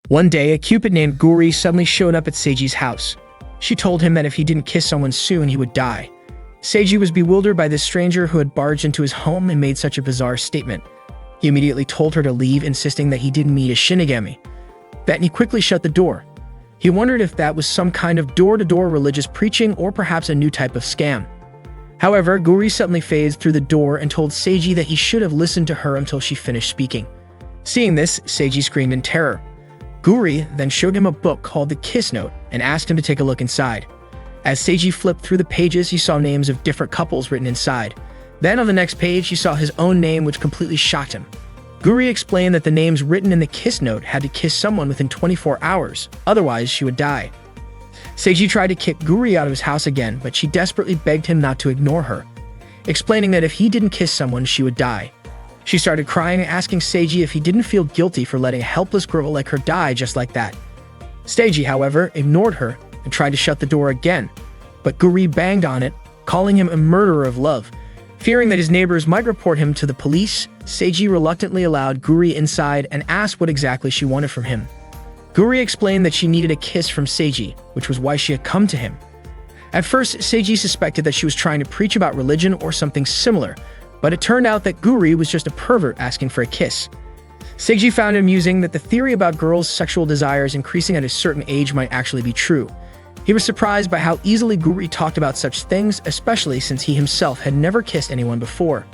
One day, a cupid named Guri suddenly showed up at Seiji's house. She told him that if he didn't kiss someone soon, he would die. Seiji was bewildered by this stranger who had barged into his home and made such a bizarre statement. He immediately told her to leave, insisting that he didn't meet a shinigami. He quickly shut the door. He wondered if that was some kind of door-to-door religious preaching or perhaps a new type of scam. However, Guri suddenly phased through the door and told Seiji that he should have listened to her until she finished speaking. Seeing this, Seiji screamed in terror. Guri then showed him a book called The Kiss Note and asked him to take a look inside. As Seiji flipped through the pages, he saw names of different couples written inside. Then on the next page, he saw his own name, which completely shocked him. Guri explained that the names written in the Kiss Note had to kiss someone within 24 hours, otherwise she would die. Seiji tried to kick Guri out of his house again, but she desperately begged him not to ignore her, explaining that if he didn't kiss someone, she would die. She started crying and asking Seiji if he didn't feel guilty for letting a helpless girl like her die just like that. Seiji, however, ignored her and tried to shut the door again, but Guri banged on it, calling him a murderer of love. Fearing that his neighbors might report him to the police, Seiji reluctantly allowed Guri inside and asked what exactly she wanted from him. Guri explained that she needed a kiss from Seiji, which was why she had come to him. At first, Seiji suspected that she was trying to preach about religion or something similar, but it turned out that Guri was just a pervert asking for a kiss. Seiji found it amusing that the theory about girls' sexual desires increasing at a certain age might actually be true. He was surprised by how easily Guri talked about such things, especially since he himself had never kissed anyone before.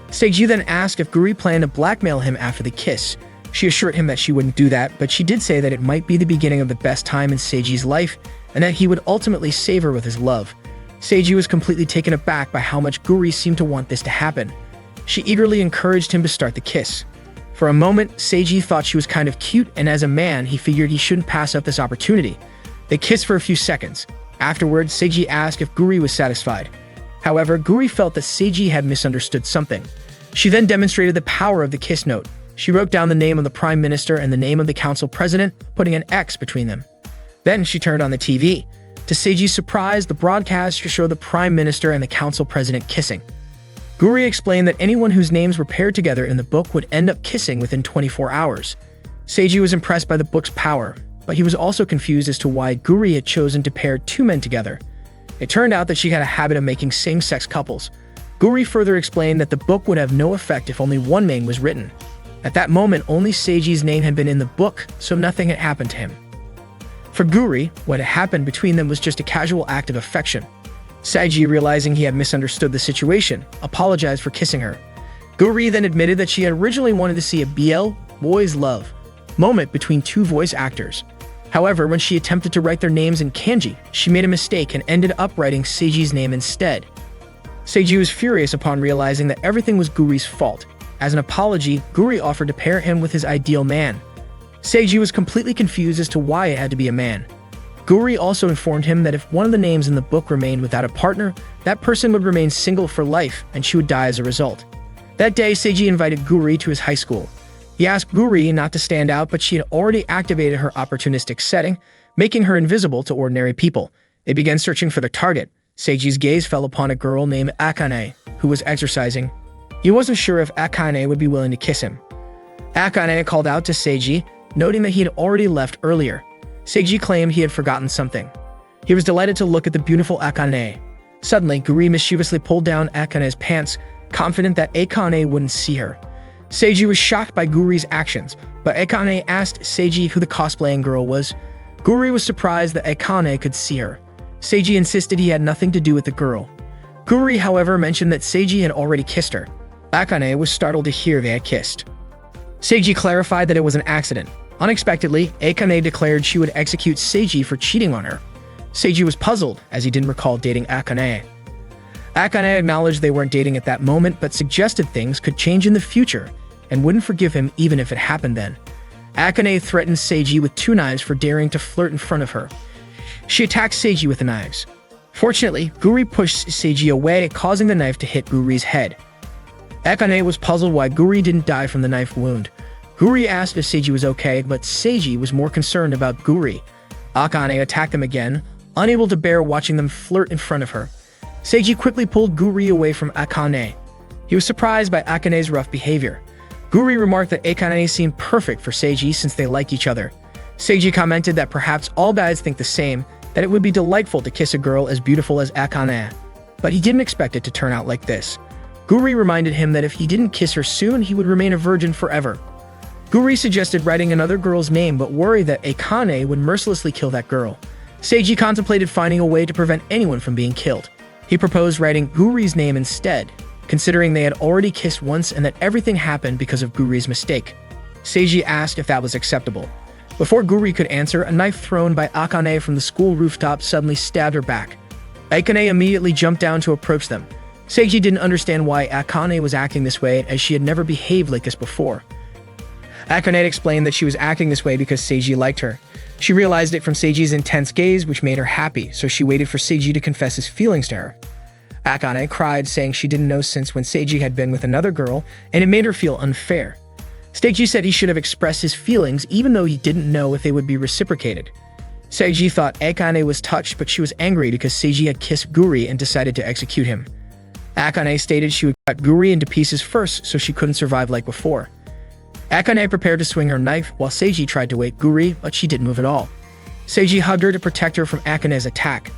Seiji then asked if Guri planned to blackmail him after the kiss. She assured him that she wouldn't do that, but she did say that it might be the beginning of the best time in Seiji's life, and that he would ultimately save her with his love. Seiji was completely taken aback by how much Guri seemed to want this to happen. She eagerly encouraged him to start the kiss. For a moment, Seiji thought she was kind of cute, and as a man, he figured he shouldn't pass up this opportunity. They kissed for a few seconds. Afterwards, Seiji asked if Guri was satisfied. However, Guri felt that Seiji had misunderstood something. She then demonstrated the power of the Kiss Note. She wrote down the name of the Prime Minister and the name of the Council President, putting an X between them. Then she turned on the TV. To Seiji's surprise, the broadcast showed the Prime Minister and the Council President kissing. Guri explained that anyone whose names were paired together in the book would end up kissing within 24 hours. Seiji was impressed by the book's power, but he was also confused as to why Guri had chosen to pair two men together. It turned out that she had a habit of making same-sex couples. Guri further explained that the book would have no effect if only one name was written. At that moment, only Seiji's name had been in the book, so nothing had happened to him. For Guri, what had happened between them was just a casual act of affection. Seiji, realizing he had misunderstood the situation, apologized for kissing her. Guri then admitted that she had originally wanted to see a BL, boys love, moment between two voice actors. However, when she attempted to write their names in kanji, she made a mistake and ended up writing Seiji's name instead. Seiji was furious upon realizing that everything was Guri's fault. As an apology, Guri offered to pair him with his ideal man. Seiji was completely confused as to why it had to be a man. Guri also informed him that if one of the names in the book remained without a partner, that person would remain single for life and she would die as a result. That day, Seiji invited Guri to his high school. He asked Guri not to stand out, but she had already activated her opportunistic setting, making her invisible to ordinary people. They began searching for their target. Seiji's gaze fell upon a girl named Akane, who was exercising. He wasn't sure if Akane would be willing to kiss him. Akane called out to Seiji, noting that he had already left earlier. Seiji claimed he had forgotten something. He was delighted to look at the beautiful Akane. Suddenly, Guri mischievously pulled down Akane's pants, confident that Akane wouldn't see her. Seiji was shocked by Guri's actions, but Akane asked Seiji who the cosplaying girl was. Guri was surprised that Akane could see her. Seiji insisted he had nothing to do with the girl. Guri, however, mentioned that Seiji had already kissed her. Akane was startled to hear they had kissed. Seiji clarified that it was an accident. Unexpectedly, Akane declared she would execute Seiji for cheating on her. Seiji was puzzled, as he didn't recall dating Akane. Akane acknowledged they weren't dating at that moment, but suggested things could change in the future, and wouldn't forgive him even if it happened then. Akane threatened Seiji with 2 knives for daring to flirt in front of her. She attacked Seiji with the knives. Fortunately, Guri pushed Seiji away, causing the knife to hit Guri's head. Akane was puzzled why Guri didn't die from the knife wound. Guri asked if Seiji was okay, but Seiji was more concerned about Guri. Akane attacked them again, unable to bear watching them flirt in front of her. Seiji quickly pulled Guri away from Akane. He was surprised by Akane's rough behavior. Guri remarked that Akane seemed perfect for Seiji since they liked each other. Seiji commented that perhaps all guys think the same, that it would be delightful to kiss a girl as beautiful as Akane. But he didn't expect it to turn out like this. Guri reminded him that if he didn't kiss her soon, he would remain a virgin forever. Guri suggested writing another girl's name, but worried that Akane would mercilessly kill that girl. Seiji contemplated finding a way to prevent anyone from being killed. He proposed writing Guri's name instead, considering they had already kissed once and that everything happened because of Guri's mistake. Seiji asked if that was acceptable. Before Guri could answer, a knife thrown by Akane from the school rooftop suddenly stabbed her back. Akane immediately jumped down to approach them. Seiji didn't understand why Akane was acting this way, as she had never behaved like this before. Akane explained that she was acting this way because Seiji liked her. She realized it from Seiji's intense gaze, which made her happy, so she waited for Seiji to confess his feelings to her. Akane cried, saying she didn't know since when Seiji had been with another girl, and it made her feel unfair. Seiji said he should have expressed his feelings even though he didn't know if they would be reciprocated. Seiji thought Akane was touched, but she was angry because Seiji had kissed Guri and decided to execute him. Akane stated she would cut Guri into pieces first so she couldn't survive like before. Akane prepared to swing her knife while Seiji tried to wake Guri, but she didn't move at all. Seiji hugged her to protect her from Akane's attack.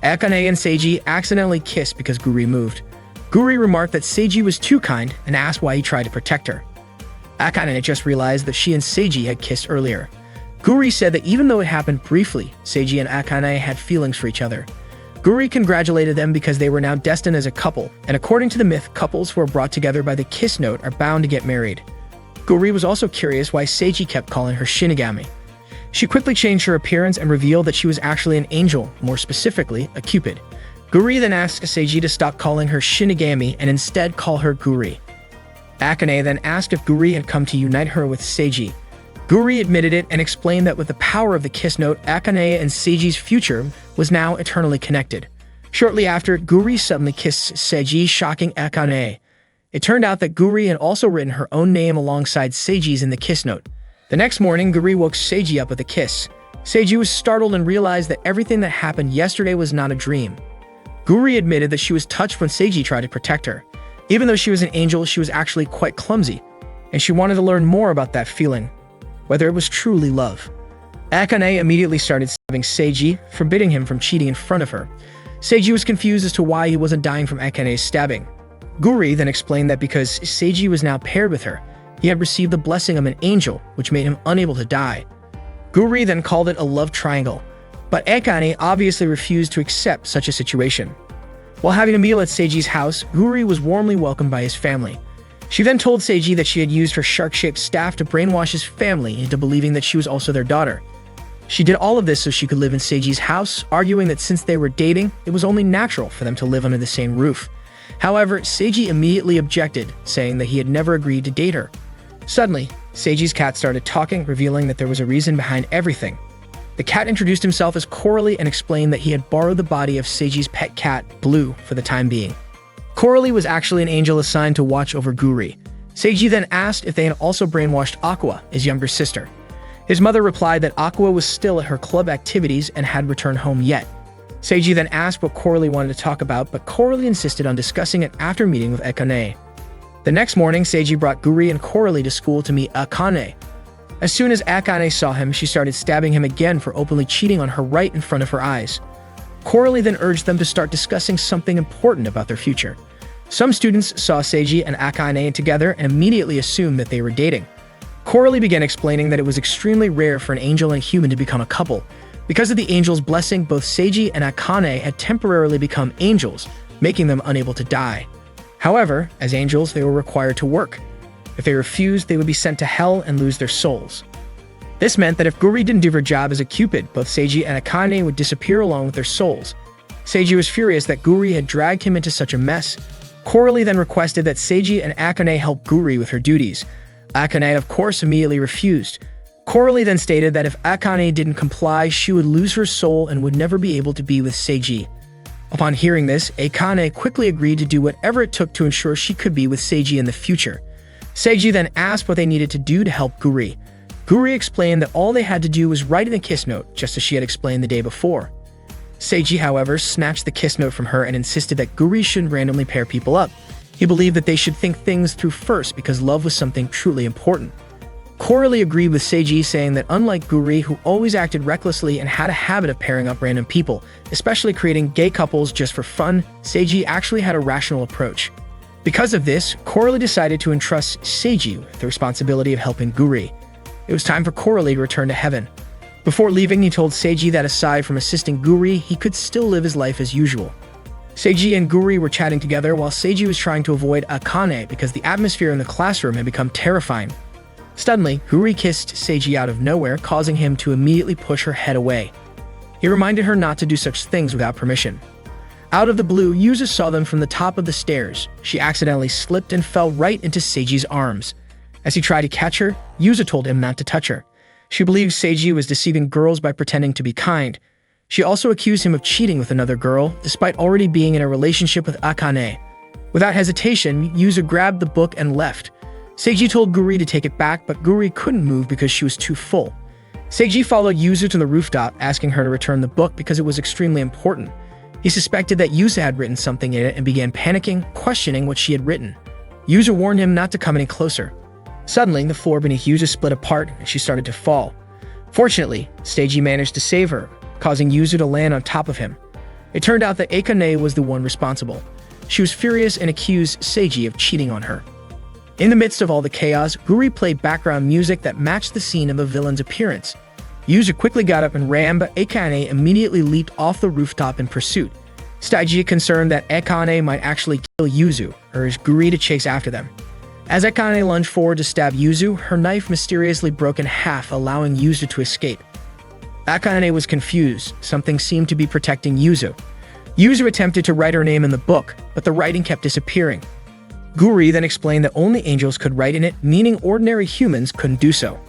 Akane and Seiji accidentally kissed because Guri moved. Guri remarked that Seiji was too kind and asked why he tried to protect her. Akane just realized that she and Seiji had kissed earlier. Guri said that even though it happened briefly, Seiji and Akane had feelings for each other. Guri congratulated them because they were now destined as a couple, and according to the myth, couples who are brought together by the kiss note are bound to get married. Guri was also curious why Seiji kept calling her Shinigami. She quickly changed her appearance and revealed that she was actually an angel, more specifically, a Cupid. Guri then asked Seiji to stop calling her Shinigami and instead call her Guri. Akane then asked if Guri had come to unite her with Seiji. Guri admitted it and explained that with the power of the kiss note, Akane and Seiji's future was now eternally connected. Shortly after, Guri suddenly kissed Seiji, shocking Akane. It turned out that Guri had also written her own name alongside Seiji's in the kiss note. The next morning, Guri woke Seiji up with a kiss. Seiji was startled and realized that everything that happened yesterday was not a dream. Guri admitted that she was touched when Seiji tried to protect her. Even though she was an angel, she was actually quite clumsy, and she wanted to learn more about that feeling, whether it was truly love. Akane immediately started stabbing Seiji, forbidding him from cheating in front of her. Seiji was confused as to why he wasn't dying from Akane's stabbing. Guri then explained that because Seiji was now paired with her, he had received the blessing of an angel, which made him unable to die. Guri then called it a love triangle, but Akane obviously refused to accept such a situation. While having a meal at Seiji's house, Guri was warmly welcomed by his family. She then told Seiji that she had used her shark-shaped staff to brainwash his family into believing that she was also their daughter. She did all of this so she could live in Seiji's house, arguing that since they were dating, it was only natural for them to live under the same roof. However, Seiji immediately objected, saying that he had never agreed to date her. Suddenly, Seiji's cat started talking, revealing that there was a reason behind everything. The cat introduced himself as Coralie and explained that he had borrowed the body of Seiji's pet cat, Blue, for the time being. Coralie was actually an angel assigned to watch over Guri. Seiji then asked if they had also brainwashed Aqua, his younger sister. His mother replied that Aqua was still at her club activities and had returned home yet. Seiji then asked what Coralie wanted to talk about, but Coralie insisted on discussing it after meeting with Akane. The next morning, Seiji brought Guri and Coralie to school to meet Akane. As soon as Akane saw him, she started stabbing him again for openly cheating on her right in front of her eyes. Coralie then urged them to start discussing something important about their future. Some students saw Seiji and Akane together and immediately assumed that they were dating. Coralie began explaining that it was extremely rare for an angel and a human to become a couple. Because of the angel's blessing, both Seiji and Akane had temporarily become angels, making them unable to die. However, as angels, they were required to work. If they refused, they would be sent to hell and lose their souls. This meant that if Guri didn't do her job as a Cupid, both Seiji and Akane would disappear along with their souls. Seiji was furious that Guri had dragged him into such a mess. Coralie then requested that Seiji and Akane help Guri with her duties. Akane, of course, immediately refused. Coralie then stated that if Akane didn't comply, she would lose her soul and would never be able to be with Seiji. Upon hearing this, Akane quickly agreed to do whatever it took to ensure she could be with Seiji in the future. Seiji then asked what they needed to do to help Guri. Guri explained that all they had to do was write in a kiss note, just as she had explained the day before. Seiji, however, snatched the kiss note from her and insisted that Guri shouldn't randomly pair people up. He believed that they should think things through first because love was something truly important. Coralie agreed with Seiji, saying that unlike Guri, who always acted recklessly and had a habit of pairing up random people, especially creating gay couples just for fun, Seiji actually had a rational approach. Because of this, Coralie decided to entrust Seiji with the responsibility of helping Guri. It was time for Coralie to return to heaven. Before leaving, he told Seiji that aside from assisting Guri, he could still live his life as usual. Seiji and Guri were chatting together while Seiji was trying to avoid Akane because the atmosphere in the classroom had become terrifying. Suddenly, Guri kissed Seiji out of nowhere, causing him to immediately push her head away. He reminded her not to do such things without permission. Out of the blue, Yuzu saw them from the top of the stairs. She accidentally slipped and fell right into Seiji's arms. As he tried to catch her, Yuzu told him not to touch her. She believed Seiji was deceiving girls by pretending to be kind. She also accused him of cheating with another girl, despite already being in a relationship with Akane. Without hesitation, Yuzu grabbed the book and left. Seiji told Guri to take it back, but Guri couldn't move because she was too full. Seiji followed Yuzu to the rooftop, asking her to return the book because it was extremely important. He suspected that Yuzu had written something in it and began panicking, questioning what she had written. Yuzu warned him not to come any closer. Suddenly, the floor beneath Yuzu split apart and she started to fall. Fortunately, Seiji managed to save her, causing Yuzu to land on top of him. It turned out that Akane was the one responsible. She was furious and accused Seiji of cheating on her. In the midst of all the chaos, Guri played background music that matched the scene of a villain's appearance. Yuzu quickly got up and ran, but Akane immediately leaped off the rooftop in pursuit. Seiji, concerned that Akane might actually kill Yuzu, urged Guri to chase after them. As Akane lunged forward to stab Yuzu, her knife mysteriously broke in half, allowing Yuzu to escape. Akane was confused. Something seemed to be protecting Yuzu. Yuzu attempted to write her name in the book, but the writing kept disappearing. Guri then explained that only angels could write in it, meaning ordinary humans couldn't do so.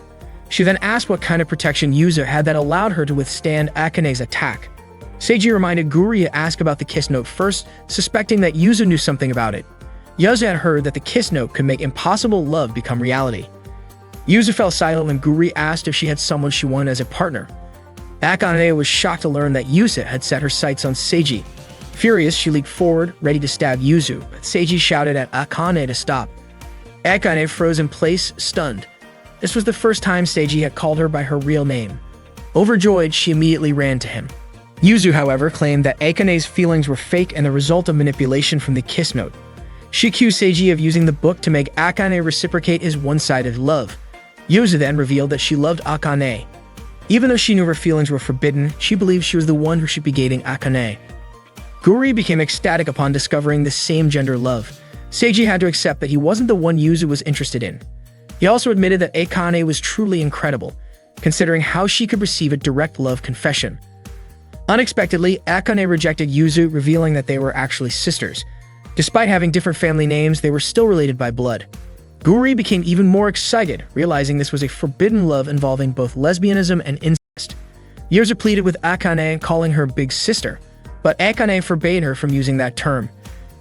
She then asked what kind of protection Yuzu had that allowed her to withstand Akane's attack. Seiji reminded Guri to ask about the kiss note first, suspecting that Yuzu knew something about it. Yuzu had heard that the kiss note could make impossible love become reality. Yuzu fell silent when Guri asked if she had someone she wanted as a partner. Akane was shocked to learn that Yuzu had set her sights on Seiji. Furious, she leaped forward, ready to stab Yuzu, but Seiji shouted at Akane to stop. Akane froze in place, stunned. This was the first time Seiji had called her by her real name. Overjoyed, she immediately ran to him. Yuzu, however, claimed that Akane's feelings were fake and the result of manipulation from the kiss note. She accused Seiji of using the book to make Akane reciprocate his one-sided love. Yuzu then revealed that she loved Akane. Even though she knew her feelings were forbidden, she believed she was the one who should be dating Akane. Guri became ecstatic upon discovering the same gender love. Seiji had to accept that he wasn't the one Yuzu was interested in. He also admitted that Akane was truly incredible, considering how she could receive a direct love confession. Unexpectedly, Akane rejected Yuzu, revealing that they were actually sisters. Despite having different family names, they were still related by blood. Guri became even more excited, realizing this was a forbidden love involving both lesbianism and incest. Yuzu pleaded with Akane, calling her big sister, but Akane forbade her from using that term.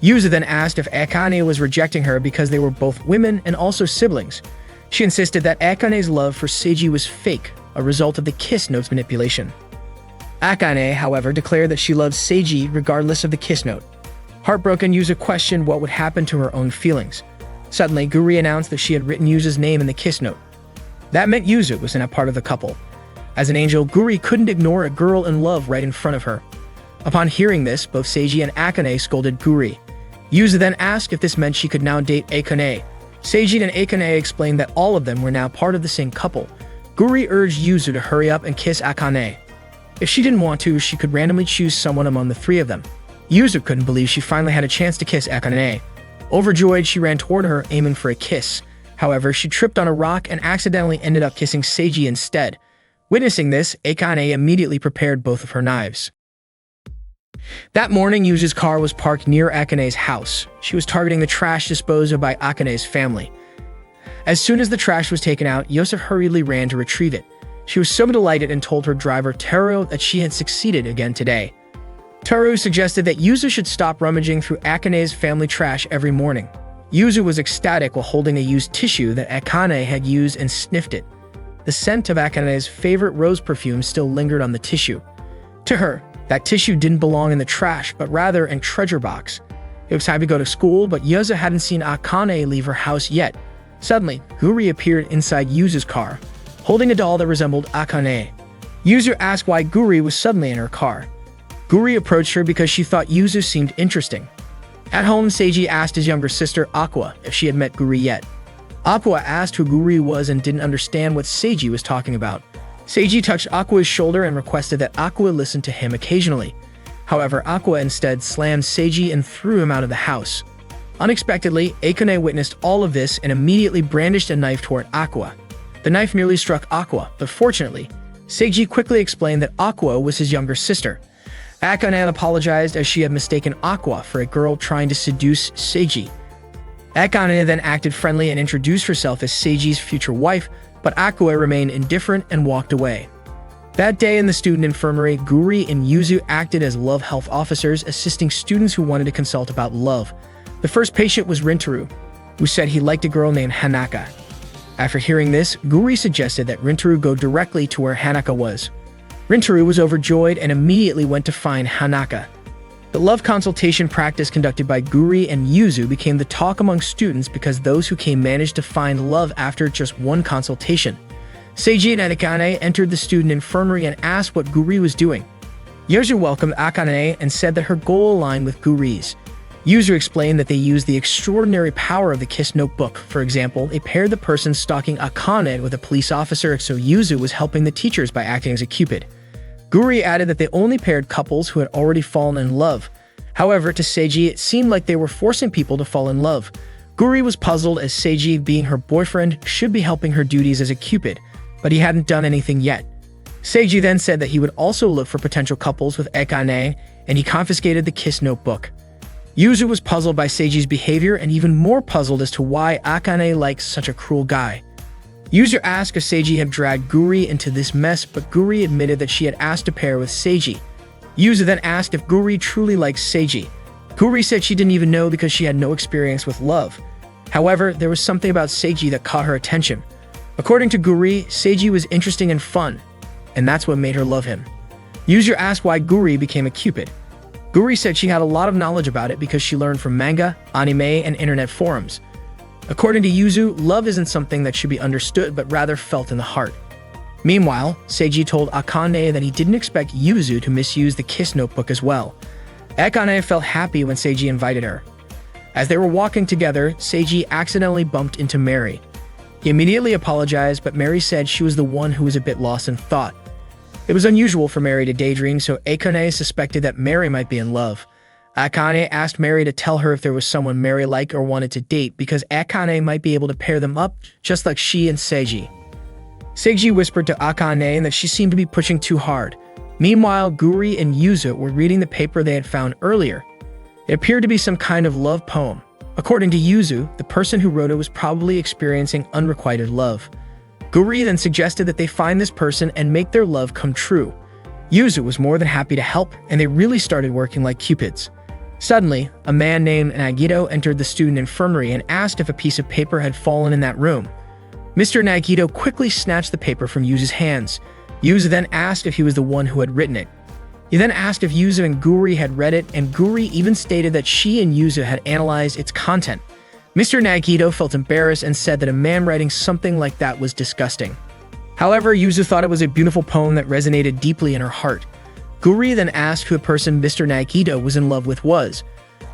Yuzu then asked if Akane was rejecting her because they were both women and also siblings. She insisted that Akane's love for Seiji was fake, a result of the kiss note's manipulation. Akane, however, declared that she loved Seiji regardless of the kiss note. Heartbroken, Yuzu questioned what would happen to her own feelings. Suddenly, Guri announced that she had written Yuzu's name in the kiss note. That meant Yuzu was now part of the couple. As an angel, Guri couldn't ignore a girl in love right in front of her. Upon hearing this, both Seiji and Akane scolded Guri. Yuzu then asked if this meant she could now date Akane. Seiji and Akane explained that all of them were now part of the same couple. Guri urged Yuzu to hurry up and kiss Akane. If she didn't want to, she could randomly choose someone among the three of them. Yuzu couldn't believe she finally had a chance to kiss Akane. Overjoyed, she ran toward her, aiming for a kiss. However, she tripped on a rock and accidentally ended up kissing Seiji instead. Witnessing this, Akane immediately prepared both of her knives. That morning, Yuzu's car was parked near Akane's house. She was targeting the trash disposed of by Akane's family. As soon as the trash was taken out, Yosef hurriedly ran to retrieve it. She was so delighted and told her driver, Teru, that she had succeeded again today. Teru suggested that Yuzu should stop rummaging through Akane's family trash every morning. Yuzu was ecstatic while holding a used tissue that Akane had used and sniffed it. The scent of Akane's favorite rose perfume still lingered on the tissue. To her, that tissue didn't belong in the trash, but rather in treasure box. It was time to go to school, but Yuzu hadn't seen Akane leave her house yet. Suddenly, Guri appeared inside Yuzu's car, holding a doll that resembled Akane. Yuzu asked why Guri was suddenly in her car. Guri approached her because she thought Yuzu seemed interesting. At home, Seiji asked his younger sister, Aqua, if she had met Guri yet. Aqua asked who Guri was and didn't understand what Seiji was talking about. Seiji touched Aqua's shoulder and requested that Aqua listen to him occasionally. However, Aqua instead slammed Seiji and threw him out of the house. Unexpectedly, Akane witnessed all of this and immediately brandished a knife toward Aqua. The knife nearly struck Aqua, but fortunately, Seiji quickly explained that Aqua was his younger sister. Akane apologized as she had mistaken Aqua for a girl trying to seduce Seiji. Akane then acted friendly and introduced herself as Seiji's future wife, but Aqua remained indifferent and walked away. That day in the student infirmary, Guri and Yuzu acted as love health officers, assisting students who wanted to consult about love. The first patient was Rintaro, who said he liked a girl named Hanaka. After hearing this, Guri suggested that Rintaro go directly to where Hanaka was. Rintaro was overjoyed and immediately went to find Hanaka. The love consultation practice conducted by Guri and Yuzu became the talk among students because those who came managed to find love after just one consultation. Seiji and Akane entered the student infirmary and asked what Guri was doing. Yuzu welcomed Akane and said that her goal aligned with Guri's. Yuzu explained that they used the extraordinary power of the Kiss Notebook. For example, they paired the person stalking Akane with a police officer, so Yuzu was helping the teachers by acting as a cupid. Guri added that they only paired couples who had already fallen in love. However, to Seiji, it seemed like they were forcing people to fall in love. Guri was puzzled as Seiji, being her boyfriend, should be helping her duties as a cupid, but he hadn't done anything yet. Seiji then said that he would also look for potential couples with Akane, and he confiscated the Kiss Notebook. Yuzu was puzzled by Seiji's behavior and even more puzzled as to why Akane likes such a cruel guy. Yuzu asked if Seiji had dragged Guri into this mess, but Guri admitted that she had asked to pair with Seiji. Yuzu then asked if Guri truly likes Seiji. Guri said she didn't even know because she had no experience with love. However, there was something about Seiji that caught her attention. According to Guri, Seiji was interesting and fun, and that's what made her love him. Yuzu asked why Guri became a cupid. Guri said she had a lot of knowledge about it because she learned from manga, anime, and internet forums. According to Yuzu, love isn't something that should be understood but rather felt in the heart. Meanwhile, Seiji told Akane that he didn't expect Yuzu to misuse the Kiss Notebook as well. Akane felt happy when Seiji invited her. As they were walking together, Seiji accidentally bumped into Mary. He immediately apologized, but Mary said she was the one who was a bit lost in thought. It was unusual for Mary to daydream, so Akane suspected that Mary might be in love. Akane asked Mary to tell her if there was someone Mary liked or wanted to date because Akane might be able to pair them up, just like she and Seiji. Seiji whispered to Akane that she seemed to be pushing too hard. Meanwhile, Guri and Yuzu were reading the paper they had found earlier. It appeared to be some kind of love poem. According to Yuzu, the person who wrote it was probably experiencing unrequited love. Guri then suggested that they find this person and make their love come true. Yuzu was more than happy to help, and they really started working like cupids. Suddenly, a man named Nagito entered the student infirmary and asked if a piece of paper had fallen in that room. Mr. Nagito quickly snatched the paper from Yuzu's hands. Yuzu then asked if he was the one who had written it. He then asked if Yuzu and Guri had read it, and Guri even stated that she and Yuzu had analyzed its content. Mr. Nagito felt embarrassed and said that a man writing something like that was disgusting. However, Yuzu thought it was a beautiful poem that resonated deeply in her heart. Guri then asked who the person Mr. Nagito was in love with was.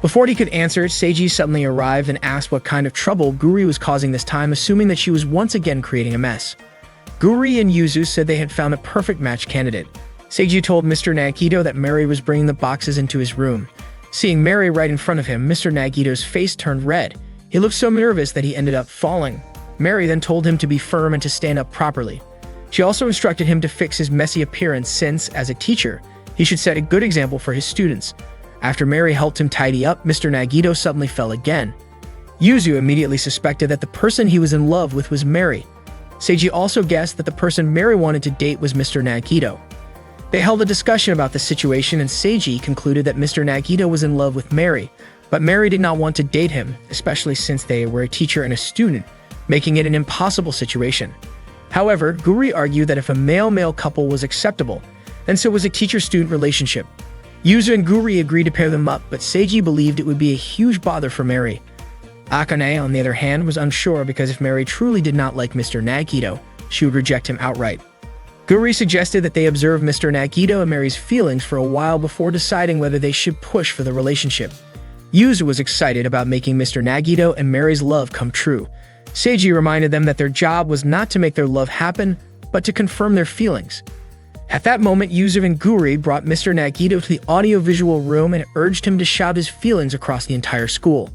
Before he could answer, Seiji suddenly arrived and asked what kind of trouble Guri was causing this time, assuming that she was once again creating a mess. Guri and Yuzu said they had found a perfect match candidate. Seiji told Mr. Nagito that Mary was bringing the boxes into his room. Seeing Mary right in front of him, Mr. Nagito's face turned red. He looked so nervous that he ended up falling. Mary then told him to be firm and to stand up properly. She also instructed him to fix his messy appearance since, as a teacher, he should set a good example for his students. After Mary helped him tidy up, Mr. Nagito suddenly fell again. Yuzu immediately suspected that the person he was in love with was Mary. Seiji also guessed that the person Mary wanted to date was Mr. Nagito. They held a discussion about the situation, and Seiji concluded that Mr. Nagito was in love with Mary, but Mary did not want to date him, especially since they were a teacher and a student, making it an impossible situation. However, Guri argued that if a male-male couple was acceptable, then so was a teacher-student relationship. Yuzu and Guri agreed to pair them up, but Seiji believed it would be a huge bother for Mary. Akane, on the other hand, was unsure because if Mary truly did not like Mr. Nagito, she would reject him outright. Guri suggested that they observe Mr. Nagito and Mary's feelings for a while before deciding whether they should push for the relationship. Yuzu was excited about making Mr. Nagito and Mary's love come true. Seiji reminded them that their job was not to make their love happen, but to confirm their feelings. At that moment, Yuzu and Guri brought Mr. Nagito to the audiovisual room and urged him to shout his feelings across the entire school.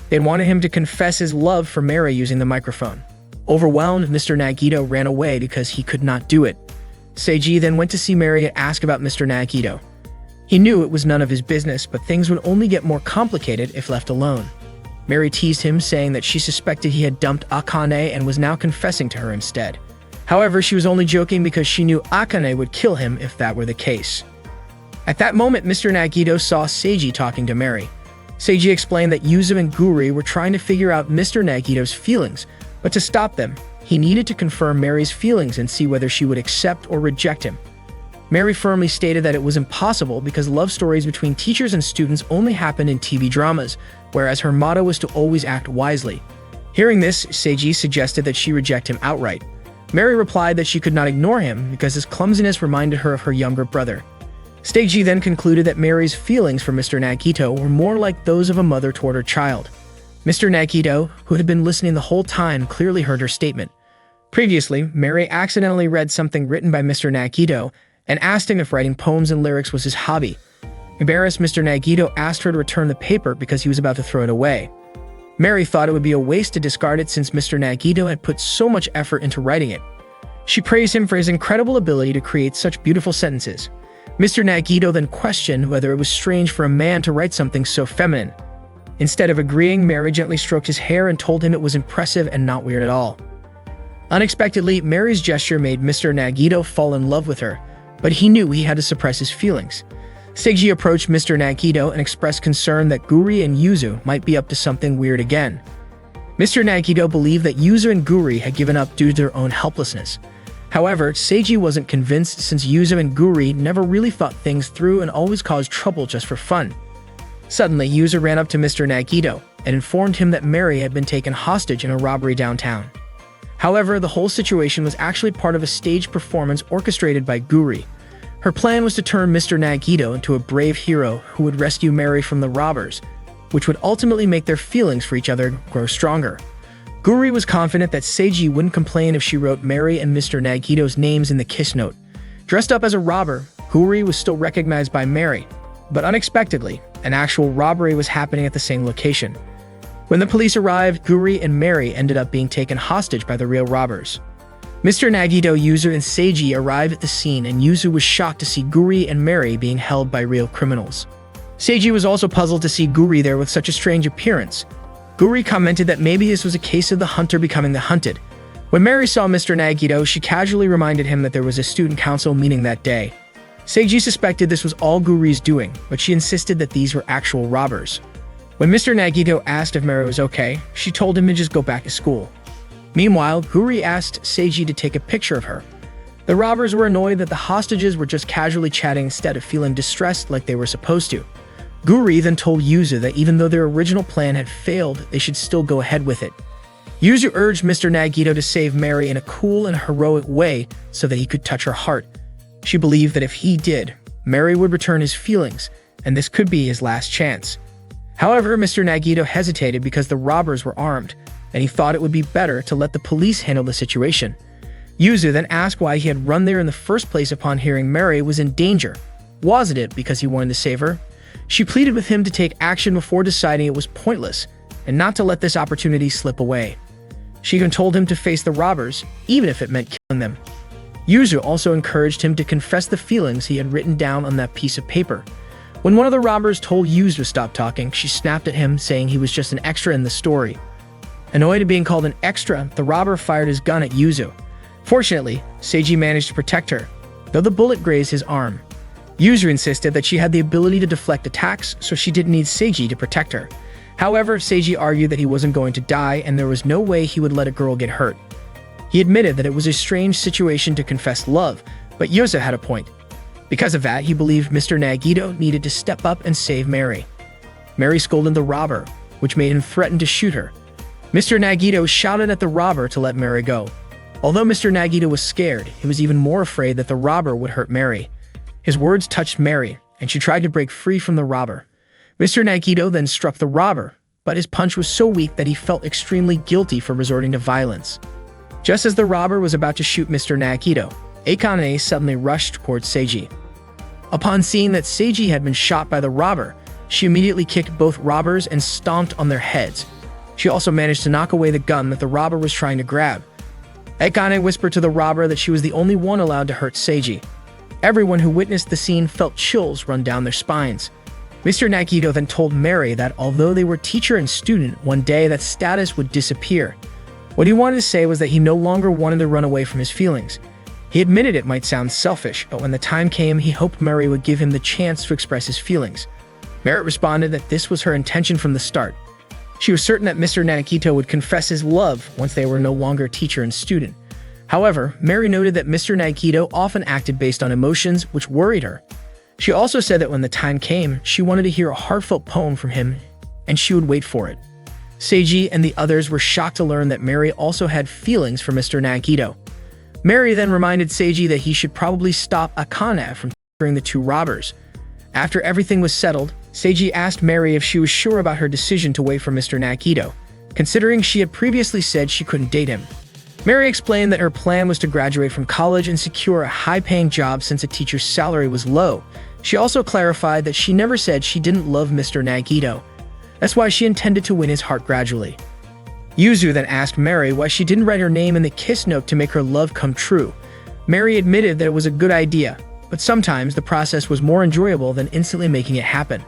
They wanted him to confess his love for Mary using the microphone. Overwhelmed, Mr. Nagito ran away because he could not do it. Seiji then went to see Mary and ask about Mr. Nagito. He knew it was none of his business, but things would only get more complicated if left alone. Mary teased him, saying that she suspected he had dumped Akane and was now confessing to her instead. However, she was only joking because she knew Akane would kill him if that were the case. At that moment, Mr. Nagito saw Seiji talking to Mary. Seiji explained that Yuzu and Guri were trying to figure out Mr. Nagito's feelings, but to stop them, he needed to confirm Mary's feelings and see whether she would accept or reject him. Mary firmly stated that it was impossible because love stories between teachers and students only happened in TV dramas, whereas her motto was to always act wisely. Hearing this, Seiji suggested that she reject him outright. Mary replied that she could not ignore him because his clumsiness reminded her of her younger brother. Seiji then concluded that Mary's feelings for Mr. Nagito were more like those of a mother toward her child. Mr. Nagito, who had been listening the whole time, clearly heard her statement. Previously, Mary accidentally read something written by Mr. Nagito and asked him if writing poems and lyrics was his hobby. Embarrassed, Mr. Nagito asked her to return the paper because he was about to throw it away. Mary thought it would be a waste to discard it since Mr. Nagito had put so much effort into writing it. She praised him for his incredible ability to create such beautiful sentences. Mr. Nagito then questioned whether it was strange for a man to write something so feminine. Instead of agreeing, Mary gently stroked his hair and told him it was impressive and not weird at all. Unexpectedly, Mary's gesture made Mr. Nagito fall in love with her, but he knew he had to suppress his feelings. Seiji approached Mr. Nagito and expressed concern that Guri and Yuzu might be up to something weird again. Mr. Nagito believed that Yuzu and Guri had given up due to their own helplessness. However, Seiji wasn't convinced since Yuzu and Guri never really thought things through and always caused trouble just for fun. Suddenly, Yuzu ran up to Mr. Nagito and informed him that Mary had been taken hostage in a robbery downtown. However, the whole situation was actually part of a staged performance orchestrated by Guri. Her plan was to turn Mr. Nagito into a brave hero who would rescue Mary from the robbers, which would ultimately make their feelings for each other grow stronger. Guri was confident that Seiji wouldn't complain if she wrote Mary and Mr. Nagito's names in the kiss note. Dressed up as a robber, Guri was still recognized by Mary, but unexpectedly, an actual robbery was happening at the same location. When the police arrived, Guri and Mary ended up being taken hostage by the real robbers. Mr. Nagito, Yuzu, and Seiji arrived at the scene, and Yuzu was shocked to see Guri and Mary being held by real criminals. Seiji was also puzzled to see Guri there with such a strange appearance. Guri commented that maybe this was a case of the hunter becoming the hunted. When Mary saw Mr. Nagito, she casually reminded him that there was a student council meeting that day. Seiji suspected this was all Guri's doing, but she insisted that these were actual robbers. When Mr. Nagito asked if Mary was okay, she told him to just go back to school. Meanwhile, Guri asked Seiji to take a picture of her. The robbers were annoyed that the hostages were just casually chatting instead of feeling distressed like they were supposed to. Guri then told Yuzu that even though their original plan had failed, they should still go ahead with it. Yuzu urged Mr. Nagito to save Mary in a cool and heroic way so that he could touch her heart. She believed that if he did, Mary would return his feelings, and this could be his last chance. However, Mr. Nagito hesitated because the robbers were armed, and he thought it would be better to let the police handle the situation. Yuzu then asked why he had run there in the first place upon hearing Mary was in danger. Wasn't it because he wanted to save her? She pleaded with him to take action before deciding it was pointless, and not to let this opportunity slip away. She even told him to face the robbers, even if it meant killing them. Yuzu also encouraged him to confess the feelings he had written down on that piece of paper. When one of the robbers told Yuzu to stop talking, she snapped at him, saying he was just an extra in the story. Annoyed at being called an extra, the robber fired his gun at Yuzu. Fortunately, Seiji managed to protect her, though the bullet grazed his arm. Yuzu insisted that she had the ability to deflect attacks, so she didn't need Seiji to protect her. However, Seiji argued that he wasn't going to die and there was no way he would let a girl get hurt. He admitted that it was a strange situation to confess love, but Yuzu had a point. Because of that, he believed Mr. Nagito needed to step up and save Mary. Mary scolded the robber, which made him threaten to shoot her. Mr. Nagito shouted at the robber to let Mary go. Although Mr. Nagito was scared, he was even more afraid that the robber would hurt Mary. His words touched Mary, and she tried to break free from the robber. Mr. Nagito then struck the robber, but his punch was so weak that he felt extremely guilty for resorting to violence. Just as the robber was about to shoot Mr. Nagito, Akane suddenly rushed towards Seiji. Upon seeing that Seiji had been shot by the robber, she immediately kicked both robbers and stomped on their heads. She also managed to knock away the gun that the robber was trying to grab. Akane whispered to the robber that she was the only one allowed to hurt Seiji. Everyone who witnessed the scene felt chills run down their spines. Mr. Nagito then told Mary that although they were teacher and student, one day that status would disappear. What he wanted to say was that he no longer wanted to run away from his feelings. He admitted it might sound selfish, but when the time came, he hoped Mary would give him the chance to express his feelings. Mary responded that this was her intention from the start. She was certain that Mr. Nagito would confess his love once they were no longer teacher and student. However, Mary noted that Mr. Nagito often acted based on emotions, which worried her. She also said that when the time came, she wanted to hear a heartfelt poem from him, and she would wait for it. Seiji and the others were shocked to learn that Mary also had feelings for Mr. Nagito. Mary then reminded Seiji that he should probably stop Akane from torturing the two robbers. After everything was settled, Seiji asked Mary if she was sure about her decision to wait for Mr. Nagito, considering she had previously said she couldn't date him. Mary explained that her plan was to graduate from college and secure a high-paying job since a teacher's salary was low. She also clarified that she never said she didn't love Mr. Nagito. That's why she intended to win his heart gradually. Yuzu then asked Mary why she didn't write her name in the kiss note to make her love come true. Mary admitted that it was a good idea, but sometimes the process was more enjoyable than instantly making it happen.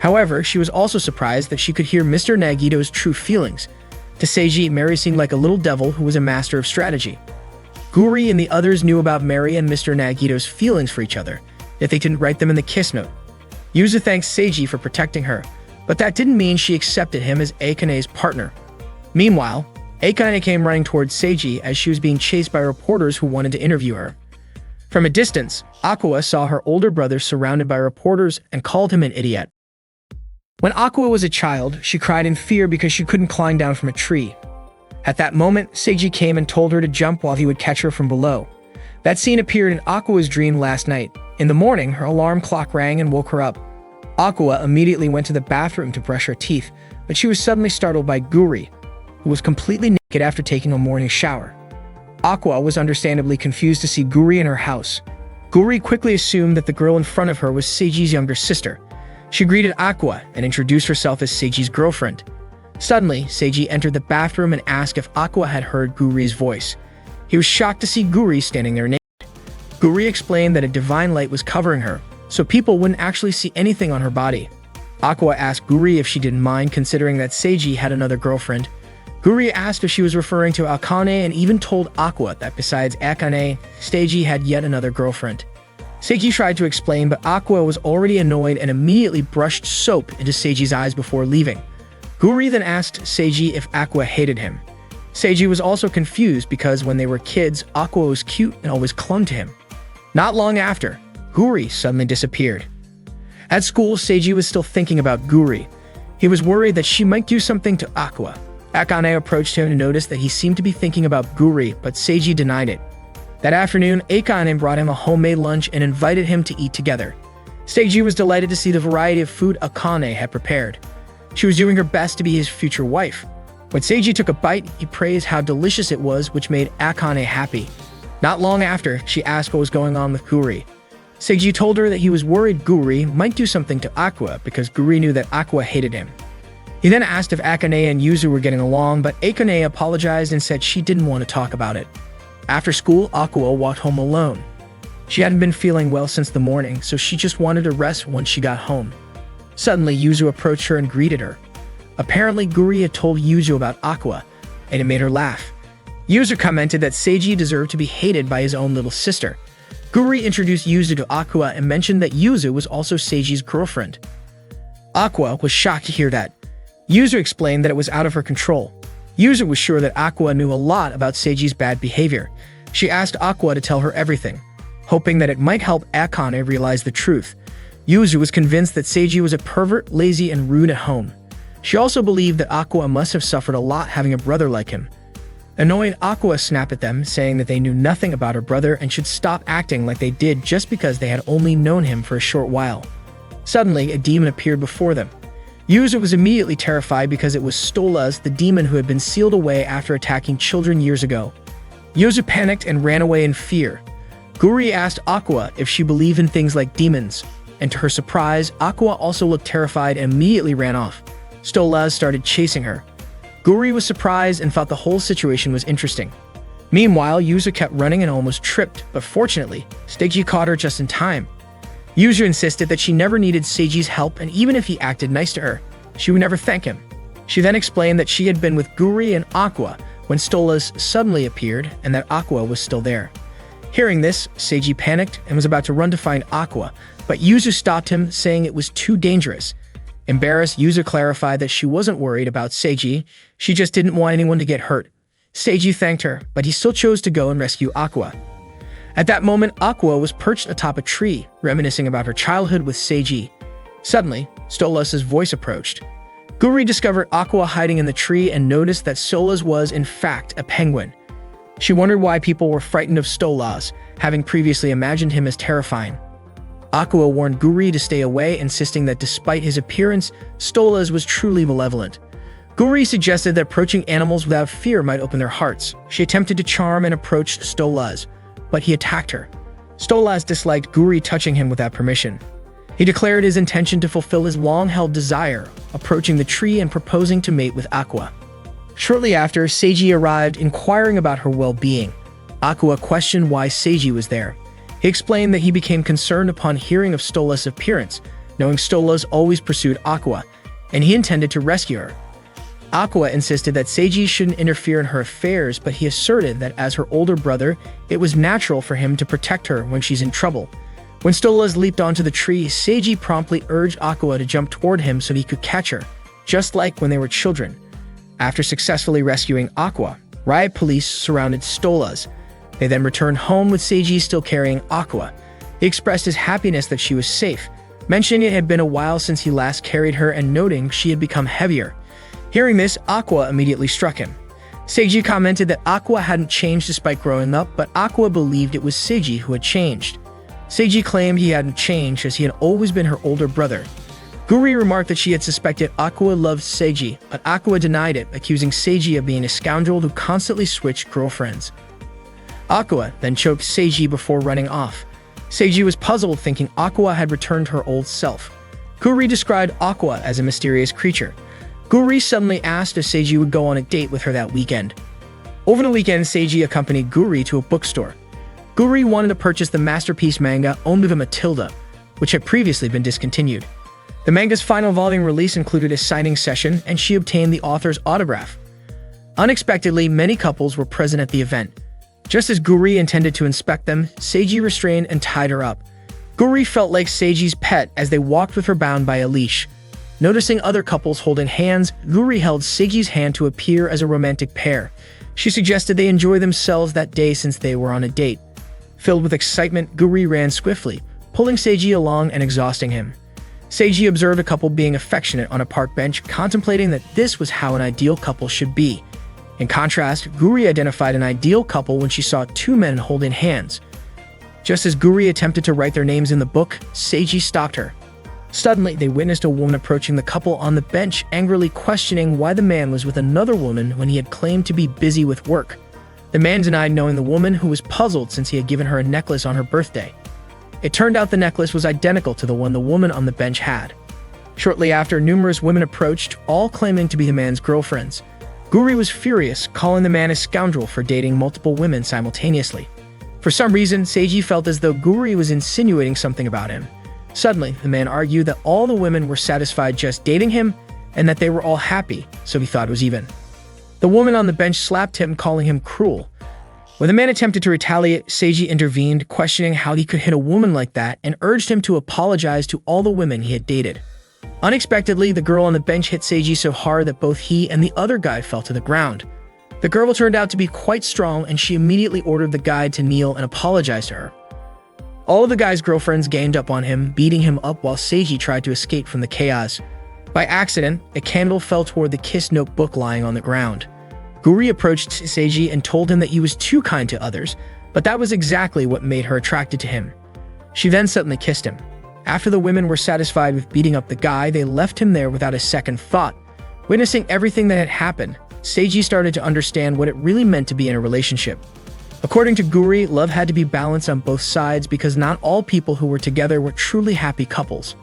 However, she was also surprised that she could hear Mr. Nagito's true feelings. To Seiji, Mary seemed like a little devil who was a master of strategy. Guri and the others knew about Mary and Mr. Nagito's feelings for each other, yet they didn't write them in the kiss note. Yuzu thanked Seiji for protecting her, but that didn't mean she accepted him as Akane's partner. Meanwhile, Akane came running towards Seiji as she was being chased by reporters who wanted to interview her. From a distance, Aqua saw her older brother surrounded by reporters and called him an idiot. When Aqua was a child, she cried in fear because she couldn't climb down from a tree. At that moment, Seiji came and told her to jump while he would catch her from below. That scene appeared in Aqua's dream last night. In the morning, her alarm clock rang and woke her up. Aqua immediately went to the bathroom to brush her teeth, but she was suddenly startled by Guri, who was completely naked after taking a morning shower. Aqua was understandably confused to see Guri in her house. Guri quickly assumed that the girl in front of her was Seiji's younger sister. She greeted Aqua and introduced herself as Seiji's girlfriend. Suddenly, Seiji entered the bathroom and asked if Aqua had heard Guri's voice. He was shocked to see Guri standing there naked. Guri explained that a divine light was covering her, so people wouldn't actually see anything on her body. Aqua asked Guri if she didn't mind considering that Seiji had another girlfriend. Guri asked if she was referring to Akane and even told Aqua that besides Akane, Seiji had yet another girlfriend. Seiji tried to explain, but Aqua was already annoyed and immediately brushed soap into Seiji's eyes before leaving. Guri then asked Seiji if Aqua hated him. Seiji was also confused because when they were kids, Aqua was cute and always clung to him. Not long after, Guri suddenly disappeared. At school, Seiji was still thinking about Guri. He was worried that she might do something to Aqua. Akane approached him and noticed that he seemed to be thinking about Guri, but Seiji denied it. That afternoon, Akane brought him a homemade lunch and invited him to eat together. Seiji was delighted to see the variety of food Akane had prepared. She was doing her best to be his future wife. When Seiji took a bite, he praised how delicious it was, which made Akane happy. Not long after, she asked what was going on with Guri. Seiji told her that he was worried Guri might do something to Aqua because Guri knew that Aqua hated him. He then asked if Akane and Yuzu were getting along, but Akane apologized and said she didn't want to talk about it. After school, Aqua walked home alone. She hadn't been feeling well since the morning, so she just wanted to rest once she got home. Suddenly, Yuzu approached her and greeted her. Apparently, Guri had told Yuzu about Aqua, and it made her laugh. Yuzu commented that Seiji deserved to be hated by his own little sister. Guri introduced Yuzu to Aqua and mentioned that Yuzu was also Seiji's girlfriend. Aqua was shocked to hear that. Yuzu explained that it was out of her control. Yuzu was sure that Aqua knew a lot about Seiji's bad behavior. She asked Aqua to tell her everything, hoping that it might help Akane realize the truth. Yuzu was convinced that Seiji was a pervert, lazy, and rude at home. She also believed that Aqua must have suffered a lot having a brother like him. Annoyed, Aqua snapped at them, saying that they knew nothing about her brother and should stop acting like they did just because they had only known him for a short while. Suddenly, a demon appeared before them. Yuzu was immediately terrified because it was Stolas, the demon who had been sealed away after attacking children years ago. Yuzu panicked and ran away in fear. Guri asked Aqua if she believed in things like demons, and to her surprise, Aqua also looked terrified and immediately ran off. Stolas started chasing her. Guri was surprised and thought the whole situation was interesting. Meanwhile, Yuzu kept running and almost tripped, but fortunately, Seiji caught her just in time. Yuzu insisted that she never needed Seiji's help, and even if he acted nice to her, she would never thank him. She then explained that she had been with Guri and Aqua when Stolas suddenly appeared and that Aqua was still there. Hearing this, Seiji panicked and was about to run to find Aqua, but Yuzu stopped him, saying it was too dangerous. Embarrassed, Yuzu clarified that she wasn't worried about Seiji, she just didn't want anyone to get hurt. Seiji thanked her, but he still chose to go and rescue Aqua. At that moment, Aqua was perched atop a tree, reminiscing about her childhood with Seiji. Suddenly, Stolas' voice approached. Guri discovered Aqua hiding in the tree and noticed that Stolas was, in fact, a penguin. She wondered why people were frightened of Stolas, having previously imagined him as terrifying. Aqua warned Guri to stay away, insisting that despite his appearance, Stolas was truly malevolent. Guri suggested that approaching animals without fear might open their hearts. She attempted to charm and approached Stolas, but he attacked her. Stolas disliked Guri touching him without permission. He declared his intention to fulfill his long-held desire, approaching the tree and proposing to mate with Aqua. Shortly after, Seiji arrived, inquiring about her well-being. Aqua questioned why Seiji was there. He explained that he became concerned upon hearing of Stolas' appearance, knowing Stolas always pursued Aqua, and he intended to rescue her. Aqua insisted that Seiji shouldn't interfere in her affairs, but he asserted that as her older brother, it was natural for him to protect her when she's in trouble. When Stolas leaped onto the tree, Seiji promptly urged Aqua to jump toward him so he could catch her, just like when they were children. After successfully rescuing Aqua, riot police surrounded Stolas. They then returned home with Seiji still carrying Aqua. He expressed his happiness that she was safe, mentioning it had been a while since he last carried her and noting she had become heavier. Hearing this, Aqua immediately struck him. Seiji commented that Aqua hadn't changed despite growing up, but Aqua believed it was Seiji who had changed. Seiji claimed he hadn't changed as he had always been her older brother. Guri remarked that she had suspected Aqua loved Seiji, but Aqua denied it, accusing Seiji of being a scoundrel who constantly switched girlfriends. Aqua then choked Seiji before running off. Seiji was puzzled, thinking Aqua had returned to her old self. Guri described Aqua as a mysterious creature. Guri suddenly asked if Seiji would go on a date with her that weekend. Over the weekend, Seiji accompanied Guri to a bookstore. Guri wanted to purchase the masterpiece manga Onbuga Matilda, which had previously been discontinued. The manga's final volume release included a signing session, and she obtained the author's autograph. Unexpectedly, many couples were present at the event. Just as Guri intended to inspect them, Seiji restrained and tied her up. Guri felt like Seiji's pet as they walked with her bound by a leash. Noticing other couples holding hands, Guri held Seiji's hand to appear as a romantic pair. She suggested they enjoy themselves that day since they were on a date. Filled with excitement, Guri ran swiftly, pulling Seiji along and exhausting him. Seiji observed a couple being affectionate on a park bench, contemplating that this was how an ideal couple should be. In contrast, Guri identified an ideal couple when she saw two men holding hands. Just as Guri attempted to write their names in the book, Seiji stopped her. Suddenly, they witnessed a woman approaching the couple on the bench, angrily questioning why the man was with another woman when he had claimed to be busy with work. The man denied knowing the woman, who was puzzled since he had given her a necklace on her birthday. It turned out the necklace was identical to the one the woman on the bench had. Shortly after, numerous women approached, all claiming to be the man's girlfriends. Guri was furious, calling the man a scoundrel for dating multiple women simultaneously. For some reason, Seiji felt as though Guri was insinuating something about him. Suddenly, the man argued that all the women were satisfied just dating him and that they were all happy, so he thought it was even. The woman on the bench slapped him, calling him cruel. When the man attempted to retaliate, Seiji intervened, questioning how he could hit a woman like that, and urged him to apologize to all the women he had dated. Unexpectedly, the girl on the bench hit Seiji so hard that both he and the other guy fell to the ground. The girl turned out to be quite strong, and she immediately ordered the guy to kneel and apologize to her. All of the guy's girlfriends ganged up on him, beating him up while Seiji tried to escape from the chaos. By accident, a candle fell toward the kiss notebook lying on the ground. Guri approached Seiji and told him that he was too kind to others, but that was exactly what made her attracted to him. She then suddenly kissed him. After the women were satisfied with beating up the guy, they left him there without a second thought. Witnessing everything that had happened, Seiji started to understand what it really meant to be in a relationship. According to Guri, love had to be balanced on both sides because not all people who were together were truly happy couples.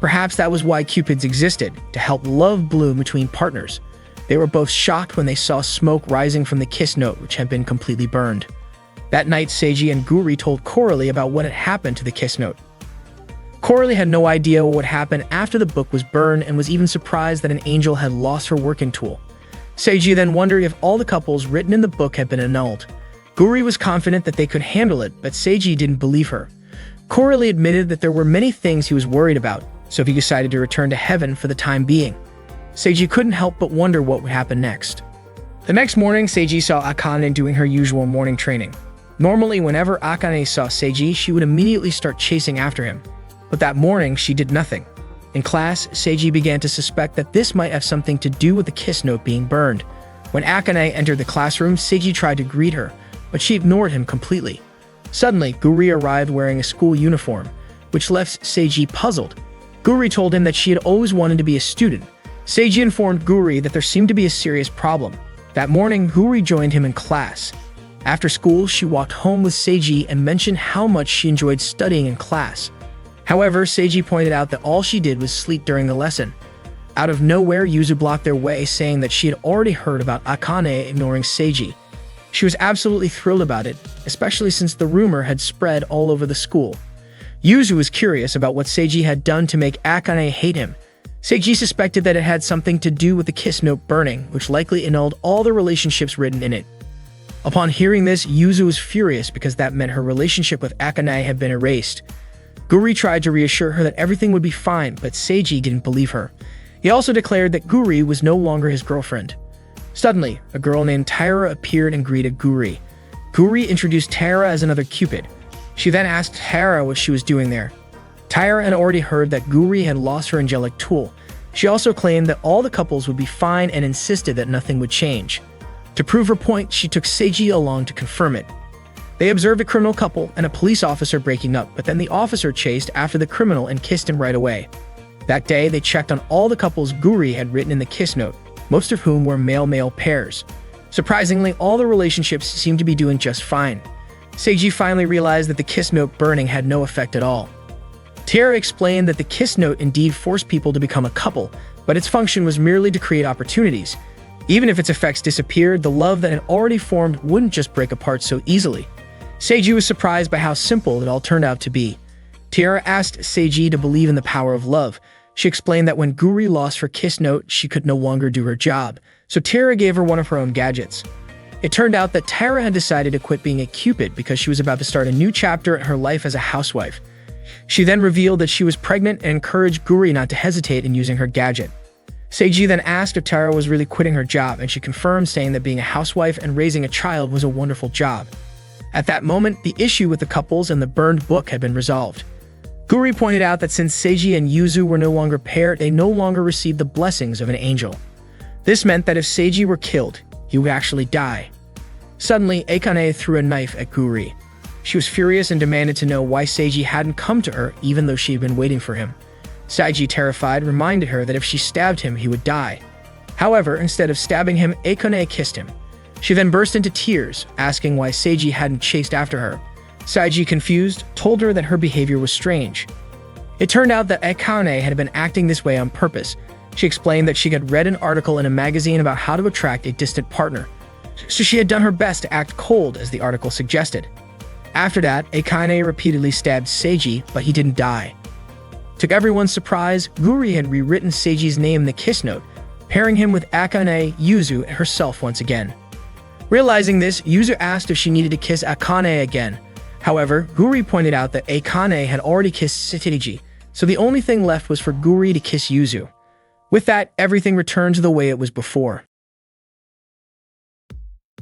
Perhaps that was why Cupids existed, to help love bloom between partners. They were both shocked when they saw smoke rising from the kiss note, which had been completely burned. That night, Seiji and Guri told Coralie about what had happened to the kiss note. Coralie had no idea what would happen after the book was burned and was even surprised that an angel had lost her working tool. Seiji then wondered if all the couples written in the book had been annulled. Guri was confident that they could handle it, but Seiji didn't believe her. Coralie admitted that there were many things he was worried about, so he decided to return to heaven for the time being. Seiji couldn't help but wonder what would happen next. The next morning, Seiji saw Akane doing her usual morning training. Normally, whenever Akane saw Seiji, she would immediately start chasing after him. But that morning, she did nothing. In class, Seiji began to suspect that this might have something to do with the kiss note being burned. When Akane entered the classroom, Seiji tried to greet her, but she ignored him completely. Suddenly, Guri arrived wearing a school uniform, which left Seiji puzzled. Guri told him that she had always wanted to be a student. Seiji informed Guri that there seemed to be a serious problem. That morning, Guri joined him in class. After school, she walked home with Seiji and mentioned how much she enjoyed studying in class. However, Seiji pointed out that all she did was sleep during the lesson. Out of nowhere, Yuzu blocked their way, saying that she had already heard about Akane ignoring Seiji. She was absolutely thrilled about it, especially since the rumor had spread all over the school. Yuzu was curious about what Seiji had done to make Akane hate him. Seiji suspected that it had something to do with the kiss note burning, which likely annulled all the relationships written in it. Upon hearing this, Yuzu was furious because that meant her relationship with Akane had been erased. Guri tried to reassure her that everything would be fine, but Seiji didn't believe her. He also declared that Guri was no longer his girlfriend. Suddenly, a girl named Taira appeared and greeted Guri. Guri introduced Taira as another Cupid. She then asked Taira what she was doing there. Taira had already heard that Guri had lost her angelic tool. She also claimed that all the couples would be fine and insisted that nothing would change. To prove her point, she took Seiji along to confirm it. They observed a criminal couple and a police officer breaking up, but then the officer chased after the criminal and kissed him right away. That day, they checked on all the couples Guri had written in the kiss note, most of whom were male-male pairs. Surprisingly, all the relationships seemed to be doing just fine. Seiji finally realized that the kiss note burning had no effect at all. Taira explained that the kiss note indeed forced people to become a couple, but its function was merely to create opportunities. Even if its effects disappeared, the love that had already formed wouldn't just break apart so easily. Seiji was surprised by how simple it all turned out to be. Taira asked Seiji to believe in the power of love. She explained that when Guri lost her kiss note, she could no longer do her job, so Taira gave her one of her own gadgets. It turned out that Taira had decided to quit being a Cupid because she was about to start a new chapter in her life as a housewife. She then revealed that she was pregnant and encouraged Guri not to hesitate in using her gadget. Seiji then asked if Taira was really quitting her job, and she confirmed, saying that being a housewife and raising a child was a wonderful job. At that moment, the issue with the couples and the burned book had been resolved. Guri pointed out that since Seiji and Yuzu were no longer paired, they no longer received the blessings of an angel. This meant that if Seiji were killed, he would actually die. Suddenly, Akane threw a knife at Guri. She was furious and demanded to know why Seiji hadn't come to her, even though she had been waiting for him. Seiji, terrified, reminded her that if she stabbed him, he would die. However, instead of stabbing him, Akane kissed him. She then burst into tears, asking why Seiji hadn't chased after her. Seiji, confused, told her that her behavior was strange. It turned out that Akane had been acting this way on purpose. She explained that she had read an article in a magazine about how to attract a distant partner, so she had done her best to act cold, as the article suggested. After that, Akane repeatedly stabbed Seiji, but he didn't die. To everyone's surprise, Guri had rewritten Seiji's name in the kiss note, pairing him with Akane, Yuzu, and herself once again. Realizing this, Yuzu asked if she needed to kiss Akane again. However, Guri pointed out that Akane had already kissed Seiji, so the only thing left was for Guri to kiss Yuzu. With that, everything returned to the way it was before.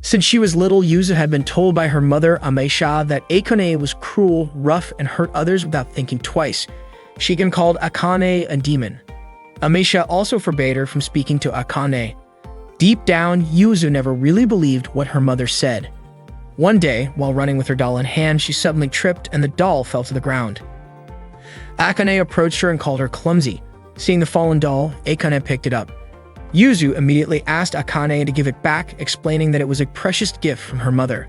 Since she was little, Yuzu had been told by her mother, Ameisha, that Akane was cruel, rough, and hurt others without thinking twice. She even called Akane a demon. Amisha also forbade her from speaking to Akane. Deep down, Yuzu never really believed what her mother said. One day, while running with her doll in hand, she suddenly tripped and the doll fell to the ground. Akane approached her and called her clumsy. Seeing the fallen doll, Akane picked it up. Yuzu immediately asked Akane to give it back, explaining that it was a precious gift from her mother.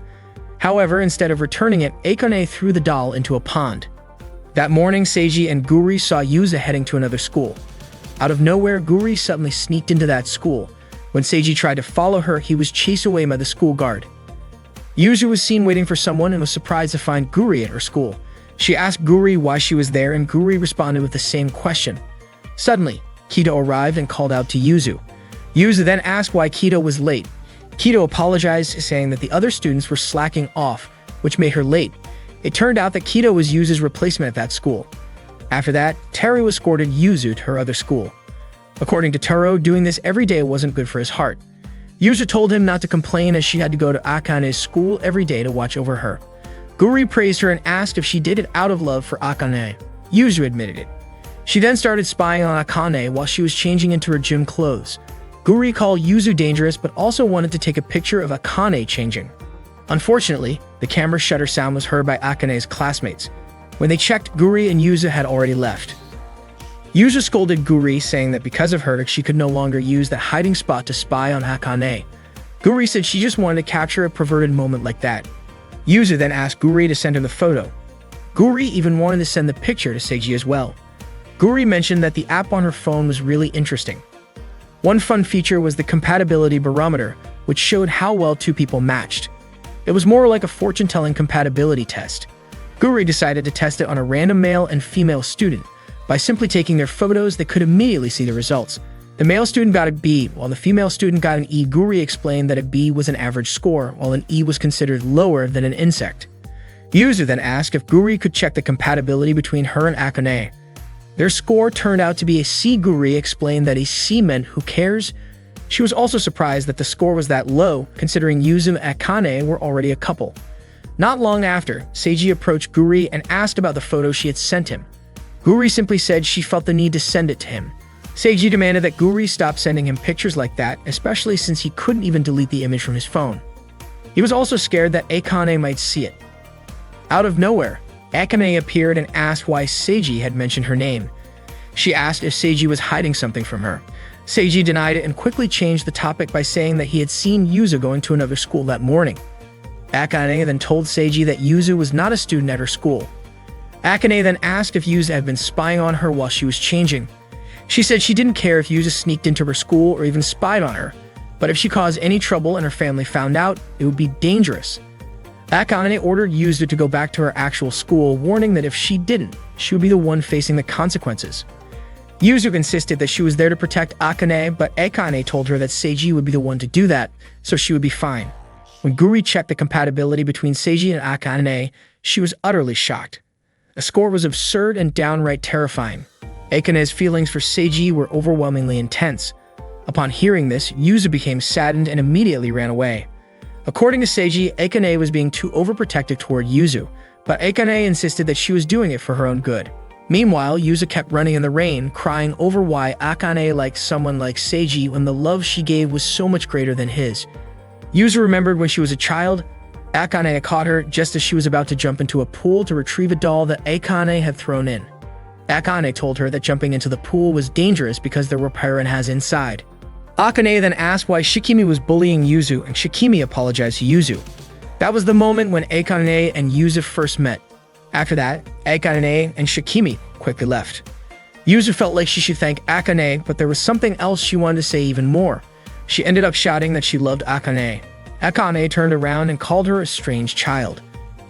However, instead of returning it, Akane threw the doll into a pond. That morning, Seiji and Guri saw Yuzu heading to another school. Out of nowhere, Guri suddenly sneaked into that school. When Seiji tried to follow her, he was chased away by the school guard. Yuzu was seen waiting for someone and was surprised to find Guri at her school. She asked Guri why she was there, and Guri responded with the same question. Suddenly, Kido arrived and called out to Yuzu. Yuzu then asked why Kido was late. Kido apologized, saying that the other students were slacking off, which made her late. It turned out that Kido was Yuzu's replacement at that school. After that, Teru escorted Yuzu to her other school. According to Teru, doing this every day wasn't good for his heart. Yuzu told him not to complain, as she had to go to Akane's school every day to watch over her. Guri praised her and asked if she did it out of love for Akane. Yuzu admitted it. She then started spying on Akane while she was changing into her gym clothes. Guri called Yuzu dangerous, but also wanted to take a picture of Akane changing. Unfortunately, the camera shutter sound was heard by Akane's classmates. When they checked, Guri and Yuzu had already left. Yuzu scolded Guri, saying that because of her, she could no longer use that hiding spot to spy on Akane. Guri said she just wanted to capture a perverted moment like that. Yuzu then asked Guri to send her the photo. Guri even wanted to send the picture to Seiji as well. Guri mentioned that the app on her phone was really interesting. One fun feature was the compatibility barometer, which showed how well two people matched. It was more like a fortune-telling compatibility test. Guri decided to test it on a random male and female student. By simply taking their photos, they could immediately see the results. The male student got a B, while the female student got an E. Guri explained that a B was an average score, while an E was considered lower than an insect. Yuzu then asked if Guri could check the compatibility between her and Akane. Their score turned out to be a C. Guri explained that a C meant who cares. She was also surprised that the score was that low, considering Yuzu and Akane were already a couple. Not long after, Seiji approached Guri and asked about the photo she had sent him. Guri simply said she felt the need to send it to him. Seiji demanded that Guri stop sending him pictures like that, especially since he couldn't even delete the image from his phone. He was also scared that Akane might see it. Out of nowhere, Akane appeared and asked why Seiji had mentioned her name. She asked if Seiji was hiding something from her. Seiji denied it and quickly changed the topic by saying that he had seen Yuzu going to another school that morning. Akane then told Seiji that Yuzu was not a student at her school. Akane then asked if Yuzu had been spying on her while she was changing. She said she didn't care if Yuzu sneaked into her school or even spied on her, but if she caused any trouble and her family found out, it would be dangerous. Akane ordered Yuzu to go back to her actual school, warning that if she didn't, she would be the one facing the consequences. Yuzu insisted that she was there to protect Akane, but Akane told her that Seiji would be the one to do that, so she would be fine. When Guri checked the compatibility between Seiji and Akane, she was utterly shocked. The score was absurd and downright terrifying. Akane's feelings for Seiji were overwhelmingly intense. Upon hearing this, Yuzu became saddened and immediately ran away. According to Seiji, Akane was being too overprotective toward Yuzu, but Akane insisted that she was doing it for her own good. Meanwhile, Yuzu kept running in the rain, crying over why Akane liked someone like Seiji when the love she gave was so much greater than his. Yuzu remembered when she was a child, Akane caught her just as she was about to jump into a pool to retrieve a doll that Akane had thrown in. Akane told her that jumping into the pool was dangerous because there were piranhas inside. Akane then asked why Shikimi was bullying Yuzu, and Shikimi apologized to Yuzu. That was the moment when Akane and Yuzu first met. After that, Akane and Shikimi quickly left. Yuzu felt like she should thank Akane, but there was something else she wanted to say even more. She ended up shouting that she loved Akane. Akane turned around and called her a strange child.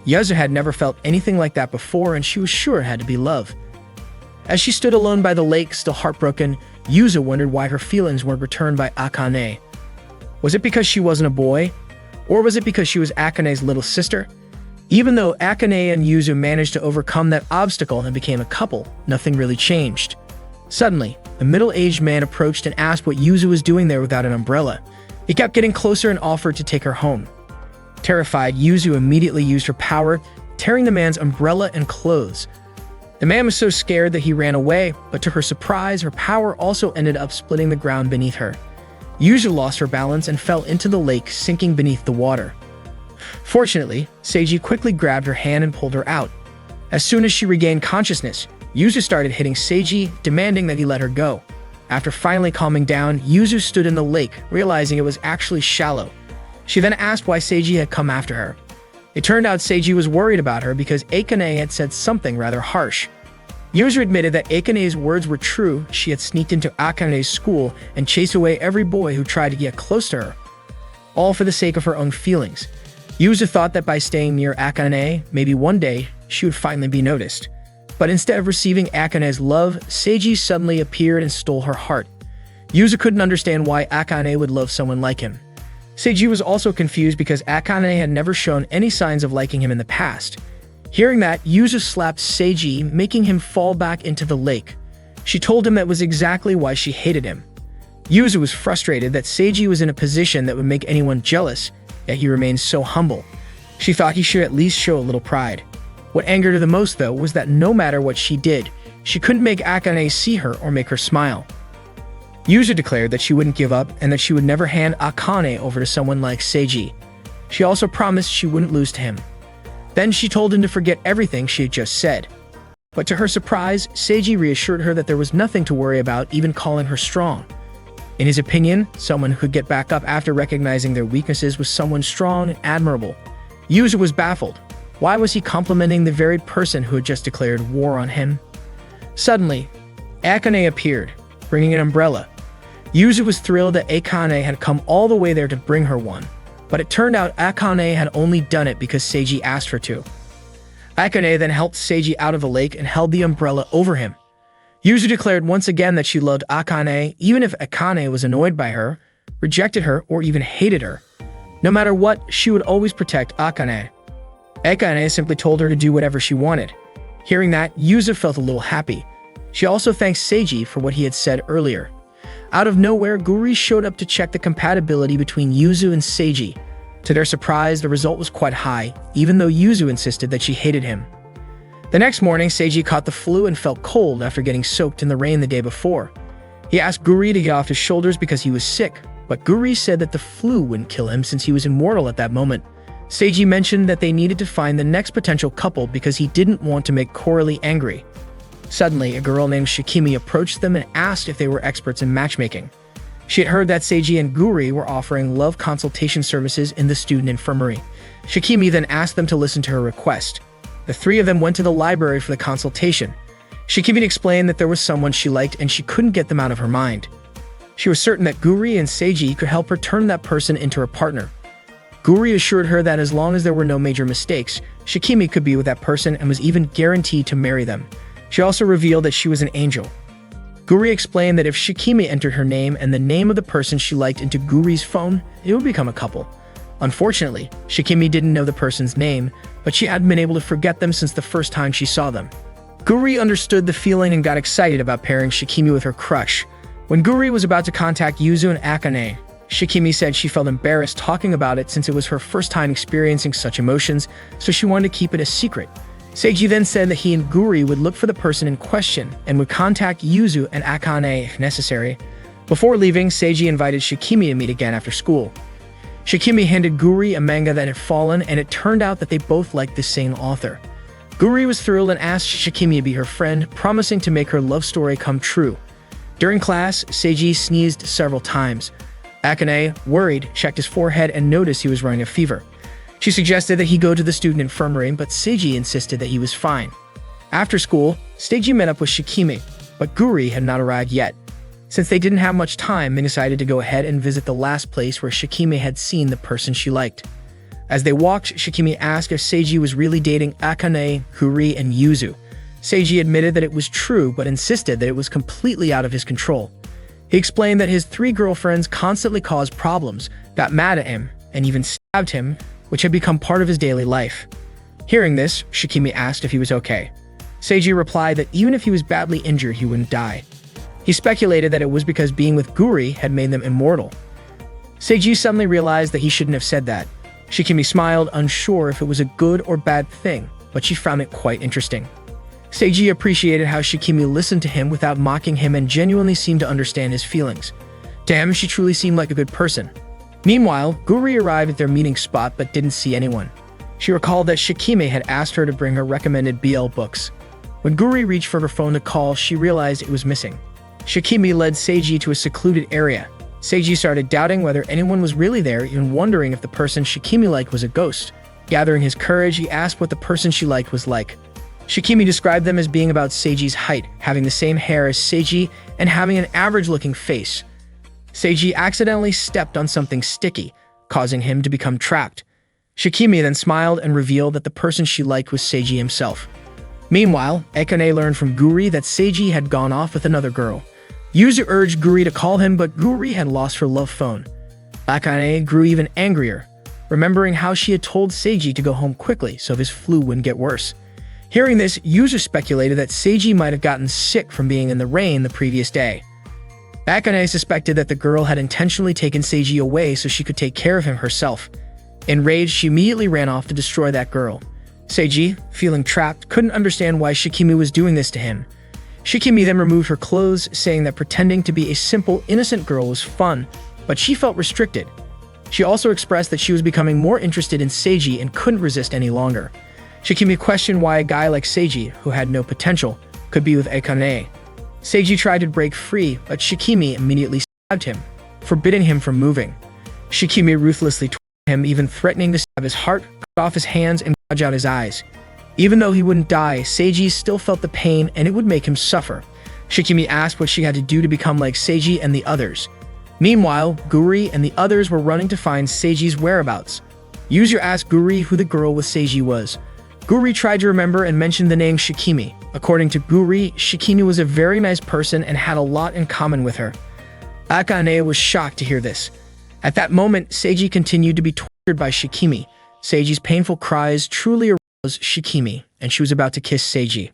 Yuzu had never felt anything like that before, and she was sure it had to be love. As she stood alone by the lake, still heartbroken, Yuzu wondered why her feelings weren't returned by Akane. Was it because she wasn't a boy? Or was it because she was Akane's little sister? Even though Akane and Yuzu managed to overcome that obstacle and became a couple, nothing really changed. Suddenly, a middle-aged man approached and asked what Yuzu was doing there without an umbrella. He kept getting closer and offered to take her home. Terrified, Yuzu immediately used her power, tearing the man's umbrella and clothes. The man was so scared that he ran away, but to her surprise, her power also ended up splitting the ground beneath her. Yuzu lost her balance and fell into the lake, sinking beneath the water. Fortunately, Seiji quickly grabbed her hand and pulled her out. As soon as she regained consciousness, Yuzu started hitting Seiji, demanding that he let her go. After finally calming down, Yuzu stood in the lake, realizing it was actually shallow. She then asked why Seiji had come after her. It turned out Seiji was worried about her because Akane had said something rather harsh. Yuzu admitted that Akane's words were true. She had sneaked into Akane's school and chased away every boy who tried to get close to her, all for the sake of her own feelings. Yuzu thought that by staying near Akane, maybe one day she would finally be noticed. But instead of receiving Akane's love, Seiji suddenly appeared and stole her heart. Yuzu couldn't understand why Akane would love someone like him. Seiji was also confused because Akane had never shown any signs of liking him in the past. Hearing that, Yuzu slapped Seiji, making him fall back into the lake. She told him that was exactly why she hated him. Yuzu was frustrated that Seiji was in a position that would make anyone jealous, yet he remained so humble. She thought he should at least show a little pride. What angered her the most, though, was that no matter what she did, she couldn't make Akane see her or make her smile. Yuzu declared that she wouldn't give up and that she would never hand Akane over to someone like Seiji. She also promised she wouldn't lose to him. Then she told him to forget everything she had just said. But to her surprise, Seiji reassured her that there was nothing to worry about, even calling her strong. In his opinion, someone who could get back up after recognizing their weaknesses was someone strong and admirable. Yuzu was baffled. Why was he complimenting the very person who had just declared war on him? Suddenly, Akane appeared, bringing an umbrella. Yuzu was thrilled that Akane had come all the way there to bring her one, but it turned out Akane had only done it because Seiji asked her to. Akane then helped Seiji out of the lake and held the umbrella over him. Yuzu declared once again that she loved Akane, even if Akane was annoyed by her, rejected her, or even hated her. No matter what, she would always protect Akane. Akane simply told her to do whatever she wanted. Hearing that, Yuzu felt a little happy. She also thanked Seiji for what he had said earlier. Out of nowhere, Guri showed up to check the compatibility between Yuzu and Seiji. To their surprise, the result was quite high, even though Yuzu insisted that she hated him. The next morning, Seiji caught the flu and felt cold after getting soaked in the rain the day before. He asked Guri to get off his shoulders because he was sick, but Guri said that the flu wouldn't kill him since he was immortal at that moment. Seiji mentioned that they needed to find the next potential couple because he didn't want to make Coralie angry. Suddenly, a girl named Shikimi approached them and asked if they were experts in matchmaking. She had heard that Seiji and Guri were offering love consultation services in the student infirmary. Shikimi then asked them to listen to her request. The three of them went to the library for the consultation. Shikimi explained that there was someone she liked and she couldn't get them out of her mind. She was certain that Guri and Seiji could help her turn that person into her partner. Guri assured her that as long as there were no major mistakes, Shikimi could be with that person and was even guaranteed to marry them. She also revealed that she was an angel. Guri explained that if Shikimi entered her name and the name of the person she liked into Guri's phone, it would become a couple. Unfortunately, Shikimi didn't know the person's name, but she hadn't been able to forget them since the first time she saw them. Guri understood the feeling and got excited about pairing Shikimi with her crush. When Guri was about to contact Yuzu and Akane, Shikimi said she felt embarrassed talking about it since it was her first time experiencing such emotions, so she wanted to keep it a secret. Seiji then said that he and Guri would look for the person in question and would contact Yuzu and Akane if necessary. Before leaving, Seiji invited Shikimi to meet again after school. Shikimi handed Guri a manga that had fallen, and it turned out that they both liked the same author. Guri was thrilled and asked Shikimi to be her friend, promising to make her love story come true. During class, Seiji sneezed several times. Akane, worried, checked his forehead and noticed he was running a fever. She suggested that he go to the student infirmary, but Seiji insisted that he was fine. After school, Seiji met up with Shikimi, but Guri had not arrived yet. Since they didn't have much time, they decided to go ahead and visit the last place where Shikimi had seen the person she liked. As they walked, Shikimi asked if Seiji was really dating Akane, Guri, and Yuzu. Seiji admitted that it was true, but insisted that it was completely out of his control. He explained that his 3 girlfriends constantly caused problems, got mad at him, and even stabbed him, which had become part of his daily life. Hearing this, Shikimi asked if he was okay. Seiji replied that even if he was badly injured, he wouldn't die. He speculated that it was because being with Guri had made them immortal. Seiji suddenly realized that he shouldn't have said that. Shikimi smiled, unsure if it was a good or bad thing, but she found it quite interesting. Seiji appreciated how Shikimi listened to him without mocking him and genuinely seemed to understand his feelings. To him, she truly seemed like a good person. Meanwhile, Guri arrived at their meeting spot but didn't see anyone. She recalled that Shikimi had asked her to bring her recommended BL books. When Guri reached for her phone to call, she realized it was missing. Shikimi led Seiji to a secluded area. Seiji started doubting whether anyone was really there, even wondering if the person Shikimi liked was a ghost. Gathering his courage, he asked what the person she liked was like. Shikimi described them as being about Seiji's height, having the same hair as Seiji, and having an average-looking face. Seiji accidentally stepped on something sticky, causing him to become trapped. Shikimi then smiled and revealed that the person she liked was Seiji himself. Meanwhile, Akane learned from Guri that Seiji had gone off with another girl. Yuzu urged Guri to call him, but Guri had lost her love phone. Akane grew even angrier, remembering how she had told Seiji to go home quickly so his flu wouldn't get worse. Hearing this, Yuzu speculated that Seiji might have gotten sick from being in the rain the previous day. Akane suspected that the girl had intentionally taken Seiji away so she could take care of him herself. Enraged, she immediately ran off to destroy that girl. Seiji, feeling trapped, couldn't understand why Shikimi was doing this to him. Shikimi then removed her clothes, saying that pretending to be a simple, innocent girl was fun, but she felt restricted. She also expressed that she was becoming more interested in Seiji and couldn't resist any longer. Shikimi questioned why a guy like Seiji, who had no potential, could be with Akane. Seiji tried to break free, but Shikimi immediately stabbed him, forbidding him from moving. Shikimi ruthlessly tortured him, even threatening to stab his heart, cut off his hands, and gouge out his eyes. Even though he wouldn't die, Seiji still felt the pain and it would make him suffer. Shikimi asked what she had to do to become like Seiji and the others. Meanwhile, Guri and the others were running to find Seiji's whereabouts. Yuzu asked Guri who the girl with Seiji was. Guri tried to remember and mentioned the name Shikimi. According to Guri, Shikimi was a very nice person and had a lot in common with her. Akane was shocked to hear this. At that moment, Seiji continued to be tortured by Shikimi. Seiji's painful cries truly aroused Shikimi, and she was about to kiss Seiji.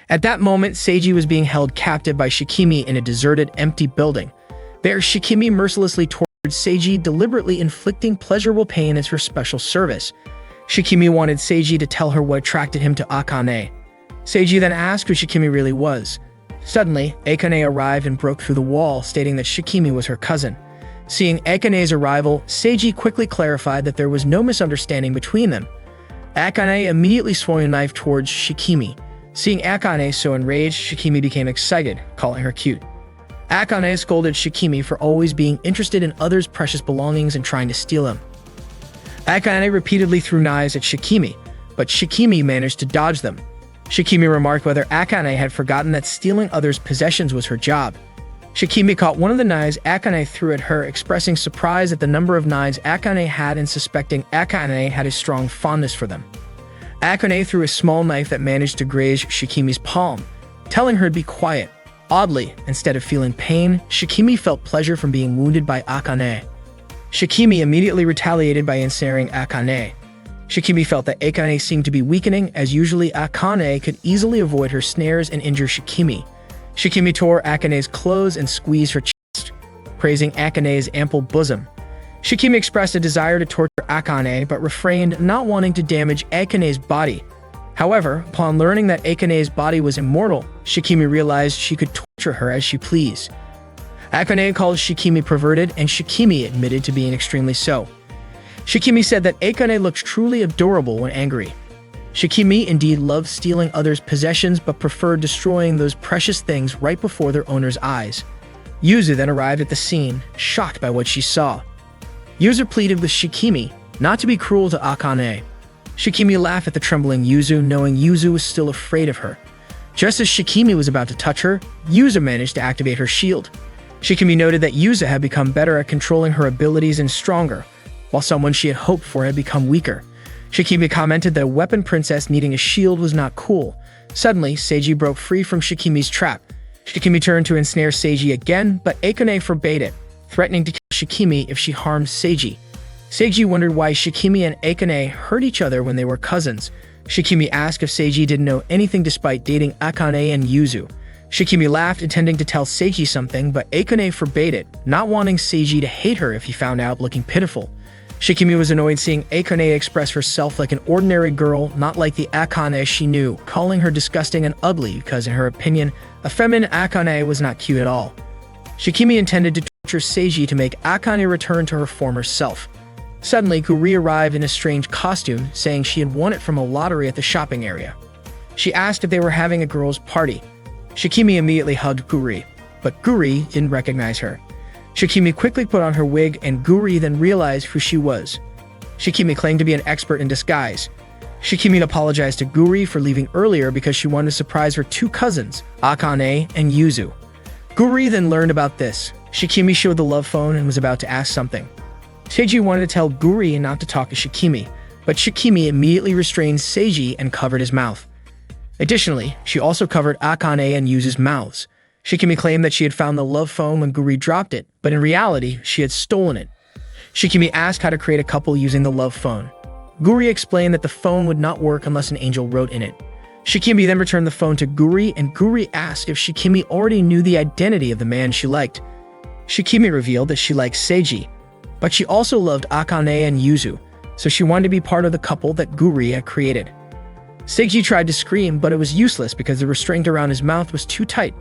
At that moment, Seiji was being held captive by Shikimi in a deserted, empty building. There, Shikimi mercilessly tortured Seiji, deliberately inflicting pleasurable pain as her special service. Shikimi wanted Seiji to tell her what attracted him to Akane. Seiji then asked who Shikimi really was. Suddenly, Akane arrived and broke through the wall, stating that Shikimi was her cousin. Seeing Akane's arrival, Seiji quickly clarified that there was no misunderstanding between them. Akane immediately swung a knife towards Shikimi. Seeing Akane so enraged, Shikimi became excited, calling her cute. Akane scolded Shikimi for always being interested in others' precious belongings and trying to steal them. Akane repeatedly threw knives at Shikimi, but Shikimi managed to dodge them. Shikimi remarked whether Akane had forgotten that stealing others' possessions was her job. Shikimi caught one of the knives Akane threw at her, expressing surprise at the number of knives Akane had and suspecting Akane had a strong fondness for them. Akane threw a small knife that managed to graze Shikimi's palm, telling her to be quiet. Oddly, instead of feeling pain, Shikimi felt pleasure from being wounded by Akane. Shikimi immediately retaliated by ensnaring Akane. Shikimi felt that Akane seemed to be weakening, as usually Akane could easily avoid her snares and injure Shikimi. Shikimi tore Akane's clothes and squeezed her chest, praising Akane's ample bosom. Shikimi expressed a desire to torture Akane, but refrained, not wanting to damage Akane's body. However, upon learning that Akane's body was immortal, Shikimi realized she could torture her as she pleased. Akane called Shikimi perverted, and Shikimi admitted to being extremely so. Shikimi said that Akane looked truly adorable when angry. Shikimi indeed loved stealing others' possessions but preferred destroying those precious things right before their owner's eyes. Yuzu then arrived at the scene, shocked by what she saw. Yuzu pleaded with Shikimi not to be cruel to Akane. Shikimi laughed at the trembling Yuzu, knowing Yuzu was still afraid of her. Just as Shikimi was about to touch her, Yuzu managed to activate her shield. Shikimi noted that Yuzu had become better at controlling her abilities and stronger, while someone she had hoped for had become weaker. Shikimi commented that a weapon princess needing a shield was not cool. Suddenly, Seiji broke free from Shikimi's trap. Shikimi turned to ensnare Seiji again, but Akane forbade it, threatening to kill Shikimi if she harmed Seiji. Seiji wondered why Shikimi and Akane hurt each other when they were cousins. Shikimi asked if Seiji didn't know anything despite dating Akane and Yuzu. Shikimi laughed, intending to tell Seiji something, but Akane forbade it, not wanting Seiji to hate her if he found out looking pitiful. Shikimi was annoyed seeing Akane express herself like an ordinary girl, not like the Akane she knew, calling her disgusting and ugly because, in her opinion, a feminine Akane was not cute at all. Shikimi intended to torture Seiji to make Akane return to her former self. Suddenly, Guri arrived in a strange costume, saying she had won it from a lottery at the shopping area. She asked if they were having a girls' party. Shikimi immediately hugged Guri, but Guri didn't recognize her. Shikimi quickly put on her wig, and Guri then realized who she was. Shikimi claimed to be an expert in disguise. Shikimi apologized to Guri for leaving earlier because she wanted to surprise her two cousins, Akane and Yuzu. Guri then learned about this. Shikimi showed the love phone and was about to ask something. Seiji wanted to tell Guri not to talk to Shikimi, but Shikimi immediately restrained Seiji and covered his mouth. Additionally, she also covered Akane and Yuzu's mouths. Shikimi claimed that she had found the love phone when Guri dropped it, but in reality, she had stolen it. Shikimi asked how to create a couple using the love phone. Guri explained that the phone would not work unless an angel wrote in it. Shikimi then returned the phone to Guri, and Guri asked if Shikimi already knew the identity of the man she liked. Shikimi revealed that she liked Seiji, but she also loved Akane and Yuzu, so she wanted to be part of the couple that Guri had created. Seiji tried to scream, but it was useless because the restraint around his mouth was too tight.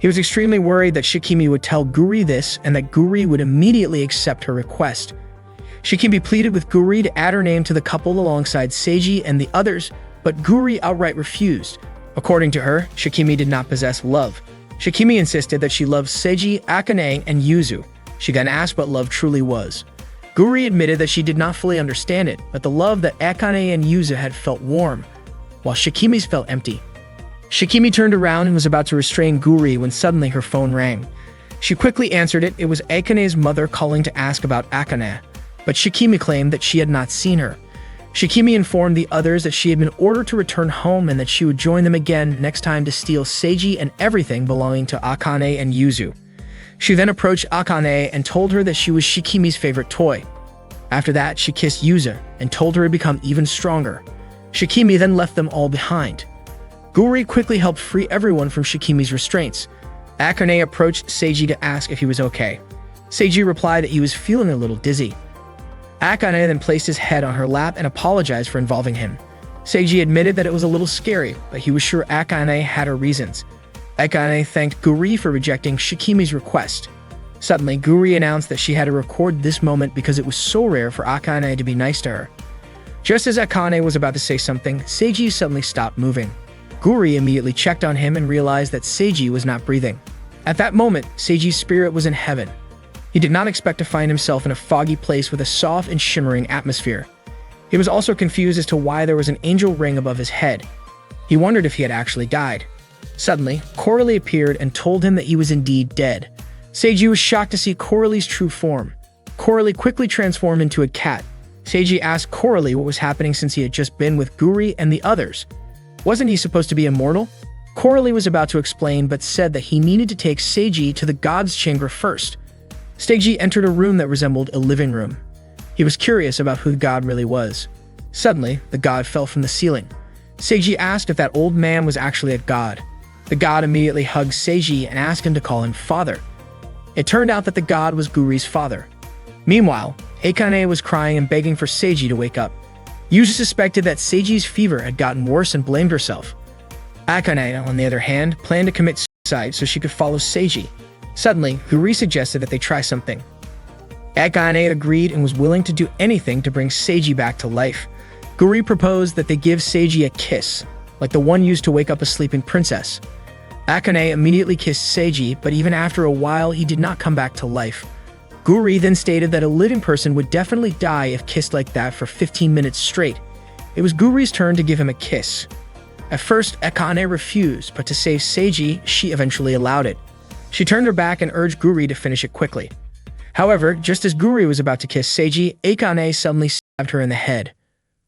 He was extremely worried that Shikimi would tell Guri this and that Guri would immediately accept her request. Shikimi pleaded with Guri to add her name to the couple alongside Seiji and the others, but Guri outright refused. According to her, Shikimi did not possess love. Shikimi insisted that she loved Seiji, Akane, and Yuzu. She then asked what love truly was. Guri admitted that she did not fully understand it, but the love that Akane and Yuzu had felt warm, while Shikimi's felt empty. Shikimi turned around and was about to restrain Guri when suddenly her phone rang. She quickly answered it. It was Akane's mother calling to ask about Akane, but Shikimi claimed that she had not seen her. Shikimi informed the others that she had been ordered to return home and that she would join them again next time to steal Seiji and everything belonging to Akane and Yuzu. She then approached Akane and told her that she was Shikimi's favorite toy. After that, she kissed Yuzu and told her to become even stronger. Shikimi then left them all behind. Guri quickly helped free everyone from Shikimi's restraints. Akane approached Seiji to ask if he was okay. Seiji replied that he was feeling a little dizzy. Akane then placed his head on her lap and apologized for involving him. Seiji admitted that it was a little scary, but he was sure Akane had her reasons. Akane thanked Guri for rejecting Shikimi's request. Suddenly, Guri announced that she had to record this moment because it was so rare for Akane to be nice to her. Just as Akane was about to say something, Seiji suddenly stopped moving. Guri immediately checked on him and realized that Seiji was not breathing. At that moment, Seiji's spirit was in heaven. He did not expect to find himself in a foggy place with a soft and shimmering atmosphere. He was also confused as to why there was an angel ring above his head. He wondered if he had actually died. Suddenly, Coralie appeared and told him that he was indeed dead. Seiji was shocked to see Coralie's true form. Coralie quickly transformed into a cat. Seiji asked Coralie what was happening since he had just been with Guri and the others. Wasn't he supposed to be immortal? Coralie was about to explain but said that he needed to take Seiji to the god's chamber first. Seiji entered a room that resembled a living room. He was curious about who the god really was. Suddenly, the god fell from the ceiling. Seiji asked if that old man was actually a god. The god immediately hugged Seiji and asked him to call him father. It turned out that the god was Guri's father. Meanwhile, Akane was crying and begging for Seiji to wake up. Yuzu suspected that Seiji's fever had gotten worse and blamed herself. Akane, on the other hand, planned to commit suicide so she could follow Seiji. Suddenly, Guri suggested that they try something. Akane agreed and was willing to do anything to bring Seiji back to life. Guri proposed that they give Seiji a kiss, like the one used to wake up a sleeping princess. Akane immediately kissed Seiji, but even after a while, he did not come back to life. Guri then stated that a living person would definitely die if kissed like that for 15 minutes straight. It was Guri's turn to give him a kiss. At first, Akane refused, but to save Seiji, she eventually allowed it. She turned her back and urged Guri to finish it quickly. However, just as Guri was about to kiss Seiji, Akane suddenly stabbed her in the head.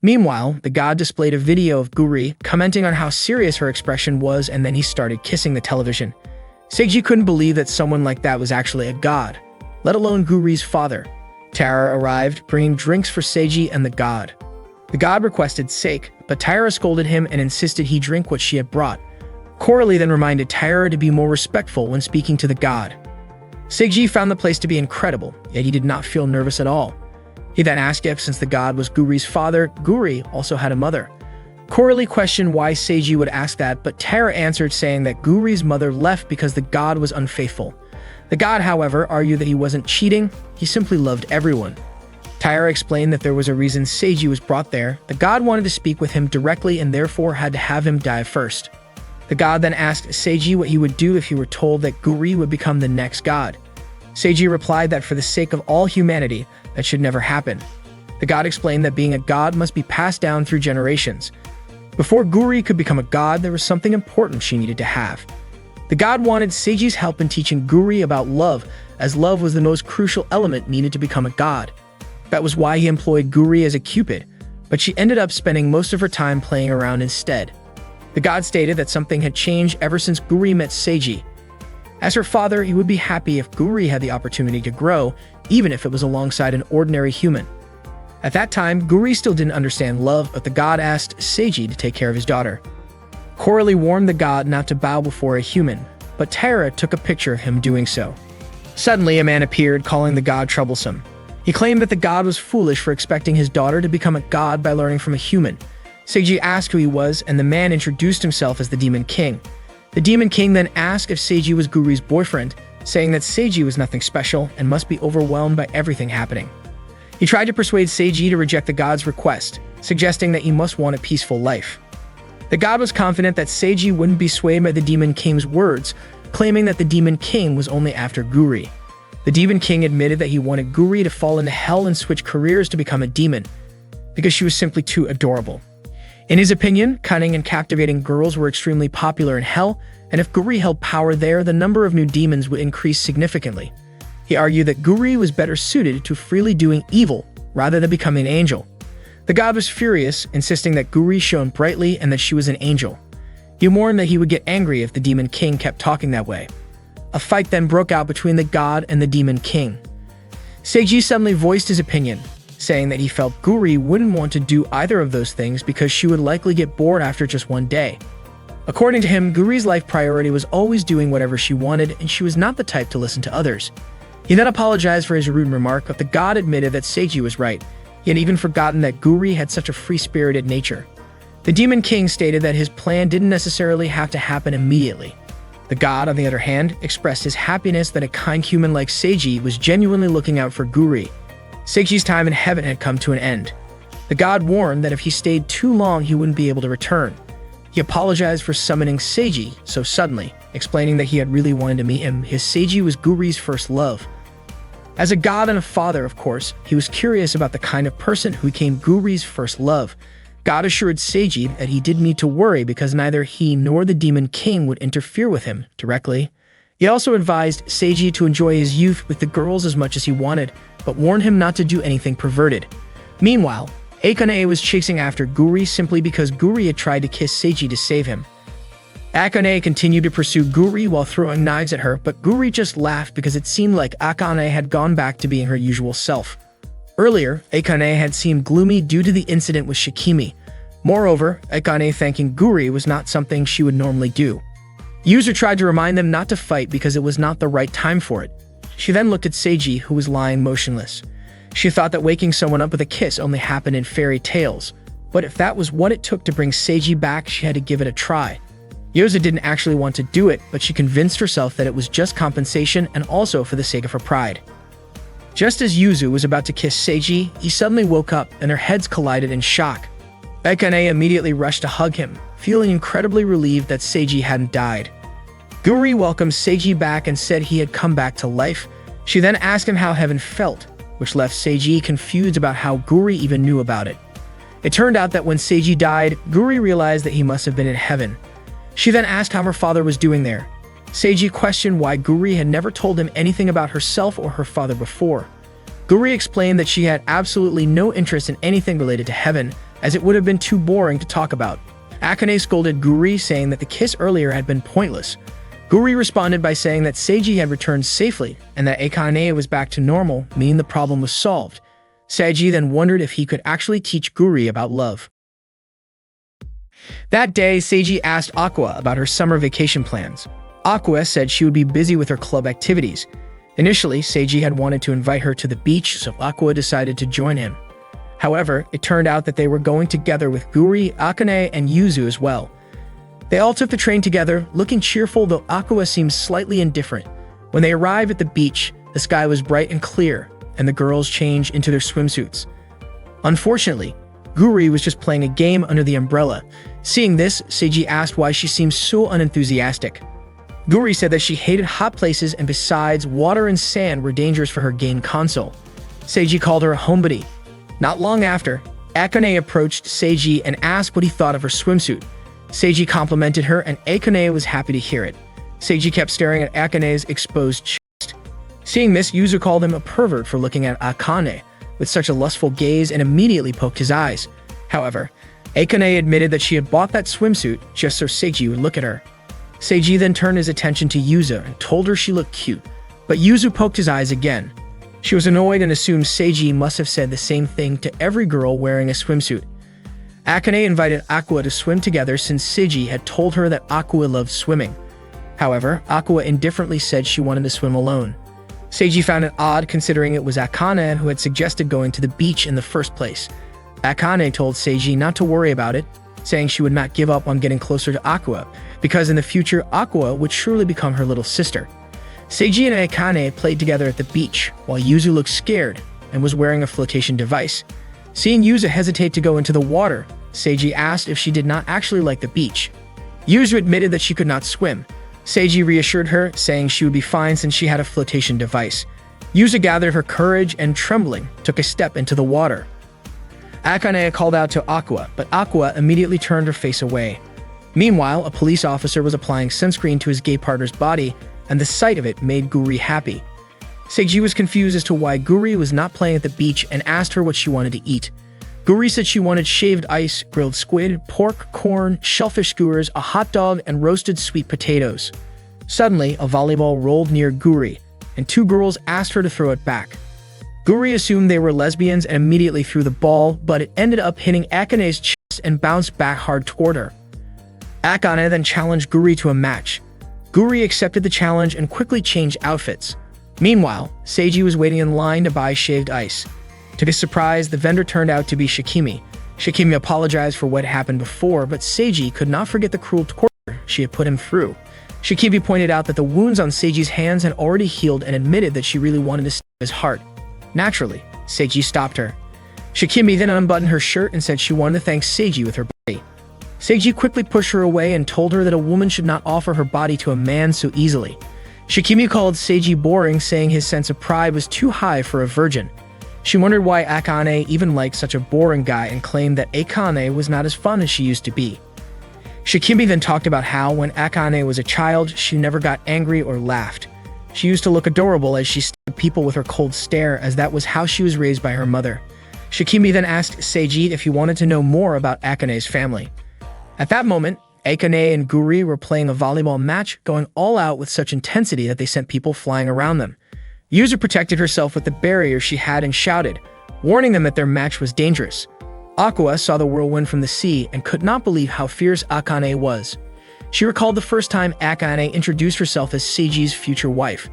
Meanwhile, the god displayed a video of Guri, commenting on how serious her expression was, and then he started kissing the television. Seiji couldn't believe that someone like that was actually a god, let alone Guri's father. Taira arrived, bringing drinks for Seiji and the god. The god requested sake, but Taira scolded him and insisted he drink what she had brought. Coralie then reminded Taira to be more respectful when speaking to the god. Seiji found the place to be incredible, yet he did not feel nervous at all. He then asked if, since the god was Guri's father, Guri also had a mother. Coralie questioned why Seiji would ask that, but Tara answered saying that Guri's mother left because the god was unfaithful. The god, however, argued that he wasn't cheating, he simply loved everyone. Taira explained that there was a reason Seiji was brought there. The god wanted to speak with him directly and therefore had to have him die first. The god then asked Seiji what he would do if he were told that Guri would become the next god. Seiji replied that for the sake of all humanity, that should never happen. The god explained that being a god must be passed down through generations. Before Guri could become a god, there was something important she needed to have. The god wanted Seiji's help in teaching Guri about love, as love was the most crucial element needed to become a god. That was why he employed Guri as a cupid, but she ended up spending most of her time playing around instead. The god stated that something had changed ever since Guri met Seiji. As her father, he would be happy if Guri had the opportunity to grow, even if it was alongside an ordinary human. At that time, Guri still didn't understand love, but the god asked Seiji to take care of his daughter. Coralie warned the god not to bow before a human, but Tara took a picture of him doing so. Suddenly, a man appeared, calling the god troublesome. He claimed that the god was foolish for expecting his daughter to become a god by learning from a human. Seiji asked who he was, and the man introduced himself as the Demon King. The Demon King then asked if Seiji was Guri's boyfriend, saying that Seiji was nothing special and must be overwhelmed by everything happening. He tried to persuade Seiji to reject the god's request, suggesting that he must want a peaceful life. The god was confident that Seiji wouldn't be swayed by the Demon King's words, claiming that the Demon King was only after Guri. The Demon King admitted that he wanted Guri to fall into hell and switch careers to become a demon, because she was simply too adorable. In his opinion, cunning and captivating girls were extremely popular in hell, and if Guri held power there, the number of new demons would increase significantly. He argued that Guri was better suited to freely doing evil rather than becoming an angel. The god was furious, insisting that Guri shone brightly and that she was an angel. He warned that he would get angry if the Demon King kept talking that way. A fight then broke out between the god and the Demon King. Seiji suddenly voiced his opinion, saying that he felt Guri wouldn't want to do either of those things because she would likely get bored after just one day. According to him, Guri's life priority was always doing whatever she wanted, and she was not the type to listen to others. He then apologized for his rude remark, but the god admitted that Seiji was right. He had even forgotten that Guri had such a free-spirited nature. The Demon King stated that his plan didn't necessarily have to happen immediately. The god, on the other hand, expressed his happiness that a kind human like Seiji was genuinely looking out for Guri. Seiji's time in heaven had come to an end. The god warned that if he stayed too long, he wouldn't be able to return. He apologized for summoning Seiji so suddenly, explaining that he had really wanted to meet him. His Seiji was Guri's first love. As a god and a father, of course, he was curious about the kind of person who became Guri's first love. God assured Seiji that he didn't need to worry because neither he nor the Demon King would interfere with him directly. He also advised Seiji to enjoy his youth with the girls as much as he wanted, but warned him not to do anything perverted. Meanwhile, Akane was chasing after Guri simply because Guri had tried to kiss Seiji to save him. Akane continued to pursue Guri while throwing knives at her, but Guri just laughed because it seemed like Akane had gone back to being her usual self. Earlier, Akane had seemed gloomy due to the incident with Shikimi. Moreover, Akane thanking Guri was not something she would normally do. Yuzu tried to remind them not to fight because it was not the right time for it. She then looked at Seiji, who was lying motionless. She thought that waking someone up with a kiss only happened in fairy tales, but if that was what it took to bring Seiji back, she had to give it a try. Yuzu didn't actually want to do it, but she convinced herself that it was just compensation and also for the sake of her pride. Just as Yuzu was about to kiss Seiji, he suddenly woke up and their heads collided in shock. Akane immediately rushed to hug him, feeling incredibly relieved that Seiji hadn't died. Guri welcomed Seiji back and said he had come back to life. She then asked him how heaven felt, which left Seiji confused about how Guri even knew about it. It turned out that when Seiji died, Guri realized that he must have been in heaven. She then asked how her father was doing there. Seiji questioned why Guri had never told him anything about herself or her father before. Guri explained that she had absolutely no interest in anything related to heaven, as it would have been too boring to talk about. Akane scolded Guri, saying that the kiss earlier had been pointless. Guri responded by saying that Seiji had returned safely, and that Akane was back to normal, meaning the problem was solved. Seiji then wondered if he could actually teach Guri about love. That day, Seiji asked Aqua about her summer vacation plans. Aqua said she would be busy with her club activities. Initially, Seiji had wanted to invite her to the beach, so Aqua decided to join him. However, it turned out that they were going together with Guri, Akane, and Yuzu as well. They all took the train together, looking cheerful, though Aqua seemed slightly indifferent. When they arrived at the beach, the sky was bright and clear, and the girls changed into their swimsuits. Unfortunately, Guri was just playing a game under the umbrella. Seeing this, Seiji asked why she seemed so unenthusiastic. Guri said that she hated hot places, and besides, water and sand were dangerous for her game console. Seiji called her a homebody. Not long after, Akane approached Seiji and asked what he thought of her swimsuit. Seiji complimented her, and Akane was happy to hear it. Seiji kept staring at Akane's exposed chest. Seeing this, Yuzu called him a pervert for looking at Akane with such a lustful gaze and immediately poked his eyes. However, Akane admitted that she had bought that swimsuit just so Seiji would look at her. Seiji then turned his attention to Yuzu and told her she looked cute, but Yuzu poked his eyes again. She was annoyed and assumed Seiji must have said the same thing to every girl wearing a swimsuit. Akane invited Aqua to swim together since Seiji had told her that Aqua loved swimming. However, Aqua indifferently said she wanted to swim alone. Seiji found it odd considering it was Akane who had suggested going to the beach in the first place. Akane told Seiji not to worry about it, saying she would not give up on getting closer to Aqua, because in the future Aqua would surely become her little sister. Seiji and Akane played together at the beach, while Yuzu looked scared and was wearing a flotation device. Seeing Yuzu hesitate to go into the water, Seiji asked if she did not actually like the beach. Yuzu admitted that she could not swim. Seiji reassured her, saying she would be fine since she had a flotation device. Yuzu gathered her courage and, trembling, took a step into the water. Akane called out to Aqua, but Aqua immediately turned her face away. Meanwhile, a police officer was applying sunscreen to his gay partner's body, and the sight of it made Guri happy. Seiji was confused as to why Guri was not playing at the beach and asked her what she wanted to eat. Guri said she wanted shaved ice, grilled squid, pork, corn, shellfish skewers, a hot dog, and roasted sweet potatoes. Suddenly, a volleyball rolled near Guri, and two girls asked her to throw it back. Guri assumed they were lesbians and immediately threw the ball, but it ended up hitting Akane's chest and bounced back hard toward her. Akane then challenged Guri to a match. Guri accepted the challenge and quickly changed outfits. Meanwhile, Seiji was waiting in line to buy shaved ice. To his surprise, the vendor turned out to be Shikimi. Shikimi apologized for what happened before, but Seiji could not forget the cruel torture she had put him through. Shikimi pointed out that the wounds on Seiji's hands had already healed and admitted that she really wanted to save his heart. Naturally, Seiji stopped her. Shikimi then unbuttoned her shirt and said she wanted to thank Seiji with her body. Seiji quickly pushed her away and told her that a woman should not offer her body to a man so easily. Shikimi called Seiji boring, saying his sense of pride was too high for a virgin. She wondered why Akane even liked such a boring guy and claimed that Akane was not as fun as she used to be. Shikimi then talked about how, when Akane was a child, she never got angry or laughed. She used to look adorable as she stared people with her cold stare, as that was how she was raised by her mother. Shikimi then asked Seiji if he wanted to know more about Akane's family. At that moment, Akane and Guri were playing a volleyball match, going all out with such intensity that they sent people flying around them. Yuzu protected herself with the barrier she had and shouted, warning them that their match was dangerous. Aqua saw the whirlwind from the sea and could not believe how fierce Akane was. She recalled the first time Akane introduced herself as Seiji's future wife.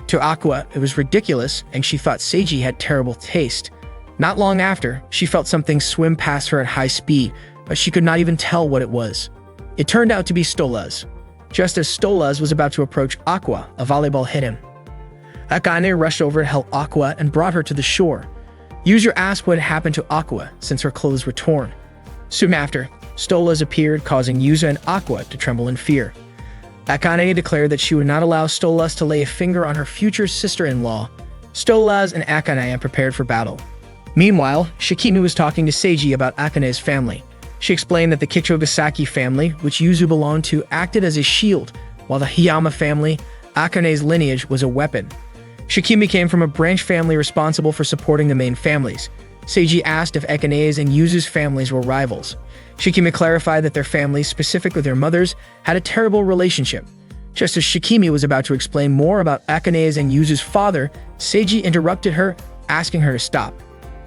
To Aqua, it was ridiculous, and she thought Seiji had terrible taste. Not long after, she felt something swim past her at high speed, but she could not even tell what it was. It turned out to be Stolas. Just as Stolas was about to approach Aqua, a volleyball hit him. Akane rushed over to help Aqua and brought her to the shore. Yuzu asked what had happened to Aqua since her clothes were torn. Soon after, Stolas appeared, causing Yuzu and Aqua to tremble in fear. Akane declared that she would not allow Stolas to lay a finger on her future sister-in-law. Stolas and Akane prepared for battle. Meanwhile, Shikimi was talking to Seiji about Akane's family. She explained that the Kichogasaki family, which Yuzu belonged to, acted as a shield, while the Hiyama family, Akane's lineage, was a weapon. Shikimi came from a branch family responsible for supporting the main families. Seiji asked if Akane's and Yuzu's families were rivals. Shikimi clarified that their families, specifically their mothers, had a terrible relationship. Just as Shikimi was about to explain more about Akane's and Yuzu's father, Seiji interrupted her, asking her to stop.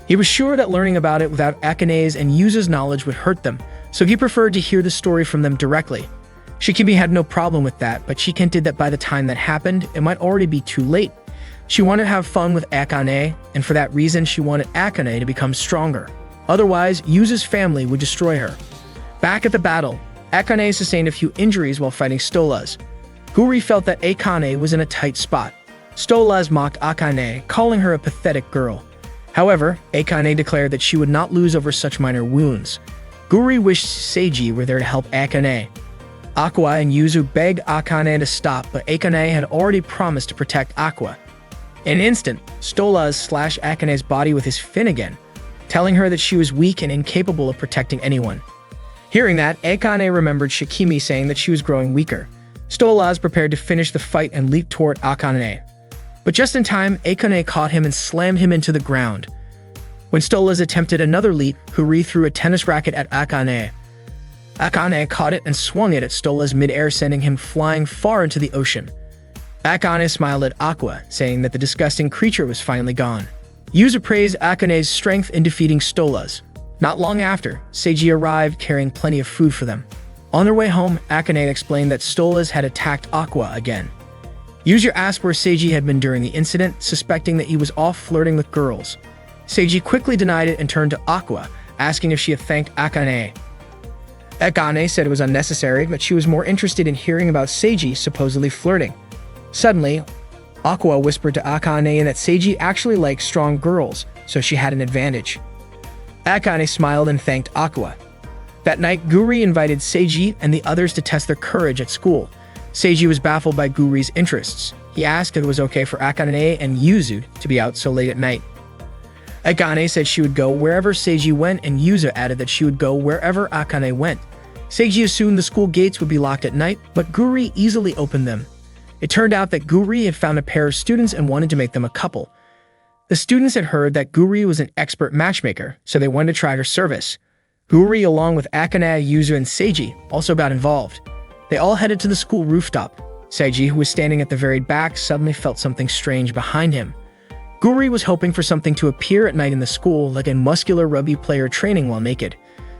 He was sure that learning about it without Akane's and Yuzu's knowledge would hurt them, so he preferred to hear the story from them directly. Shikimi had no problem with that, but she hinted that by the time that happened, it might already be too late. She wanted to have fun with Akane, and for that reason she wanted Akane to become stronger. Otherwise, Yuzu's family would destroy her. Back at the battle, Akane sustained a few injuries while fighting Stolas. Guri felt that Akane was in a tight spot. Stolas mocked Akane, calling her a pathetic girl. However, Akane declared that she would not lose over such minor wounds. Guri wished Seiji were there to help Akane. Aqua and Yuzu begged Akane to stop, but Akane had already promised to protect Aqua. In an instant, Stolas slashed Akane's body with his fin again, telling her that she was weak and incapable of protecting anyone. Hearing that, Akane remembered Shikimi saying that she was growing weaker. Stolas prepared to finish the fight and leaped toward Akane. But just in time, Akane caught him and slammed him into the ground. When Stolas attempted another leap, Guri threw a tennis racket at Akane. Akane caught it and swung it at Stolas midair, sending him flying far into the ocean. Akane smiled at Aqua, saying that the disgusting creature was finally gone. Yuzu praised Akane's strength in defeating Stolas. Not long after, Seiji arrived carrying plenty of food for them. On their way home, Akane explained that Stolas had attacked Aqua again. Yuzu asked where Seiji had been during the incident, suspecting that he was off flirting with girls. Seiji quickly denied it and turned to Aqua, asking if she had thanked Akane. Akane said it was unnecessary, but she was more interested in hearing about Seiji supposedly flirting. Suddenly, Aqua whispered to Akane that Seiji actually likes strong girls, so she had an advantage. Akane smiled and thanked Aqua. That night, Guri invited Seiji and the others to test their courage at school. Seiji was baffled by Guri's interests. He asked if it was okay for Akane and Yuzu to be out so late at night. Akane said she would go wherever Seiji went, and Yuzu added that she would go wherever Akane went. Seiji assumed the school gates would be locked at night, but Guri easily opened them. It turned out that Guri had found a pair of students and wanted to make them a couple. The students had heard that Guri was an expert matchmaker, so they wanted to try her service. Guri, along with Akane, Yuzu, and Seiji, also got involved. They all headed to the school rooftop. Seiji, who was standing at the very back, suddenly felt something strange behind him. Guri was hoping for something to appear at night in the school, like a muscular rugby player training while naked.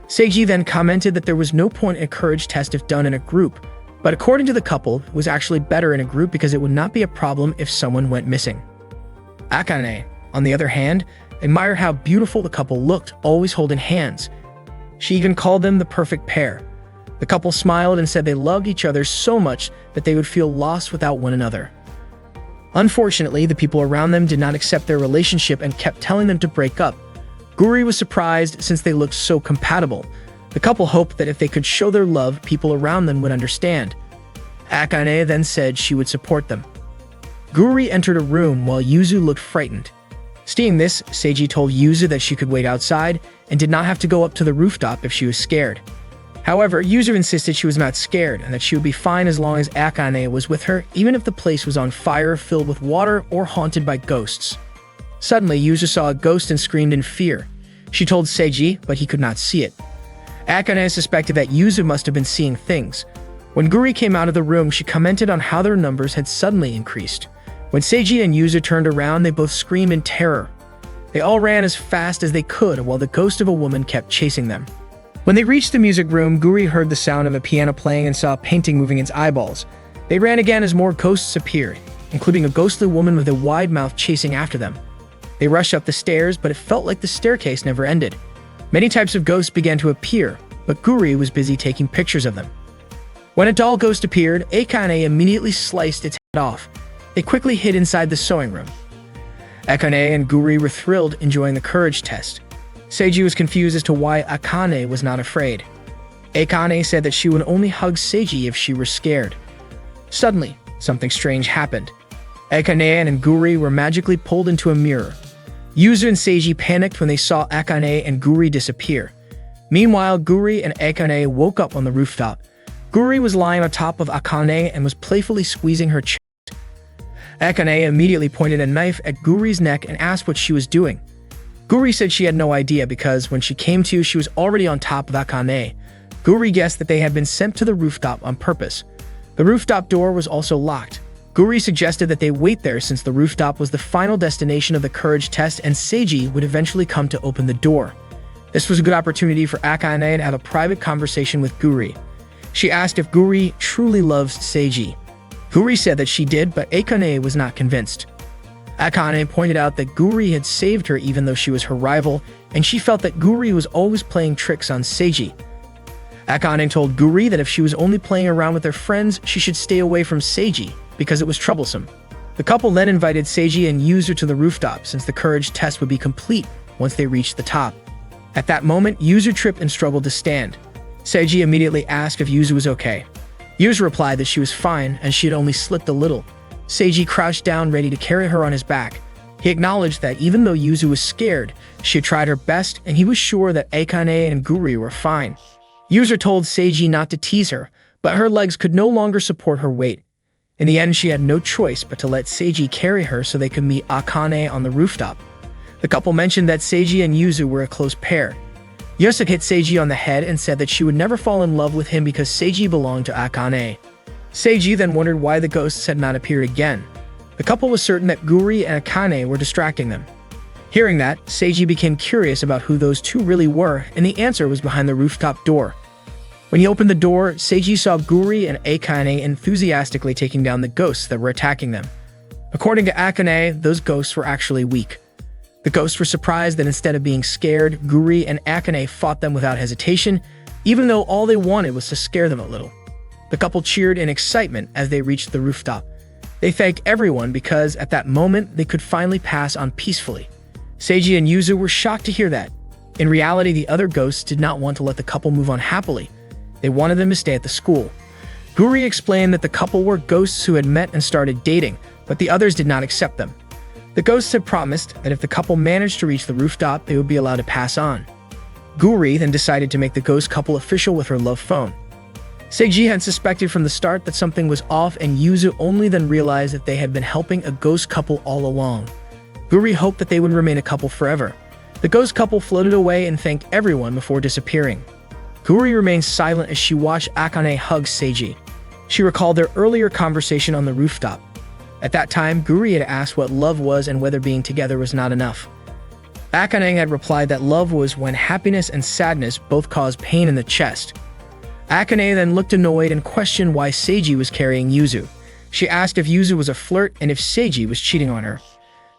Seiji then commented that there was no point in a courage test if done in a group, but according to the couple, it was actually better in a group because it would not be a problem if someone went missing. Akane, on the other hand, admired how beautiful the couple looked, always holding hands. She even called them the perfect pair. The couple smiled and said they loved each other so much that they would feel lost without one another. Unfortunately, the people around them did not accept their relationship and kept telling them to break up. Guri was surprised since they looked so compatible. The couple hoped that if they could show their love, people around them would understand. Akane then said she would support them. Guri entered a room while Yuzu looked frightened. Seeing this, Seiji told Yuzu that she could wait outside and did not have to go up to the rooftop if she was scared. However, Yuzu insisted she was not scared and that she would be fine as long as Akane was with her, even if the place was on fire, filled with water, or haunted by ghosts. Suddenly, Yuzu saw a ghost and screamed in fear. She told Seiji, but he could not see it. Akane suspected that Yuzu must have been seeing things. When Guri came out of the room, she commented on how their numbers had suddenly increased. When Seiji and Yuzu turned around, they both screamed in terror. They all ran as fast as they could while the ghost of a woman kept chasing them. When they reached the music room, Guri heard the sound of a piano playing and saw a painting moving its eyeballs. They ran again as more ghosts appeared, including a ghostly woman with a wide mouth chasing after them. They rushed up the stairs, but it felt like the staircase never ended. Many types of ghosts began to appear, but Guri was busy taking pictures of them. When a doll ghost appeared, Akane immediately sliced its head off. They quickly hid inside the sewing room. Akane and Guri were thrilled, enjoying the courage test. Seiji was confused as to why Akane was not afraid. Akane said that she would only hug Seiji if she were scared. Suddenly, something strange happened. Akane and Guri were magically pulled into a mirror. Yuzu and Seiji panicked when they saw Akane and Guri disappear. Meanwhile, Guri and Akane woke up on the rooftop. Guri was lying on top of Akane and was playfully squeezing her chest. Akane immediately pointed a knife at Guri's neck and asked what she was doing. Guri said she had no idea because when she came to, she was already on top of Akane. Guri guessed that they had been sent to the rooftop on purpose. The rooftop door was also locked. Guri suggested that they wait there since the rooftop was the final destination of the courage test and Seiji would eventually come to open the door. This was a good opportunity for Akane to have a private conversation with Guri. She asked if Guri truly loves Seiji. Guri said that she did, but Akane was not convinced. Akane pointed out that Guri had saved her even though she was her rival, and she felt that Guri was always playing tricks on Seiji. Akane told Guri that if she was only playing around with her friends, she should stay away from Seiji because it was troublesome. The couple then invited Seiji and Yuzu to the rooftop since the courage test would be complete once they reached the top. At that moment, Yuzu tripped and struggled to stand. Seiji immediately asked if Yuzu was okay. Yuzu replied that she was fine and she had only slipped a little. Seiji crouched down ready to carry her on his back. He acknowledged that even though Yuzu was scared, she had tried her best and he was sure that Akane and Guri were fine. Yuzu told Seiji not to tease her, but her legs could no longer support her weight. In the end, she had no choice but to let Seiji carry her so they could meet Akane on the rooftop. The couple mentioned that Seiji and Yuzu were a close pair. Yusuke hit Seiji on the head and said that she would never fall in love with him because Seiji belonged to Akane. Seiji then wondered why the ghosts had not appeared again. The couple was certain that Guri and Akane were distracting them. Hearing that, Seiji became curious about who those two really were, and the answer was behind the rooftop door. When he opened the door, Seiji saw Guri and Akane enthusiastically taking down the ghosts that were attacking them. According to Akane, those ghosts were actually weak. The ghosts were surprised that instead of being scared, Guri and Akane fought them without hesitation, even though all they wanted was to scare them a little. The couple cheered in excitement as they reached the rooftop. They thanked everyone because, at that moment, they could finally pass on peacefully. Seiji and Yuzu were shocked to hear that. In reality, the other ghosts did not want to let the couple move on happily. They wanted them to stay at the school. Guri explained that the couple were ghosts who had met and started dating, but the others did not accept them. The ghosts had promised that if the couple managed to reach the rooftop, they would be allowed to pass on. Guri then decided to make the ghost couple official with her love phone. Seiji had suspected from the start that something was off, and Yuzu only then realized that they had been helping a ghost couple all along. Guri hoped that they would remain a couple forever. The ghost couple floated away and thanked everyone before disappearing. Guri remained silent as she watched Akane hug Seiji. She recalled their earlier conversation on the rooftop. At that time, Guri had asked what love was and whether being together was not enough. Akane had replied that love was when happiness and sadness both cause pain in the chest. Akane then looked annoyed and questioned why Seiji was carrying Yuzu. She asked if Yuzu was a flirt and if Seiji was cheating on her.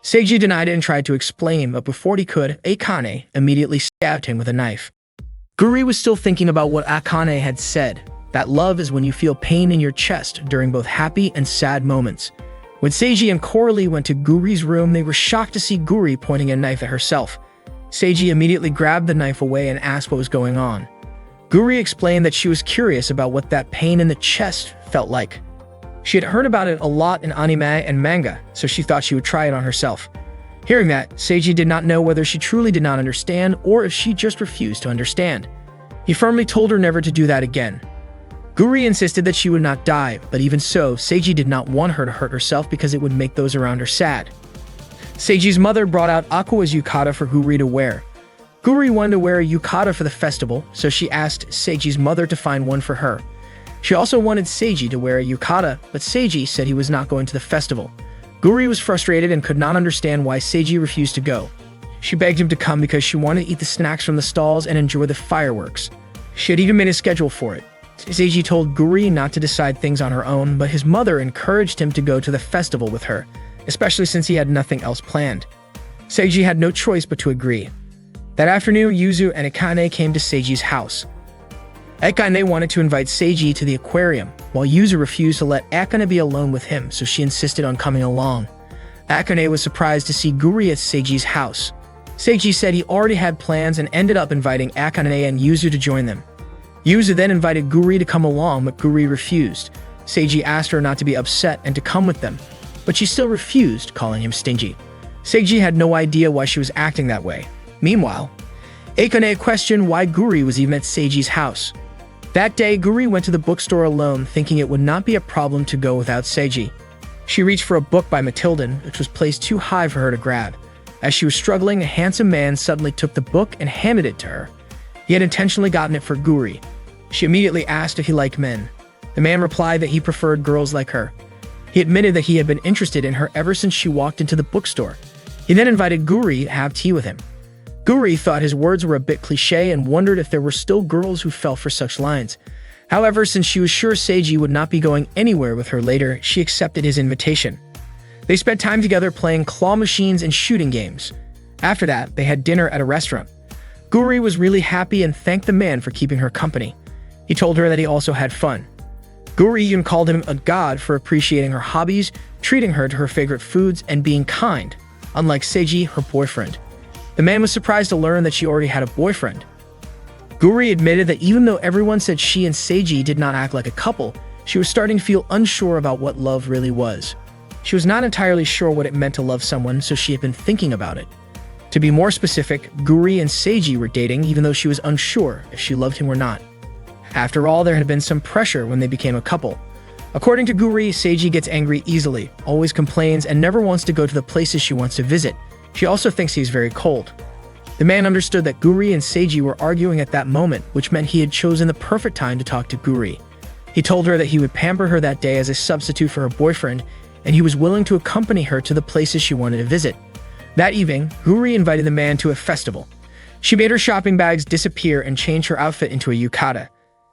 Seiji denied it and tried to explain, but before he could, Akane immediately stabbed him with a knife. Guri was still thinking about what Akane had said, that love is when you feel pain in your chest during both happy and sad moments. When Seiji and Coralie went to Guri's room, they were shocked to see Guri pointing a knife at herself. Seiji immediately grabbed the knife away and asked what was going on. Guri explained that she was curious about what that pain in the chest felt like. She had heard about it a lot in anime and manga, so she thought she would try it on herself. Hearing that, Seiji did not know whether she truly did not understand or if she just refused to understand. He firmly told her never to do that again. Guri insisted that she would not die, but even so, Seiji did not want her to hurt herself because it would make those around her sad. Seiji's mother brought out Aqua's yukata for Guri to wear. Guri wanted to wear a yukata for the festival, so she asked Seiji's mother to find one for her. She also wanted Seiji to wear a yukata, but Seiji said he was not going to the festival. Guri was frustrated and could not understand why Seiji refused to go. She begged him to come because she wanted to eat the snacks from the stalls and enjoy the fireworks. She had even made a schedule for it. Seiji told Guri not to decide things on her own, but his mother encouraged him to go to the festival with her, especially since he had nothing else planned. Seiji had no choice but to agree. That afternoon, Yuzu and Akane came to Seiji's house. Akane wanted to invite Seiji to the aquarium, while Yuzu refused to let Akane be alone with him, so she insisted on coming along. Akane was surprised to see Guri at Seiji's house. Seiji said he already had plans and ended up inviting Akane and Yuzu to join them. Yuzu then invited Guri to come along, but Guri refused. Seiji asked her not to be upset and to come with them, but she still refused, calling him stingy. Seiji had no idea why she was acting that way. Meanwhile, Akane questioned why Guri was even at Seiji's house. That day, Guri went to the bookstore alone, thinking it would not be a problem to go without Seiji. She reached for a book by Matildan, which was placed too high for her to grab. As she was struggling, a handsome man suddenly took the book and handed it to her. He had intentionally gotten it for Guri. She immediately asked if he liked men. The man replied that he preferred girls like her. He admitted that he had been interested in her ever since she walked into the bookstore. He then invited Guri to have tea with him. Guri thought his words were a bit cliché and wondered if there were still girls who fell for such lines. However, since she was sure Seiji would not be going anywhere with her later, she accepted his invitation. They spent time together playing claw machines and shooting games. After that, they had dinner at a restaurant. Guri was really happy and thanked the man for keeping her company. He told her that he also had fun. Guri even called him a god for appreciating her hobbies, treating her to her favorite foods, and being kind, unlike Seiji, her boyfriend. The man was surprised to learn that she already had a boyfriend. Guri admitted that even though everyone said she and Seiji did not act like a couple, she was starting to feel unsure about what love really was. She was not entirely sure what it meant to love someone, so she had been thinking about it. To be more specific, Guri and Seiji were dating even though she was unsure if she loved him or not. After all, there had been some pressure when they became a couple. According to Guri, Seiji gets angry easily, always complains, and never wants to go to the places she wants to visit. She also thinks he's very cold. The man understood that Guri and Seiji were arguing at that moment, which meant he had chosen the perfect time to talk to Guri. He told her that he would pamper her that day as a substitute for her boyfriend, and he was willing to accompany her to the places she wanted to visit. That evening, Guri invited the man to a festival. She made her shopping bags disappear and changed her outfit into a yukata.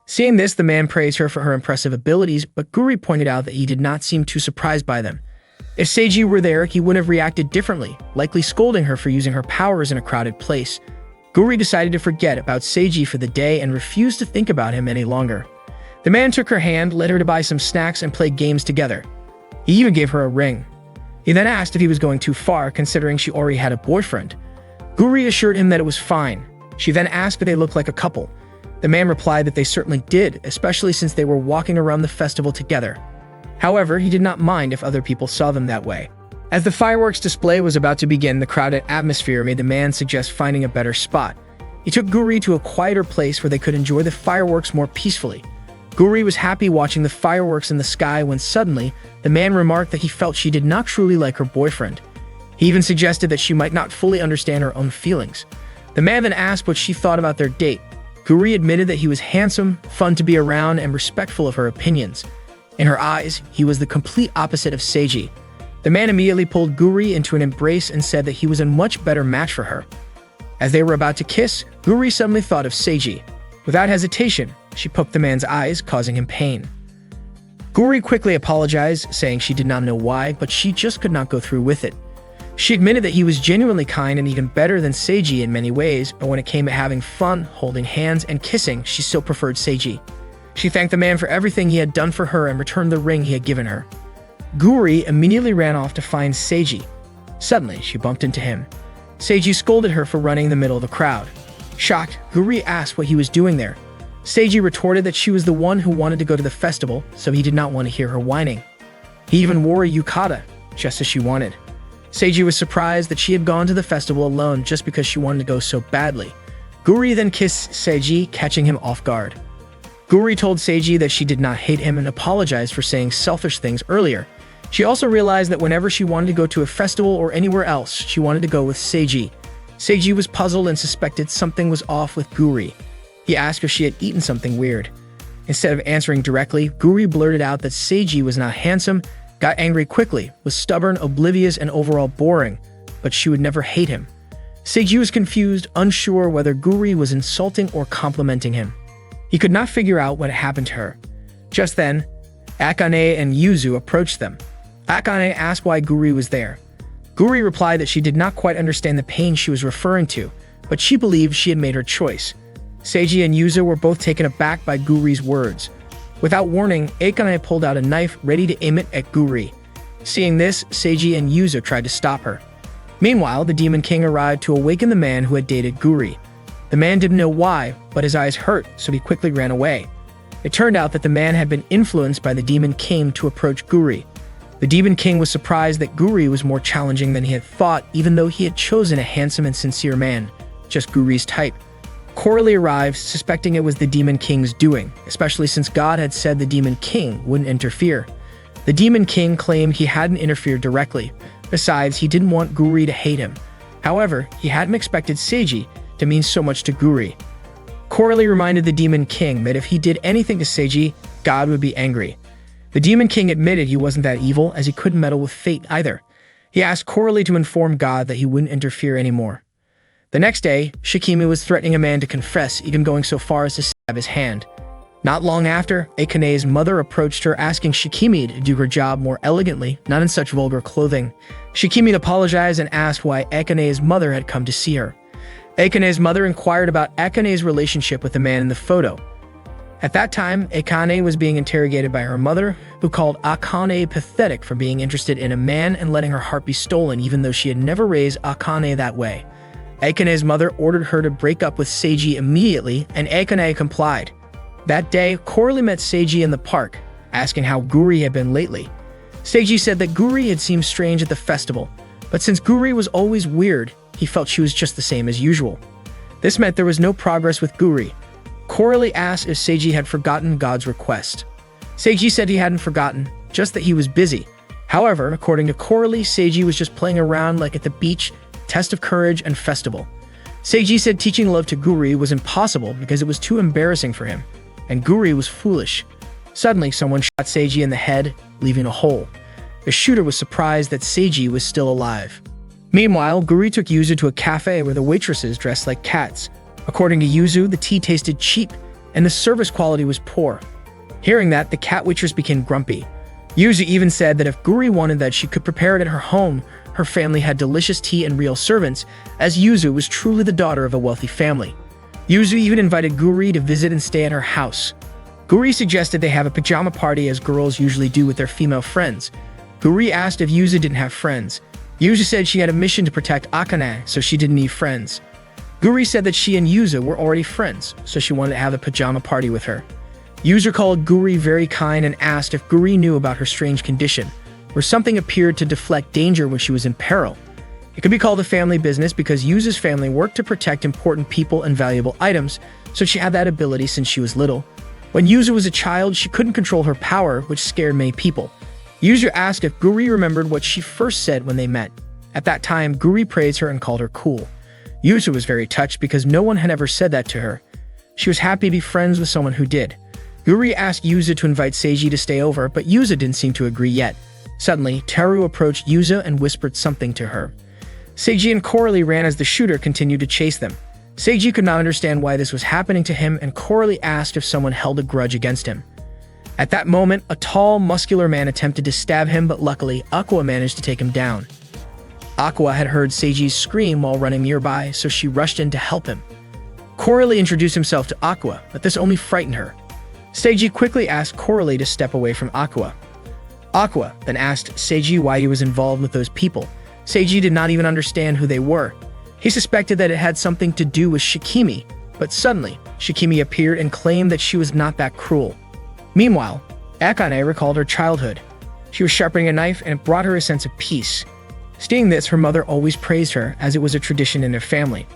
Seeing this, the man praised her for her impressive abilities, but Guri pointed out that he did not seem too surprised by them. If Seiji were there, he would have reacted differently, likely scolding her for using her powers in a crowded place. Guri decided to forget about Seiji for the day and refused to think about him any longer. The man took her hand, led her to buy some snacks, and play games together. He even gave her a ring. He then asked if he was going too far, considering she already had a boyfriend. Guri assured him that it was fine. She then asked if they looked like a couple. The man replied that they certainly did, especially since they were walking around the festival together. However, he did not mind if other people saw them that way. As the fireworks display was about to begin, the crowded atmosphere made the man suggest finding a better spot. He took Guri to a quieter place where they could enjoy the fireworks more peacefully. Guri was happy watching the fireworks in the sky when suddenly, the man remarked that he felt she did not truly like her boyfriend. He even suggested that she might not fully understand her own feelings. The man then asked what she thought about their date. Guri admitted that he was handsome, fun to be around, and respectful of her opinions. In her eyes, he was the complete opposite of Seiji. The man immediately pulled Guri into an embrace and said that he was a much better match for her. As they were about to kiss, Guri suddenly thought of Seiji. Without hesitation, she poked the man's eyes, causing him pain. Guri quickly apologized, saying she did not know why, but she just could not go through with it. She admitted that he was genuinely kind and even better than Seiji in many ways, but when it came to having fun, holding hands, and kissing, she still preferred Seiji. She thanked the man for everything he had done for her and returned the ring he had given her. Guri immediately ran off to find Seiji. Suddenly, she bumped into him. Seiji scolded her for running in the middle of the crowd. Shocked, Guri asked what he was doing there. Seiji retorted that she was the one who wanted to go to the festival, so he did not want to hear her whining. He even wore a yukata, just as she wanted. Seiji was surprised that she had gone to the festival alone just because she wanted to go so badly. Guri then kissed Seiji, catching him off guard. Guri told Seiji that she did not hate him and apologized for saying selfish things earlier. She also realized that whenever she wanted to go to a festival or anywhere else, she wanted to go with Seiji. Seiji was puzzled and suspected something was off with Guri. He asked if she had eaten something weird. Instead of answering directly, Guri blurted out that Seiji was not handsome, got angry quickly, was stubborn, oblivious, and overall boring, but she would never hate him. Seiji was confused, unsure whether Guri was insulting or complimenting him. He could not figure out what had happened to her. Just then, Akane and Yuzu approached them. Akane asked why Guri was there. Guri replied that she did not quite understand the pain she was referring to, but she believed she had made her choice. Seiji and Yuzu were both taken aback by Guri's words. Without warning, Akane pulled out a knife, ready to aim it at Guri. Seeing this, Seiji and Yuzu tried to stop her. Meanwhile, the Demon King arrived to awaken the man who had dated Guri. The man didn't know why, but his eyes hurt, so he quickly ran away. It turned out that the man had been influenced by the Demon King to approach Guri. The Demon King was surprised that Guri was more challenging than he had thought, even though he had chosen a handsome and sincere man, just Guri's type. Coralie arrived, suspecting it was the Demon King's doing, especially since God had said the Demon King wouldn't interfere. The Demon King claimed he hadn't interfered directly. Besides, he didn't want Guri to hate him. However, he hadn't expected Seiji to mean so much to Guri. Coralie reminded the Demon King that if he did anything to Seiji, God would be angry. The Demon King admitted he wasn't that evil, as he couldn't meddle with fate either. He asked Coralie to inform God that he wouldn't interfere anymore. The next day, Shikimi was threatening a man to confess, even going so far as to stab his hand. Not long after, Akane's mother approached her asking Shikimi to do her job more elegantly, not in such vulgar clothing. Shikimi apologized and asked why Akane's mother had come to see her. Akane's mother inquired about Akane's relationship with the man in the photo. At that time, Akane was being interrogated by her mother, who called Akane pathetic for being interested in a man and letting her heart be stolen even though she had never raised Akane that way. Akane's mother ordered her to break up with Seiji immediately, and Akane complied. That day, Coralie met Seiji in the park, asking how Guri had been lately. Seiji said that Guri had seemed strange at the festival, but since Guri was always weird, he felt she was just the same as usual. This meant there was no progress with Guri. Coralie asked if Seiji had forgotten God's request. Seiji said he hadn't forgotten, just that he was busy. However, according to Coralie, Seiji was just playing around like at the beach, test of courage, and festival. Seiji said teaching love to Guri was impossible because it was too embarrassing for him, and Guri was foolish. Suddenly, someone shot Seiji in the head, leaving a hole. The shooter was surprised that Seiji was still alive. Meanwhile, Guri took Yuzu to a cafe where the waitresses dressed like cats. According to Yuzu, the tea tasted cheap, and the service quality was poor. Hearing that, the cat waitress became grumpy. Yuzu even said that if Guri wanted that, she could prepare it at her home. Her family had delicious tea and real servants, as Yuzu was truly the daughter of a wealthy family. Yuzu even invited Guri to visit and stay at her house. Guri suggested they have a pajama party as girls usually do with their female friends. Guri asked if Yuzu didn't have friends. Yuzu said she had a mission to protect Akane, so she didn't need friends. Guri said that she and Yuzu were already friends, so she wanted to have a pajama party with her. Yuzu called Guri very kind and asked if Guri knew about her strange condition, where something appeared to deflect danger when she was in peril. It could be called a family business because Yuzu's family worked to protect important people and valuable items, so she had that ability since she was little. When Yuzu was a child, she couldn't control her power, which scared many people. Yuzu asked if Guri remembered what she first said when they met. At that time, Guri praised her and called her cool. Yuzu was very touched because no one had ever said that to her. She was happy to be friends with someone who did. Guri asked Yuzu to invite Seiji to stay over, but Yuzu didn't seem to agree yet. Suddenly, Teru approached Yuzu and whispered something to her. Seiji and Coralie ran as the shooter continued to chase them. Seiji could not understand why this was happening to him, and Coralie asked if someone held a grudge against him. At that moment, a tall, muscular man attempted to stab him, but luckily, Aqua managed to take him down. Aqua had heard Seiji's scream while running nearby, so she rushed in to help him. Coralie introduced himself to Aqua, but this only frightened her. Seiji quickly asked Coralie to step away from Aqua. Aqua then asked Seiji why he was involved with those people. Seiji did not even understand who they were. He suspected that it had something to do with Shikimi, but suddenly, Shikimi appeared and claimed that she was not that cruel. Meanwhile, Akane recalled her childhood. She was sharpening a knife and it brought her a sense of peace. Seeing this, her mother always praised her, as it was a tradition in their family.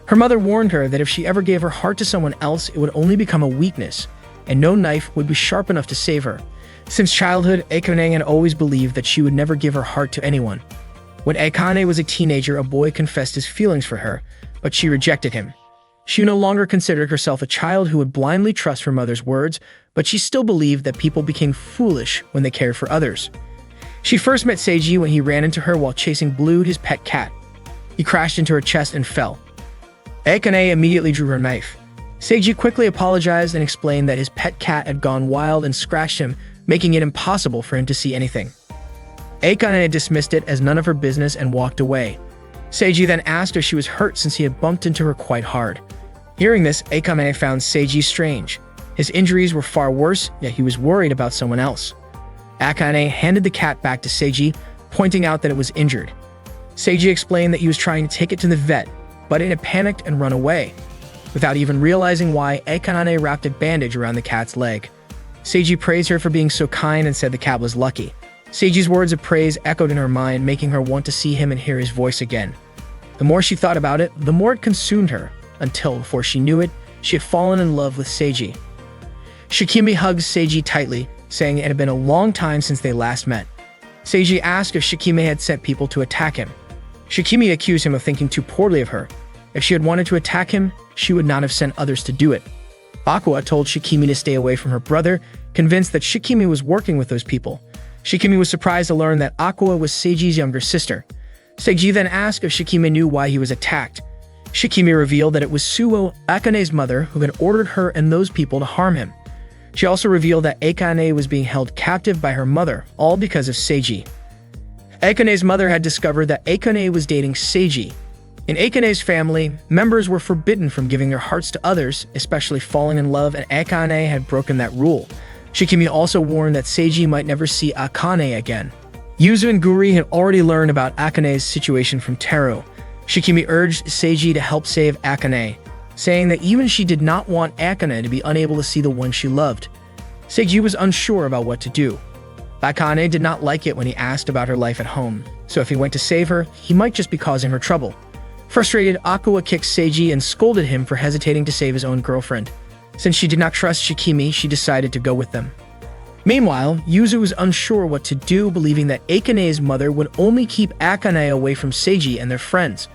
Her mother warned her that if she ever gave her heart to someone else, it would only become a weakness, and no knife would be sharp enough to save her. Since childhood, Akane had always believed that she would never give her heart to anyone. When Akane was a teenager, a boy confessed his feelings for her, but she rejected him. She no longer considered herself a child who would blindly trust her mother's words, but she still believed that people became foolish when they cared for others. She first met Seiji when he ran into her while chasing Blue, his pet cat. He crashed into her chest and fell. Akane immediately drew her knife. Seiji quickly apologized and explained that his pet cat had gone wild and scratched him, making it impossible for him to see anything. Akane dismissed it as none of her business and walked away. Seiji then asked if she was hurt since he had bumped into her quite hard. Hearing this, Akane found Seiji strange. His injuries were far worse, yet he was worried about someone else. Akane handed the cat back to Seiji, pointing out that it was injured. Seiji explained that he was trying to take it to the vet, but it had panicked and run away. Without even realizing why, Akane wrapped a bandage around the cat's leg. Seiji praised her for being so kind and said the cat was lucky. Seiji's words of praise echoed in her mind, making her want to see him and hear his voice again. The more she thought about it, the more it consumed her, until, before she knew it, she had fallen in love with Seiji. Shikimi hugged Seiji tightly, saying it had been a long time since they last met. Seiji asked if Shikimi had sent people to attack him. Shikimi accused him of thinking too poorly of her. If she had wanted to attack him, she would not have sent others to do it. Aqua told Shikimi to stay away from her brother, convinced that Shikimi was working with those people. Shikimi was surprised to learn that Aqua was Seiji's younger sister. Seiji then asked if Shikimi knew why he was attacked. Shikimi revealed that it was Suo, Akane's mother, who had ordered her and those people to harm him. She also revealed that Akane was being held captive by her mother, all because of Seiji. Akane's mother had discovered that Akane was dating Seiji. In Akane's family, members were forbidden from giving their hearts to others, especially falling in love, and Akane had broken that rule. Shikimi also warned that Seiji might never see Akane again. Yuzu and Guri had already learned about Akane's situation from Teru. Shikimi urged Seiji to help save Akane, saying that even she did not want Akane to be unable to see the one she loved. Seiji was unsure about what to do. Akane did not like it when he asked about her life at home, so if he went to save her, he might just be causing her trouble. Frustrated, Aqua kicked Seiji and scolded him for hesitating to save his own girlfriend. Since she did not trust Shikimi, she decided to go with them. Meanwhile, Yuzu was unsure what to do, believing that Akane's mother would only keep Akane away from Seiji and their friends.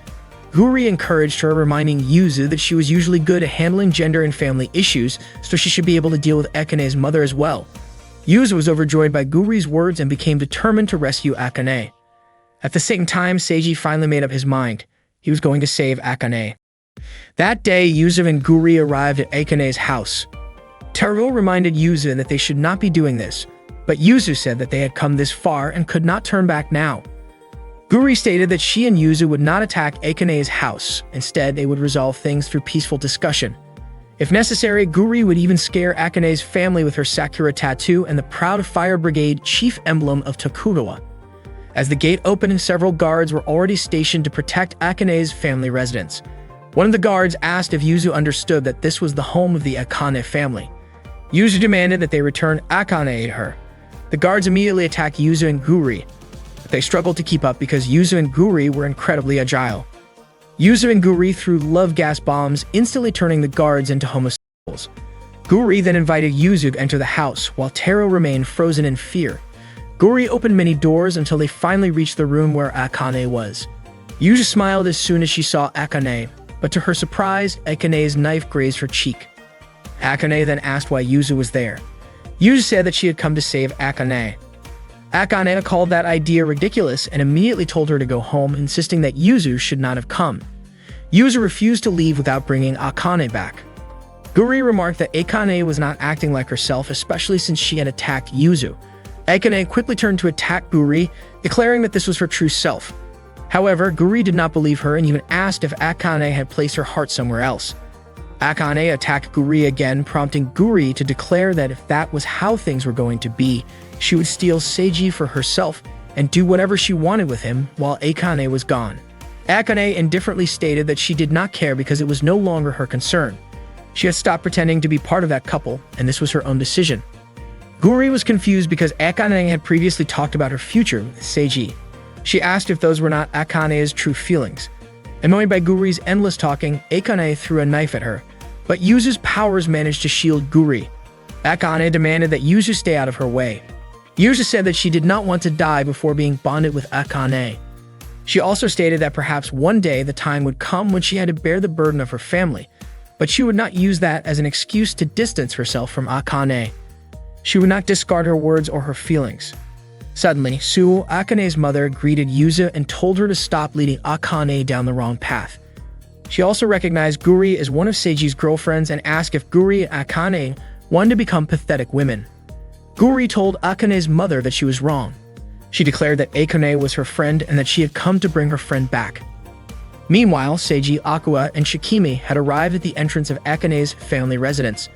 Guri encouraged her, reminding Yuzu that she was usually good at handling gender and family issues, so she should be able to deal with Akane's mother as well. Yuzu was overjoyed by Guri's words and became determined to rescue Akane. At the same time, Seiji finally made up his mind. He was going to save Akane. That day, Yuzu and Guri arrived at Akane's house. Teru reminded Yuzu that they should not be doing this, but Yuzu said that they had come this far and could not turn back now. Guri stated that she and Yuzu would not attack Akane's house. Instead, they would resolve things through peaceful discussion. If necessary, Guri would even scare Akane's family with her Sakura tattoo and the Proud Fire Brigade chief emblem of Tokugawa. As the gate opened, several guards were already stationed to protect Akane's family residence. One of the guards asked if Yuzu understood that this was the home of the Akane family. Yuzu demanded that they return Akane to her. The guards immediately attacked Yuzu and Guri, but they struggled to keep up because Yuzu and Guri were incredibly agile. Yuzu and Guri threw love gas bombs, instantly turning the guards into homosexuals. Guri then invited Yuzu to enter the house, while Teru remained frozen in fear. Guri opened many doors until they finally reached the room where Akane was. Yuzu smiled as soon as she saw Akane, but to her surprise, Akane's knife grazed her cheek. Akane then asked why Yuzu was there. Yuzu said that she had come to save Akane. Akane called that idea ridiculous and immediately told her to go home, insisting that Yuzu should not have come. Yuzu refused to leave without bringing Akane back. Guri remarked that Akane was not acting like herself, especially since she had attacked Yuzu. Akane quickly turned to attack Guri, declaring that this was her true self. However, Guri did not believe her and even asked if Akane had placed her heart somewhere else. Akane attacked Guri again, prompting Guri to declare that if that was how things were going to be, she would steal Seiji for herself and do whatever she wanted with him while Akane was gone. Akane indifferently stated that she did not care because it was no longer her concern. She had stopped pretending to be part of that couple, and this was her own decision. Guri was confused because Akane had previously talked about her future with Seiji. She asked if those were not Akane's true feelings. Annoyed by Guri's endless talking, Akane threw a knife at her, but Yuzu's powers managed to shield Guri. Akane demanded that Yuzu stay out of her way. Yuzu said that she did not want to die before being bonded with Akane. She also stated that perhaps one day the time would come when she had to bear the burden of her family, but she would not use that as an excuse to distance herself from Akane. She would not discard her words or her feelings. Suddenly, Suo, Akane's mother, greeted Yuzu and told her to stop leading Akane down the wrong path. She also recognized Guri as one of Seiji's girlfriends and asked if Guri and Akane wanted to become pathetic women. Guri told Akane's mother that she was wrong. She declared that Akane was her friend and that she had come to bring her friend back. Meanwhile, Seiji, Aqua, and Shikimi had arrived at the entrance of Akane's family residence.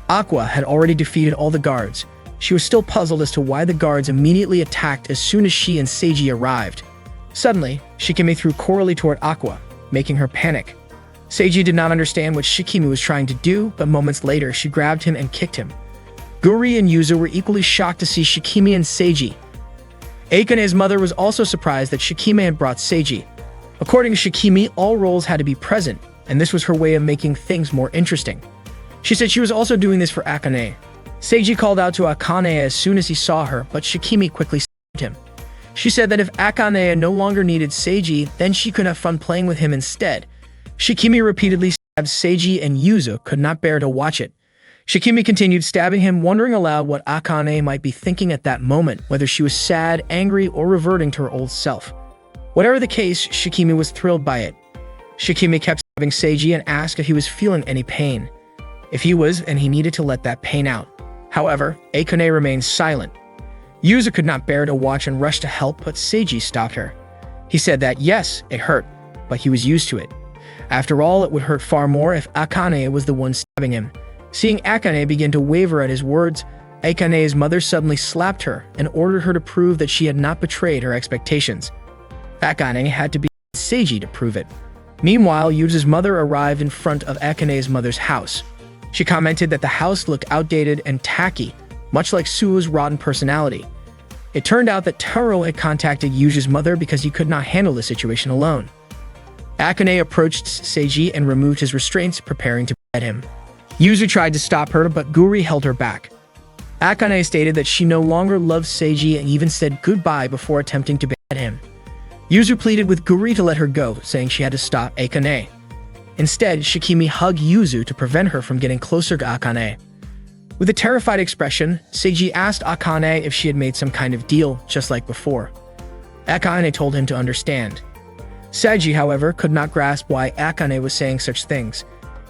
Aqua had already defeated all the guards. She was still puzzled as to why the guards immediately attacked as soon as she and Seiji arrived. Suddenly, Shikimi threw Coralie toward Aqua, making her panic. Seiji did not understand what Shikimi was trying to do, but moments later she grabbed him and kicked him. Guri and Yuzu were equally shocked to see Shikimi and Seiji. Akane's mother was also surprised that Shikimi had brought Seiji. According to Shikimi, all roles had to be present, and this was her way of making things more interesting. She said she was also doing this for Akane. Seiji called out to Akane as soon as he saw her, but Shikimi quickly stopped him. She said that if Akane no longer needed Seiji, then she could have fun playing with him instead. Shikimi repeatedly stabbed Seiji and Yuzu could not bear to watch it. Shikimi continued stabbing him, wondering aloud what Akane might be thinking at that moment, whether she was sad, angry, or reverting to her old self. Whatever the case, Shikimi was thrilled by it. Shikimi kept stabbing Seiji and asked if he was feeling any pain. If he was, and he needed to let that pain out. However, Akane remained silent. Yuzu could not bear to watch and rushed to help, but Seiji stopped her. He said that yes, it hurt, but he was used to it. After all, it would hurt far more if Akane was the one stabbing him. Seeing Akane begin to waver at his words, Akane's mother suddenly slapped her and ordered her to prove that she had not betrayed her expectations. Akane had to be Seiji to prove it. Meanwhile, Yuzu's mother arrived in front of Akane's mother's house. She commented that the house looked outdated and tacky, much like Suo's rotten personality. It turned out that Taro had contacted Yuzu's mother because he could not handle the situation alone. Akane approached Seiji and removed his restraints, preparing to beat him. Yuzu tried to stop her, but Guri held her back. Akane stated that she no longer loved Seiji and even said goodbye before attempting to beat him. Yuzu pleaded with Guri to let her go, saying she had to stop Akane. Instead, Shikimi hugged Yuzu to prevent her from getting closer to Akane. With a terrified expression, Seiji asked Akane if she had made some kind of deal, just like before. Akane told him to understand. Seiji, however, could not grasp why Akane was saying such things.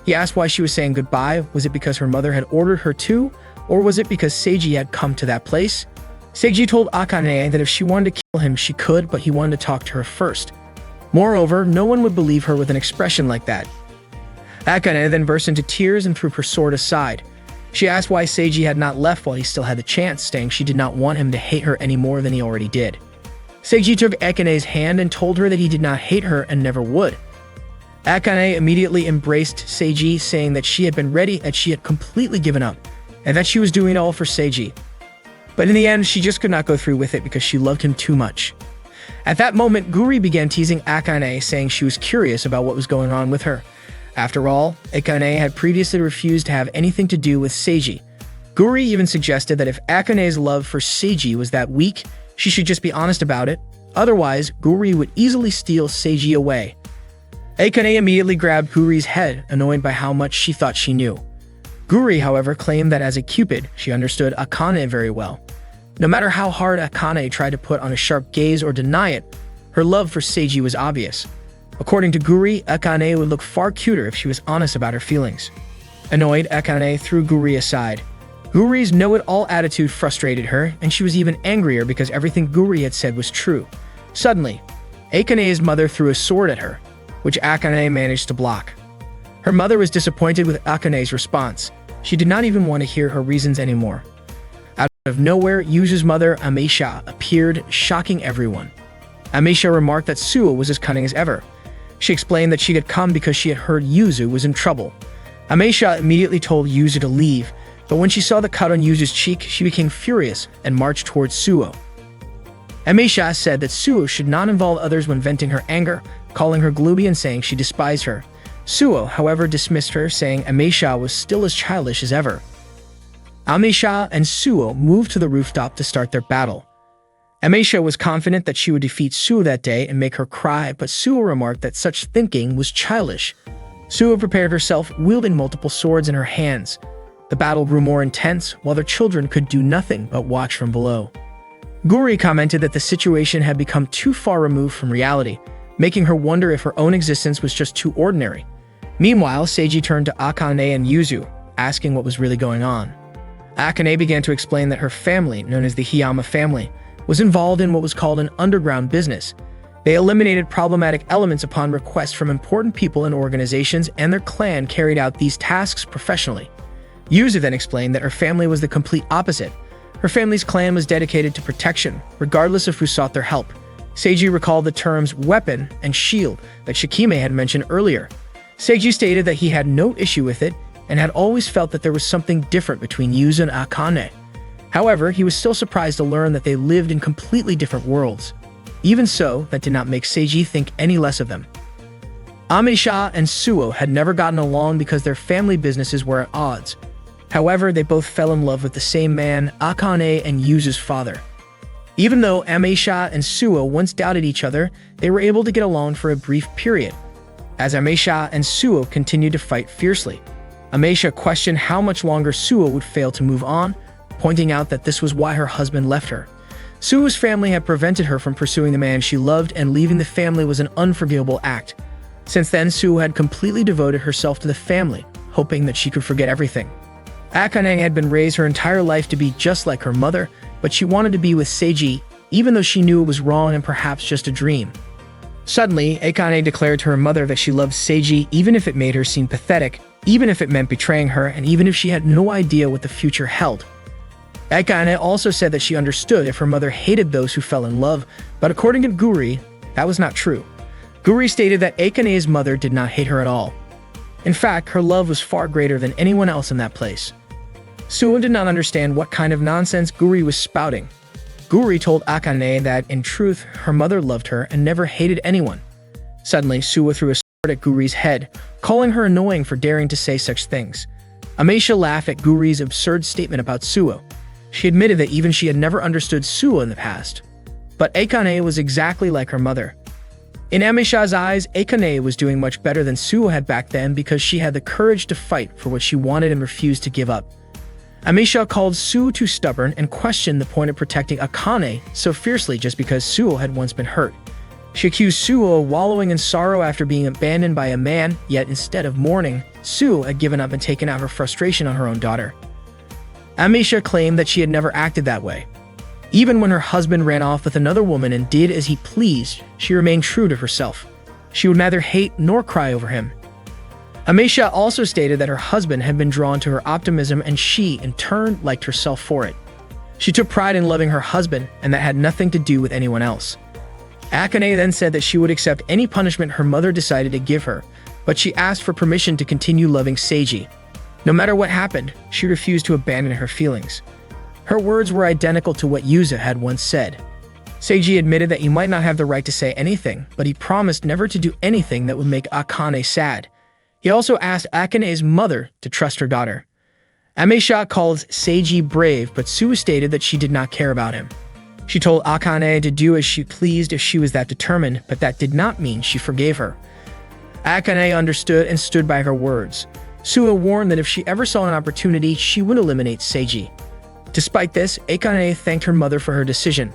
He asked why she was saying goodbye. Was it because her mother had ordered her to, or was it because Seiji had come to that place? Seiji told Akane that if she wanted to kill him, she could, but he wanted to talk to her first. Moreover, no one would believe her with an expression like that. Akane then burst into tears and threw her sword aside. She asked why Seiji had not left while he still had the chance, saying she did not want him to hate her any more than he already did. Seiji took Akane's hand and told her that he did not hate her and never would. Akane immediately embraced Seiji, saying that she had been ready, that she had completely given up, and that she was doing it all for Seiji. But in the end, she just could not go through with it because she loved him too much. At that moment, Guri began teasing Akane, saying she was curious about what was going on with her. After all, Akane had previously refused to have anything to do with Seiji. Guri even suggested that if Akane's love for Seiji was that weak, she should just be honest about it. Otherwise, Guri would easily steal Seiji away. Akane immediately grabbed Guri's head, annoyed by how much she thought she knew. Guri, however, claimed that as a Cupid, she understood Akane very well. No matter how hard Akane tried to put on a sharp gaze or deny it, her love for Seiji was obvious. According to Guri, Akane would look far cuter if she was honest about her feelings. Annoyed, Akane threw Guri aside. Guri's know-it-all attitude frustrated her, and she was even angrier because everything Guri had said was true. Suddenly, Akane's mother threw a sword at her, which Akane managed to block. Her mother was disappointed with Akane's response. She did not even want to hear her reasons anymore. Out of nowhere, Yuzu's mother, Ameisha, appeared, shocking everyone. Ameisha remarked that Suo was as cunning as ever. She explained that she had come because she had heard Yuzu was in trouble. Ameisha immediately told Yuzu to leave, but when she saw the cut on Yuzu's cheek, she became furious and marched towards Suo. Ameisha said that Suo should not involve others when venting her anger, calling her gloomy and saying she despised her. Suo, however, dismissed her, saying Ameisha was still as childish as ever. Ameisha and Suo moved to the rooftop to start their battle. Ameisha was confident that she would defeat Suo that day and make her cry, but Suo remarked that such thinking was childish. Suo prepared herself, wielding multiple swords in her hands. The battle grew more intense, while their children could do nothing but watch from below. Guri commented that the situation had become too far removed from reality, making her wonder if her own existence was just too ordinary. Meanwhile, Seiji turned to Akane and Yuzu, asking what was really going on. Akane began to explain that her family, known as the Hiyama family, was involved in what was called an underground business. They eliminated problematic elements upon request from important people and organizations, and their clan carried out these tasks professionally. Yuzu then explained that her family was the complete opposite. Her family's clan was dedicated to protection, regardless of who sought their help. Seiji recalled the terms weapon and shield that Shikime had mentioned earlier. Seiji stated that he had no issue with it and had always felt that there was something different between Yuzu and Akane. However, he was still surprised to learn that they lived in completely different worlds. Even so, that did not make Seiji think any less of them. Ameisha and Suo had never gotten along because their family businesses were at odds. However, they both fell in love with the same man, Akane and Yuzu's father. Even though Ameisha and Suo once doubted each other, they were able to get along for a brief period. As Ameisha and Suo continued to fight fiercely, Ameisha questioned how much longer Suo would fail to move on, pointing out that this was why her husband left her. Suo's family had prevented her from pursuing the man she loved, and leaving the family was an unforgivable act. Since then, Suo had completely devoted herself to the family, hoping that she could forget everything. Akane had been raised her entire life to be just like her mother, but she wanted to be with Seiji, even though she knew it was wrong and perhaps just a dream. Suddenly, Akane declared to her mother that she loved Seiji even if it made her seem pathetic, even if it meant betraying her, and even if she had no idea what the future held. Akane also said that she understood if her mother hated those who fell in love, but according to Guri, that was not true. Guri stated that Akane's mother did not hate her at all. In fact, her love was far greater than anyone else in that place. Suo did not understand what kind of nonsense Guri was spouting. Guri told Akane that, in truth, her mother loved her and never hated anyone. Suddenly, Suo threw a sword at Guri's head, calling her annoying for daring to say such things. Amisha laughed at Guri's absurd statement about Suo. She admitted that even she had never understood Suo in the past. But Akane was exactly like her mother. In Amisha's eyes, Akane was doing much better than Suo had back then because she had the courage to fight for what she wanted and refused to give up. Amisha called Suo too stubborn and questioned the point of protecting Akane so fiercely just because Suo had once been hurt. She accused Suo of wallowing in sorrow after being abandoned by a man, yet instead of mourning, Suo had given up and taken out her frustration on her own daughter. Amisha claimed that she had never acted that way. Even when her husband ran off with another woman and did as he pleased, she remained true to herself. She would neither hate nor cry over him. Amisha also stated that her husband had been drawn to her optimism and she, in turn, liked herself for it. She took pride in loving her husband, and that had nothing to do with anyone else. Akane then said that she would accept any punishment her mother decided to give her, but she asked for permission to continue loving Seiji. No matter what happened, she refused to abandon her feelings. Her words were identical to what Yuza had once said. Seiji admitted that he might not have the right to say anything, but he promised never to do anything that would make Akane sad. He also asked Akane's mother to trust her daughter. Amisha called Seiji brave, but Suo stated that she did not care about him. She told Akane to do as she pleased if she was that determined, but that did not mean she forgave her. Akane understood and stood by her words. Suo warned that if she ever saw an opportunity, she would eliminate Seiji. Despite this, Akane thanked her mother for her decision.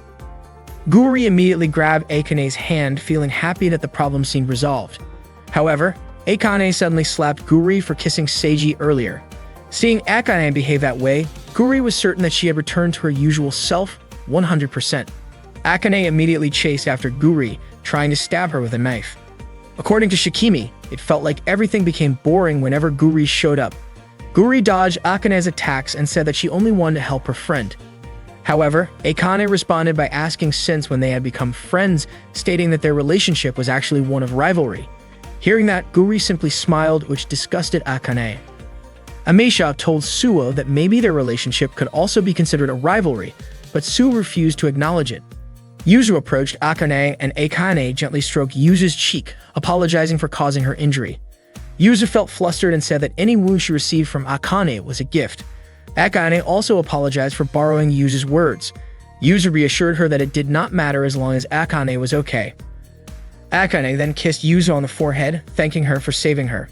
Guri immediately grabbed Akane's hand, feeling happy that the problem seemed resolved. However, Akane suddenly slapped Guri for kissing Seiji earlier. Seeing Akane behave that way, Guri was certain that she had returned to her usual self 100%. Akane immediately chased after Guri, trying to stab her with a knife. According to Shikimi, it felt like everything became boring whenever Guri showed up. Guri dodged Akane's attacks and said that she only wanted to help her friend. However, Akane responded by asking since when they had become friends, stating that their relationship was actually one of rivalry. Hearing that, Guri simply smiled, which disgusted Akane. Amisha told Suo that maybe their relationship could also be considered a rivalry, but Suo refused to acknowledge it. Yuzu approached Akane and Akane gently stroked Yuzu's cheek, apologizing for causing her injury. Yuzu felt flustered and said that any wound she received from Akane was a gift. Akane also apologized for borrowing Yuzu's words. Yuzu reassured her that it did not matter as long as Akane was okay. Akane then kissed Yuzu on the forehead, thanking her for saving her.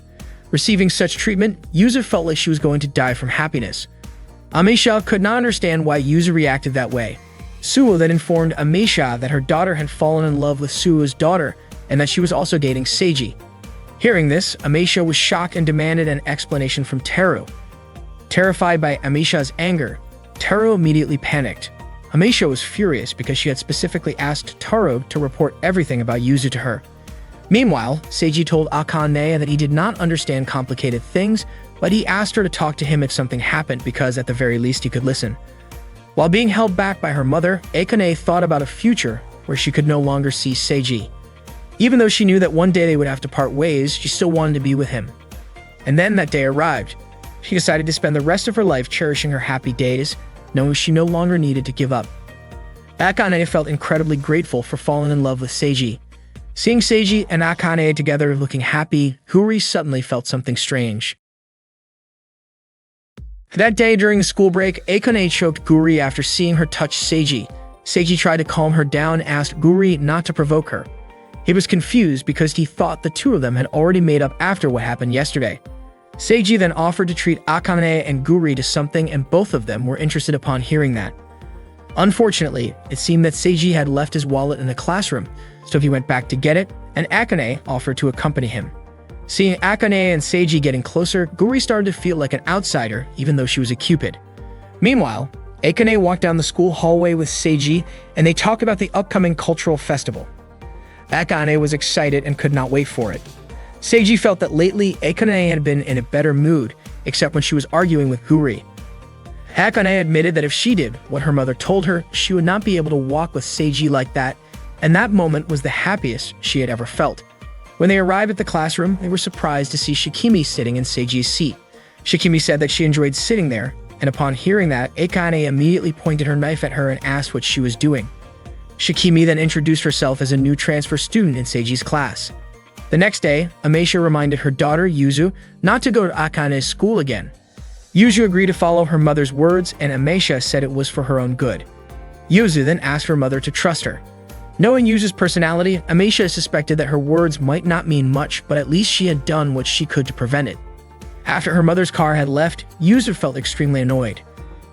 Receiving such treatment, Yuzu felt like she was going to die from happiness. Amisha could not understand why Yuzu reacted that way. Suo then informed Amisha that her daughter had fallen in love with Suo's daughter and that she was also dating Seiji. Hearing this, Amisha was shocked and demanded an explanation from Teru. Terrified by Amisha's anger, Teru immediately panicked. Amisha was furious because she had specifically asked Teru to report everything about Yuzu to her. Meanwhile, Seiji told Akane that he did not understand complicated things, but he asked her to talk to him if something happened because at the very least he could listen. While being held back by her mother, Akane thought about a future where she could no longer see Seiji. Even though she knew that one day they would have to part ways, she still wanted to be with him. And then that day arrived. She decided to spend the rest of her life cherishing her happy days, knowing she no longer needed to give up. Akane felt incredibly grateful for falling in love with Seiji. Seeing Seiji and Akane together looking happy, Guri suddenly felt something strange. That day during the school break, Akane choked Guri after seeing her touch Seiji. Seiji tried to calm her down and asked Guri not to provoke her. He was confused because he thought the two of them had already made up after what happened yesterday. Seiji then offered to treat Akane and Guri to something, and both of them were interested upon hearing that. Unfortunately, it seemed that Seiji had left his wallet in the classroom, so he went back to get it, and Akane offered to accompany him. Seeing Akane and Seiji getting closer, Guri started to feel like an outsider, even though she was a cupid. Meanwhile, Akane walked down the school hallway with Seiji, and they talked about the upcoming cultural festival. Akane was excited and could not wait for it. Seiji felt that lately Akane had been in a better mood, except when she was arguing with Guri. Akane admitted that if she did what her mother told her, she would not be able to walk with Seiji like that, and that moment was the happiest she had ever felt. When they arrived at the classroom, they were surprised to see Shikimi sitting in Seiji's seat. Shikimi said that she enjoyed sitting there, and upon hearing that, Akane immediately pointed her knife at her and asked what she was doing. Shikimi then introduced herself as a new transfer student in Seiji's class. The next day, Ameisha reminded her daughter, Yuzu, not to go to Akane's school again. Yuzu agreed to follow her mother's words, and Ameisha said it was for her own good. Yuzu then asked her mother to trust her. Knowing Yuzu's personality, Ameisha suspected that her words might not mean much, but at least she had done what she could to prevent it. After her mother's car had left, Yuzu felt extremely annoyed.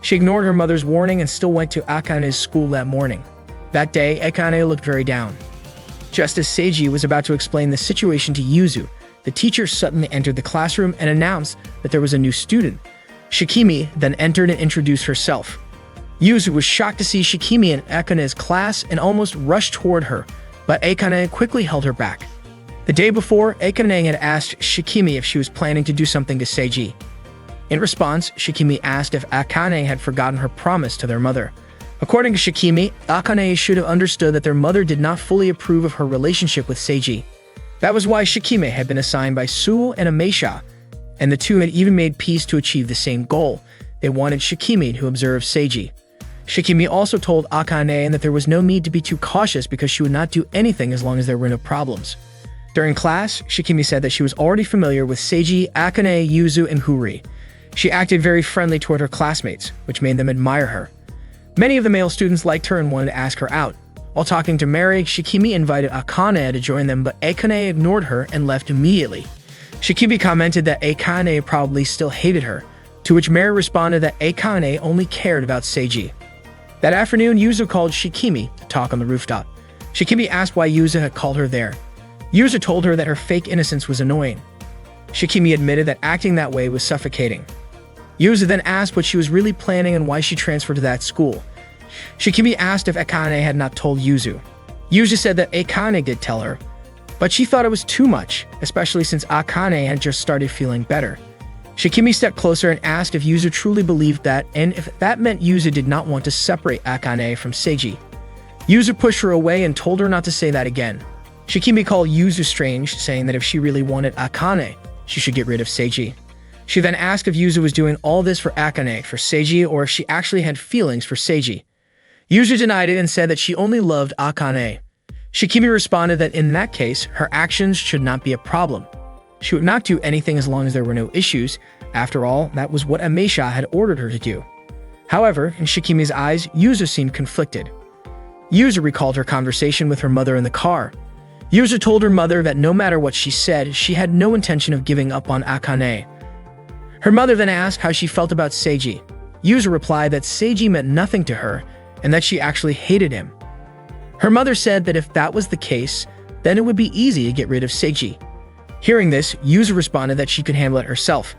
She ignored her mother's warning and still went to Akane's school that morning. That day, Akane looked very down. Just as Seiji was about to explain the situation to Yuzu, the teacher suddenly entered the classroom and announced that there was a new student. Shikimi then entered and introduced herself. Yuzu was shocked to see Shikimi in Akane's class and almost rushed toward her, but Akane quickly held her back. The day before, Akane had asked Shikimi if she was planning to do something to Seiji. In response, Shikimi asked if Akane had forgotten her promise to their mother. According to Shikimi, Akane should have understood that their mother did not fully approve of her relationship with Seiji. That was why Shikimi had been assigned by Suo and Ameisha, and the two had even made peace to achieve the same goal. They wanted Shikimi to observe Seiji. Shikimi also told Akane that there was no need to be too cautious because she would not do anything as long as there were no problems. During class, Shikimi said that she was already familiar with Seiji, Akane, Yuzu, and Guri. She acted very friendly toward her classmates, which made them admire her. Many of the male students liked her and wanted to ask her out. While talking to Mary, Shikimi invited Akane to join them, but Akane ignored her and left immediately. Shikimi commented that Akane probably still hated her, to which Mary responded that Akane only cared about Seiji. That afternoon, Yuzu called Shikimi to talk on the rooftop. Shikimi asked why Yuzu had called her there. Yuzu told her that her fake innocence was annoying. Shikimi admitted that acting that way was suffocating. Yuzu then asked what she was really planning and why she transferred to that school. Shikimi asked if Akane had not told Yuzu. Yuzu said that Akane did tell her, but she thought it was too much, especially since Akane had just started feeling better. Shikimi stepped closer and asked if Yuzu truly believed that, and if that meant Yuzu did not want to separate Akane from Seiji. Yuzu pushed her away and told her not to say that again. Shikimi called Yuzu strange, saying that if she really wanted Akane, she should get rid of Seiji. She then asked if Yuzu was doing all this for Akane, for Seiji, or if she actually had feelings for Seiji. Yuzu denied it and said that she only loved Akane. Shikimi responded that in that case, her actions should not be a problem. She would not do anything as long as there were no issues. After all, that was what Ameisha had ordered her to do. However, in Shikimi's eyes, Yuzu seemed conflicted. Yuzu recalled her conversation with her mother in the car. Yuzu told her mother that no matter what she said, she had no intention of giving up on Akane. Her mother then asked how she felt about Seiji. Yuzu replied that Seiji meant nothing to her and that she actually hated him. Her mother said that if that was the case, then it would be easy to get rid of Seiji. Hearing this, Yuzu responded that she could handle it herself.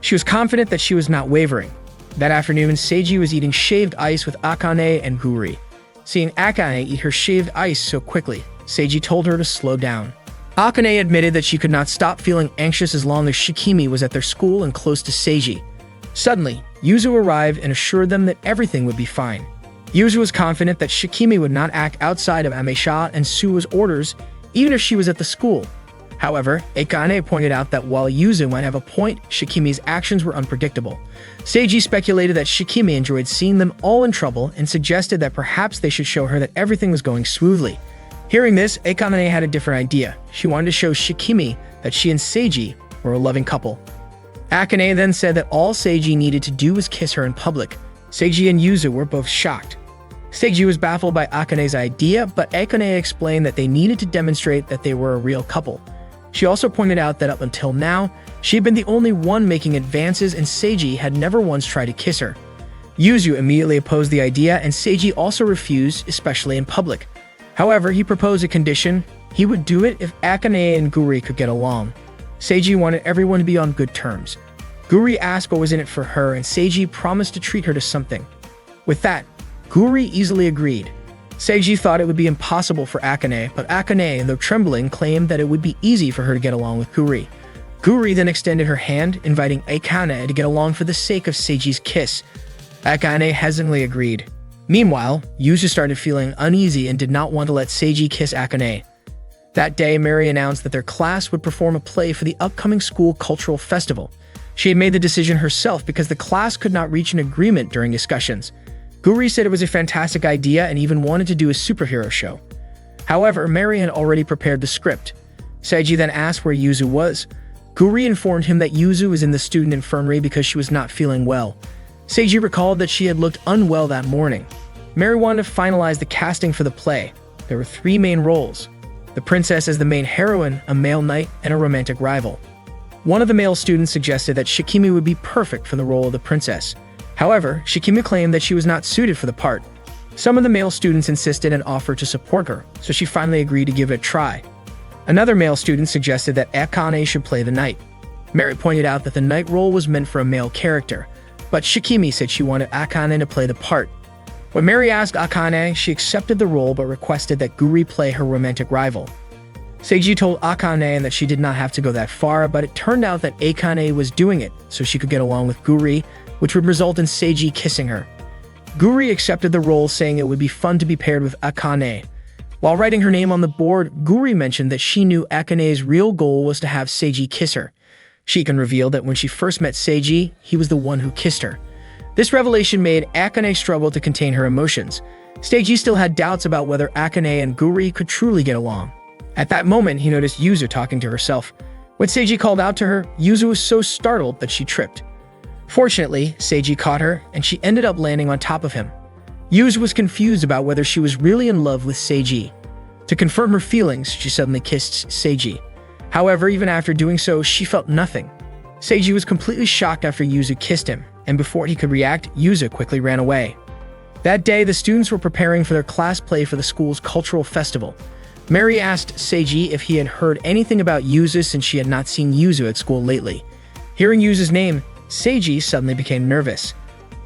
She was confident that she was not wavering. That afternoon, Seiji was eating shaved ice with Akane and Guri. Seeing Akane eat her shaved ice so quickly, Seiji told her to slow down. Akane admitted that she could not stop feeling anxious as long as Shikimi was at their school and close to Seiji. Suddenly, Yuzu arrived and assured them that everything would be fine. Yuzu was confident that Shikimi would not act outside of Ameisha and Suo's orders, even if she was at the school. However, Akane pointed out that while Yuzu might have a point, Shikimi's actions were unpredictable. Seiji speculated that Shikimi enjoyed seeing them all in trouble and suggested that perhaps they should show her that everything was going smoothly. Hearing this, Akane had a different idea. She wanted to show Shikimi that she and Seiji were a loving couple. Akane then said that all Seiji needed to do was kiss her in public. Seiji and Yuzu were both shocked. Seiji was baffled by Akane's idea, but Akane explained that they needed to demonstrate that they were a real couple. She also pointed out that up until now, she had been the only one making advances and Seiji had never once tried to kiss her. Yuzu immediately opposed the idea and Seiji also refused, especially in public. However, he proposed a condition. He would do it if Akane and Guri could get along. Seiji wanted everyone to be on good terms. Guri asked what was in it for her, and Seiji promised to treat her to something. With that, Guri easily agreed. Seiji thought it would be impossible for Akane, but Akane, though trembling, claimed that it would be easy for her to get along with Guri. Guri then extended her hand, inviting Akane to get along for the sake of Seiji's kiss. Akane hesitantly agreed. Meanwhile, Yuzu started feeling uneasy and did not want to let Seiji kiss Akane. That day, Mary announced that their class would perform a play for the upcoming school cultural festival. She had made the decision herself because the class could not reach an agreement during discussions. Guri said it was a fantastic idea and even wanted to do a superhero show. However, Mary had already prepared the script. Seiji then asked where Yuzu was. Guri informed him that Yuzu was in the student infirmary because she was not feeling well. Seiji recalled that she had looked unwell that morning. Mary wanted to finalize the casting for the play. There were 3 main roles: the princess as the main heroine, a male knight, and a romantic rival. One of the male students suggested that Shikimi would be perfect for the role of the princess. However, Shikimi claimed that she was not suited for the part. Some of the male students insisted and offered to support her, so she finally agreed to give it a try. Another male student suggested that Akane should play the knight. Mary pointed out that the knight role was meant for a male character, but Shikimi said she wanted Akane to play the part. When Mary asked Akane, she accepted the role but requested that Guri play her romantic rival. Seiji told Akane that she did not have to go that far, but it turned out that Akane was doing it so she could get along with Guri, which would result in Seiji kissing her. Guri accepted the role, saying it would be fun to be paired with Akane. While writing her name on the board, Guri mentioned that she knew Akane's real goal was to have Seiji kiss her. She can reveal that when she first met Seiji, he was the one who kissed her. This revelation made Akane struggle to contain her emotions. Seiji still had doubts about whether Akane and Guri could truly get along. At that moment, he noticed Yuzu talking to herself. When Seiji called out to her, Yuzu was so startled that she tripped. Fortunately, Seiji caught her, and she ended up landing on top of him. Yuzu was confused about whether she was really in love with Seiji. To confirm her feelings, she suddenly kissed Seiji. However, even after doing so, she felt nothing. Seiji was completely shocked after Yuzu kissed him, and before he could react, Yuzu quickly ran away. That day, the students were preparing for their class play for the school's cultural festival. Mary asked Seiji if he had heard anything about Yuzu since she had not seen Yuzu at school lately. Hearing Yuzu's name, Seiji suddenly became nervous.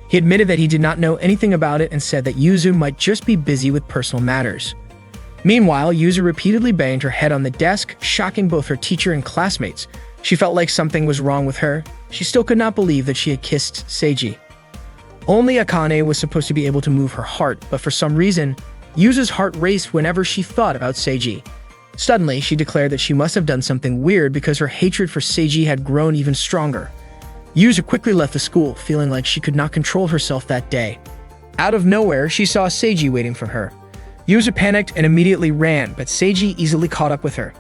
He admitted that he did not know anything about it and said that Yuzu might just be busy with personal matters. Meanwhile, Yuzu repeatedly banged her head on the desk, shocking both her teacher and classmates. She felt like something was wrong with her. She still could not believe that she had kissed Seiji. Only Akane was supposed to be able to move her heart, but for some reason, Yuzu's heart raced whenever she thought about Seiji. Suddenly, she declared that she must have done something weird because her hatred for Seiji had grown even stronger. Yuzu quickly left the school, feeling like she could not control herself that day. Out of nowhere, she saw Seiji waiting for her. Yuzu panicked and immediately ran, but Seiji easily caught up with her.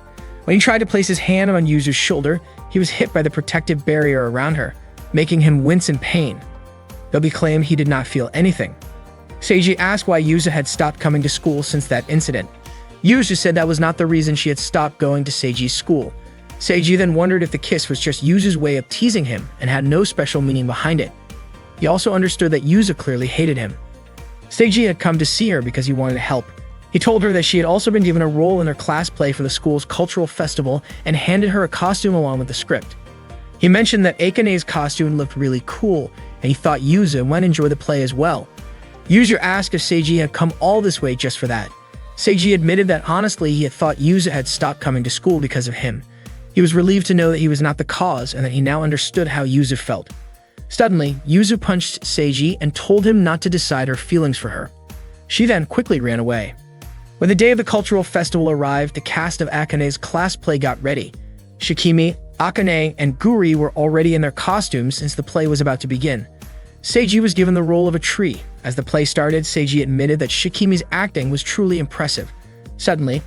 When he tried to place his hand on Yuzu's shoulder, he was hit by the protective barrier around her, making him wince in pain. Though he claimed he did not feel anything. Seiji asked why Yuzu had stopped coming to school since that incident. Yuzu said that was not the reason she had stopped going to Seiji's school. Seiji then wondered if the kiss was just Yuzu's way of teasing him and had no special meaning behind it. He also understood that Yuzu clearly hated him. Seiji had come to see her because he wanted to help. He told her that she had also been given a role in her class play for the school's cultural festival and handed her a costume along with the script. He mentioned that Akane's costume looked really cool, and he thought Yuzu might enjoy the play as well. Yuzu asked if Seiji had come all this way just for that. Seiji admitted that honestly he had thought Yuzu had stopped coming to school because of him. He was relieved to know that he was not the cause and that he now understood how Yuzu felt. Suddenly, Yuzu punched Seiji and told him not to decide her feelings for her. She then quickly ran away. When the day of the cultural festival arrived, the cast of Akane's class play got ready. Shikimi, Akane, and Guri were already in their costumes since the play was about to begin. Seiji was given the role of a tree. As the play started, Seiji admitted that Shikimi's acting was truly impressive. Suddenly,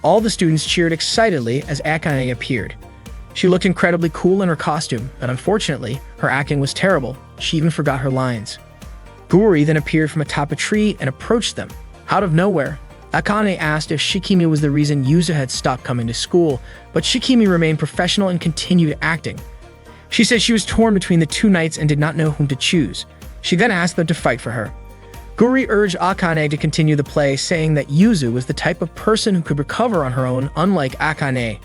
all the students cheered excitedly as Akane appeared. She looked incredibly cool in her costume, but unfortunately, her acting was terrible. She even forgot her lines. Guri then appeared from atop a tree and approached them. Out of nowhere, Akane asked if Shikimi was the reason Yuzu had stopped coming to school, but Shikimi remained professional and continued acting. She said she was torn between the 2 knights and did not know whom to choose. She then asked them to fight for her. Guri urged Akane to continue the play, saying that Yuzu was the type of person who could recover on her own, unlike Akane.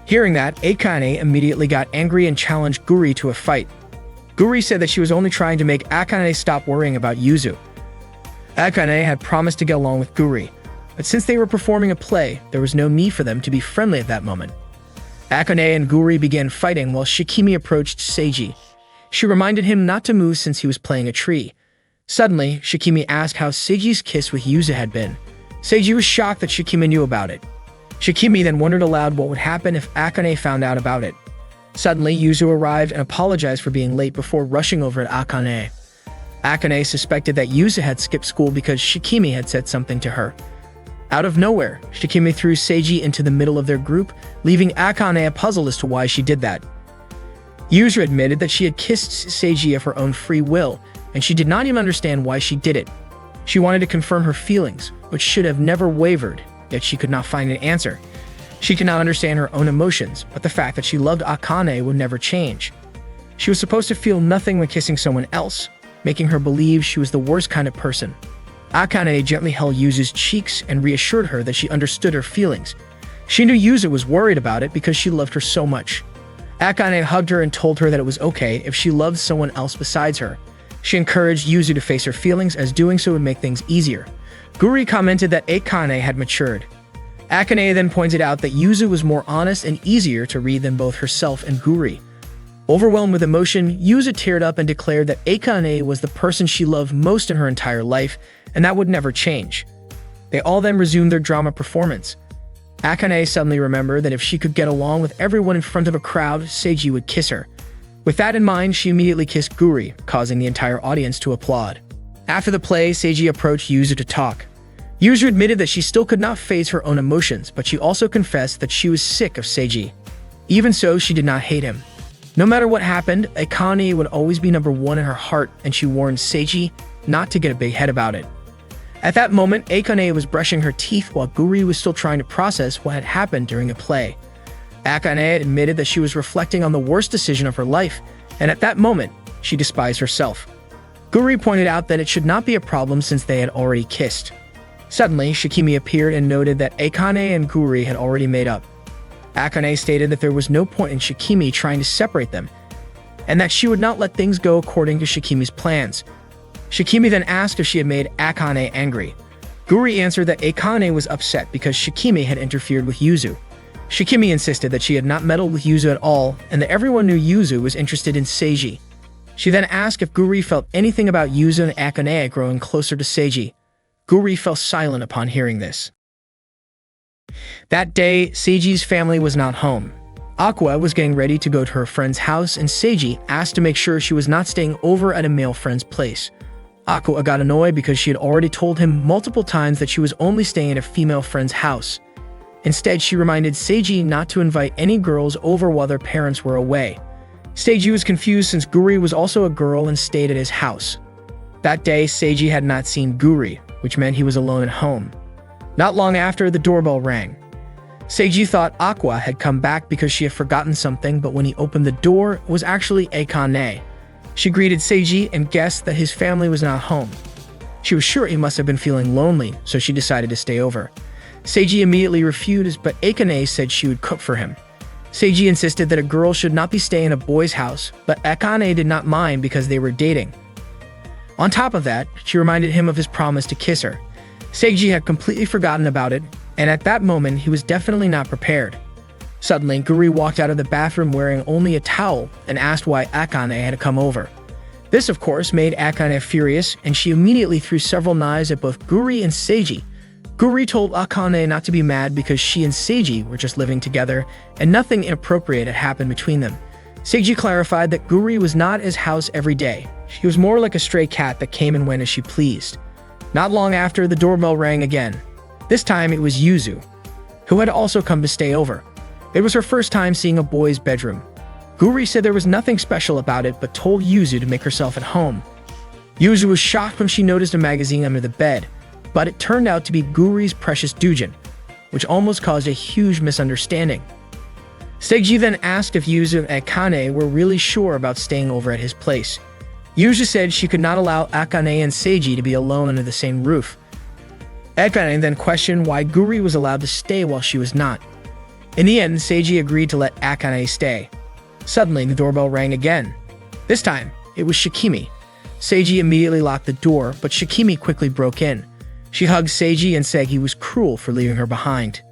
Hearing that, Akane immediately got angry and challenged Guri to a fight. Guri said that she was only trying to make Akane stop worrying about Yuzu. Akane had promised to get along with Guri, but since they were performing a play, there was no need for them to be friendly at that moment. Akane and Guri began fighting while Shikimi approached Seiji. She reminded him not to move since he was playing a tree. Suddenly, Shikimi asked how Seiji's kiss with Yuzu had been. Seiji was shocked that Shikimi knew about it. Shikimi then wondered aloud what would happen if Akane found out about it. Suddenly, Yuzu arrived and apologized for being late before rushing over at Akane. Akane suspected that Yuzu had skipped school because Shikimi had said something to her. Out of nowhere, Shikimi threw Seiji into the middle of their group, leaving Akane puzzled as to why she did that. Yuzu admitted that she had kissed Seiji of her own free will, and she did not even understand why she did it. She wanted to confirm her feelings, which should have never wavered, yet she could not find an answer. She could not understand her own emotions, but the fact that she loved Akane would never change. She was supposed to feel nothing when kissing someone else, making her believe she was the worst kind of person. Akane gently held Yuzu's cheeks and reassured her that she understood her feelings. She knew Yuzu was worried about it because she loved her so much. Akane hugged her and told her that it was okay if she loved someone else besides her. She encouraged Yuzu to face her feelings, as doing so would make things easier. Guri commented that Akane had matured. Akane then pointed out that Yuzu was more honest and easier to read than both herself and Guri. Overwhelmed with emotion, Yuzu teared up and declared that Akane was the person she loved most in her entire life, and that would never change. They all then resumed their drama performance. Akane suddenly remembered that if she could get along with everyone in front of a crowd, Seiji would kiss her. With that in mind, she immediately kissed Guri, causing the entire audience to applaud. After the play, Seiji approached Yuzu to talk. Yuzu admitted that she still could not face her own emotions, but she also confessed that she was sick of Seiji. Even so, she did not hate him. No matter what happened, Akane would always be number one in her heart, and she warned Seiji not to get a big head about it. At that moment, Akane was brushing her teeth while Guri was still trying to process what had happened during a play. Akane admitted that she was reflecting on the worst decision of her life, and at that moment, she despised herself. Guri pointed out that it should not be a problem since they had already kissed. Suddenly, Shikimi appeared and noted that Akane and Guri had already made up. Akane stated that there was no point in Shikimi trying to separate them, and that she would not let things go according to Shikimi's plans. Shikimi then asked if she had made Akane angry. Guri answered that Akane was upset because Shikimi had interfered with Yuzu. Shikimi insisted that she had not meddled with Yuzu at all, and that everyone knew Yuzu was interested in Seiji. She then asked if Guri felt anything about Yuzu and Akane growing closer to Seiji. Guri fell silent upon hearing this. That day, Seiji's family was not home. Aqua was getting ready to go to her friend's house, and Seiji asked to make sure she was not staying over at a male friend's place. Aqua got annoyed because she had already told him multiple times that she was only staying at a female friend's house. Instead, she reminded Seiji not to invite any girls over while their parents were away. Seiji was confused since Guri was also a girl and stayed at his house. That day, Seiji had not seen Guri, which meant he was alone at home. Not long after, the doorbell rang. Seiji thought Aqua had come back because she had forgotten something, but when he opened the door, it was actually Akane. She greeted Seiji and guessed that his family was not home. She was sure he must have been feeling lonely, so she decided to stay over. Seiji immediately refused, but Akane said she would cook for him. Seiji insisted that a girl should not be staying in a boy's house, but Akane did not mind because they were dating. On top of that, she reminded him of his promise to kiss her. Seiji had completely forgotten about it, and at that moment, he was definitely not prepared. Suddenly, Guri walked out of the bathroom wearing only a towel and asked why Akane had come over. This, of course, made Akane furious, and she immediately threw several knives at both Guri and Seiji. Guri told Akane not to be mad because she and Seiji were just living together, and nothing inappropriate had happened between them. Seiji clarified that Guri was not at his house every day. She was more like a stray cat that came and went as she pleased. Not long after, the doorbell rang again. This time, it was Yuzu, who had also come to stay over. It was her first time seeing a boy's bedroom. Guri said there was nothing special about it, but told Yuzu to make herself at home. Yuzu was shocked when she noticed a magazine under the bed, but it turned out to be Guri's precious doujin, which almost caused a huge misunderstanding. Seiji then asked if Yuzu and Akane were really sure about staying over at his place. Yuzu said she could not allow Akane and Seiji to be alone under the same roof. Akane then questioned why Guri was allowed to stay while she was not. In the end, Seiji agreed to let Akane stay. Suddenly, the doorbell rang again. This time, it was Shikimi. Seiji immediately locked the door, but Shikimi quickly broke in. She hugged Seiji and said he was cruel for leaving her behind.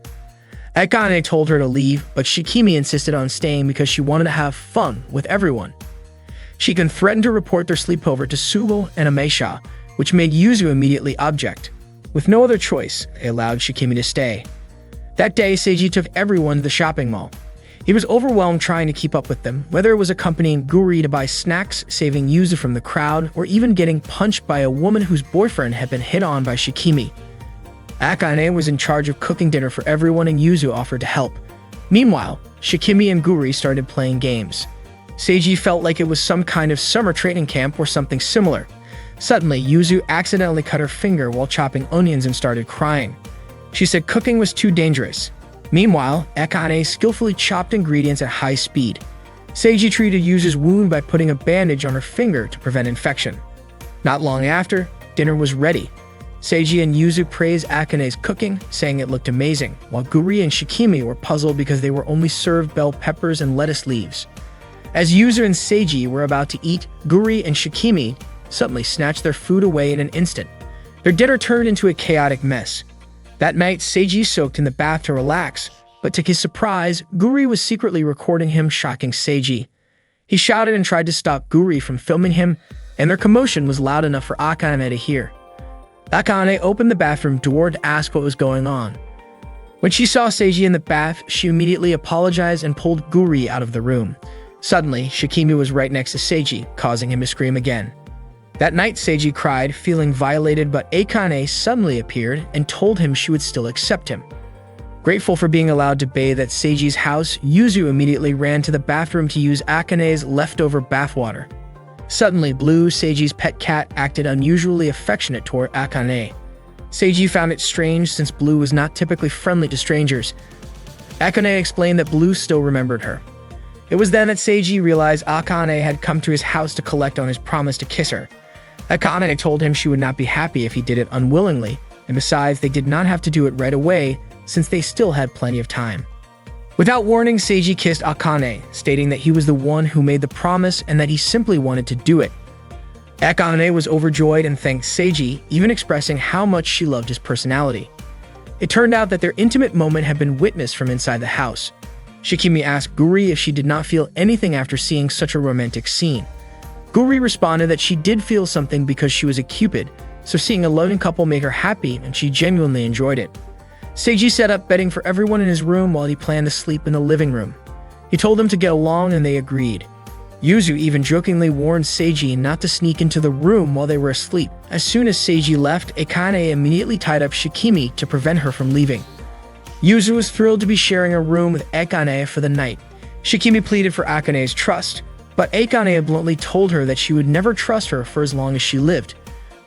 Akane told her to leave, but Shikimi insisted on staying because she wanted to have fun with everyone. She then threatened to report their sleepover to Sugo and Amesha, which made Yuzu immediately object. With no other choice, they allowed Shikimi to stay. That day, Seiji took everyone to the shopping mall. He was overwhelmed trying to keep up with them, whether it was accompanying Guri to buy snacks, saving Yuzu from the crowd, or even getting punched by a woman whose boyfriend had been hit on by Shikimi. Akane was in charge of cooking dinner for everyone and Yuzu offered to help. Meanwhile, Shikimi and Guri started playing games. Seiji felt like it was some kind of summer training camp or something similar. Suddenly, Yuzu accidentally cut her finger while chopping onions and started crying. She said cooking was too dangerous. Meanwhile, Akane skillfully chopped ingredients at high speed. Seiji treated Yuzu's wound by putting a bandage on her finger to prevent infection. Not long after, dinner was ready. Seiji and Yuzu praised Akane's cooking, saying it looked amazing, while Guri and Shikimi were puzzled because they were only served bell peppers and lettuce leaves. As Yuzu and Seiji were about to eat, Guri and Shikimi suddenly snatched their food away in an instant. Their dinner turned into a chaotic mess. That night, Seiji soaked in the bath to relax, but to his surprise, Guri was secretly recording him shocking Seiji. He shouted and tried to stop Guri from filming him, and their commotion was loud enough for Akane to hear. Akane opened the bathroom door to ask what was going on. When she saw Seiji in the bath, she immediately apologized and pulled Guri out of the room. Suddenly, Shikimi was right next to Seiji, causing him to scream again. That night, Seiji cried, feeling violated, but Akane suddenly appeared and told him she would still accept him. Grateful for being allowed to bathe at Seiji's house, Yuzu immediately ran to the bathroom to use Akane's leftover bathwater. Suddenly, Blue, Seiji's pet cat, acted unusually affectionate toward Akane. Seiji found it strange since Blue was not typically friendly to strangers. Akane explained that Blue still remembered her. It was then that Seiji realized Akane had come to his house to collect on his promise to kiss her. Akane told him she would not be happy if he did it unwillingly, and besides, they did not have to do it right away since they still had plenty of time. Without warning, Seiji kissed Akane, stating that he was the one who made the promise and that he simply wanted to do it. Akane was overjoyed and thanked Seiji, even expressing how much she loved his personality. It turned out that their intimate moment had been witnessed from inside the house. Shikimi asked Guri if she did not feel anything after seeing such a romantic scene. Guri responded that she did feel something because she was a Cupid, so seeing a loving couple made her happy and she genuinely enjoyed it. Seiji set up bedding for everyone in his room while he planned to sleep in the living room. He told them to get along and they agreed. Yuzu even jokingly warned Seiji not to sneak into the room while they were asleep. As soon as Seiji left, Akane immediately tied up Shikimi to prevent her from leaving. Yuzu was thrilled to be sharing a room with Akane for the night. Shikimi pleaded for Akane's trust, but Akane bluntly told her that she would never trust her for as long as she lived.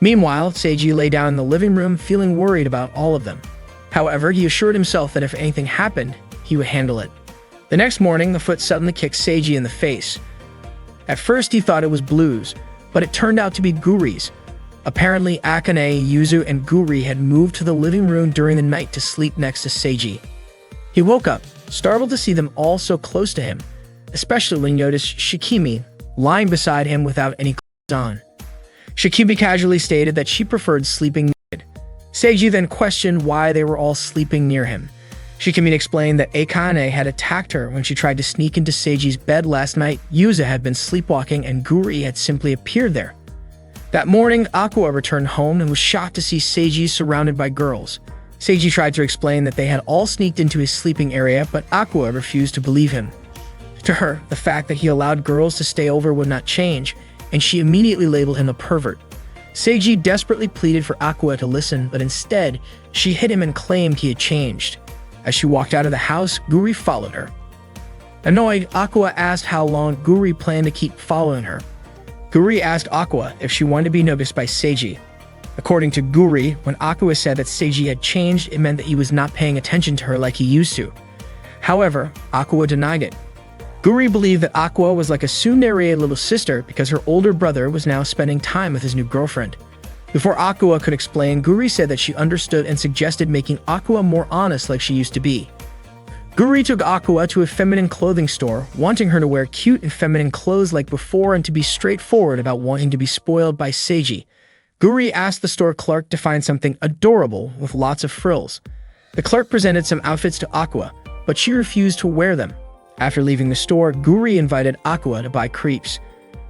Meanwhile, Seiji lay down in the living room feeling worried about all of them. However, he assured himself that if anything happened, he would handle it. The next morning, the foot suddenly kicked Seiji in the face. At first, he thought it was Blue's, but it turned out to be Guri's. Apparently, Akane, Yuzu, and Guri had moved to the living room during the night to sleep next to Seiji. He woke up, startled to see them all so close to him, especially when he noticed Shikimi lying beside him without any clothes on. Shikimi casually stated that she preferred sleeping naked. Seiji then questioned why they were all sleeping near him. Shikimi explained that Akane had attacked her when she tried to sneak into Seiji's bed last night. Yuzu had been sleepwalking and Guri had simply appeared there. That morning, Aqua returned home and was shocked to see Seiji surrounded by girls. Seiji tried to explain that they had all sneaked into his sleeping area, but Aqua refused to believe him. To her, the fact that he allowed girls to stay over would not change, and she immediately labeled him a pervert. Seiji desperately pleaded for Aqua to listen, but instead, she hit him and claimed he had changed. As she walked out of the house, Guri followed her. Annoyed, Aqua asked how long Guri planned to keep following her. Guri asked Aqua if she wanted to be noticed by Seiji. According to Guri, when Aqua said that Seiji had changed, it meant that he was not paying attention to her like he used to. However, Aqua denied it. Guri believed that Aqua was like a tsundere little sister because her older brother was now spending time with his new girlfriend. Before Aqua could explain, Guri said that she understood and suggested making Aqua more honest like she used to be. Guri took Aqua to a feminine clothing store, wanting her to wear cute and feminine clothes like before and to be straightforward about wanting to be spoiled by Seiji. Guri asked the store clerk to find something adorable with lots of frills. The clerk presented some outfits to Aqua, but she refused to wear them. After leaving the store, Guri invited Aqua to buy crepes.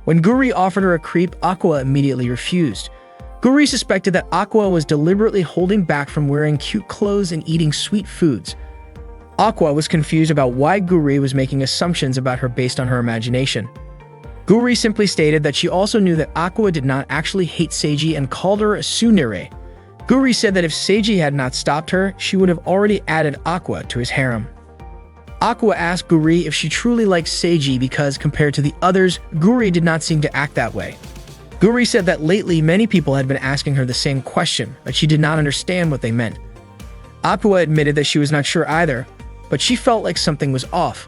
When Guri offered her a crepe, Aqua immediately refused. Guri suspected that Aqua was deliberately holding back from wearing cute clothes and eating sweet foods. Aqua was confused about why Guri was making assumptions about her based on her imagination. Guri simply stated that she also knew that Aqua did not actually hate Seiji and called her a tsundere. Guri said that if Seiji had not stopped her, she would have already added Aqua to his harem. Aqua asked Guri if she truly liked Seiji because, compared to the others, Guri did not seem to act that way. Guri said that lately many people had been asking her the same question, but she did not understand what they meant. Aqua admitted that she was not sure either, but she felt like something was off.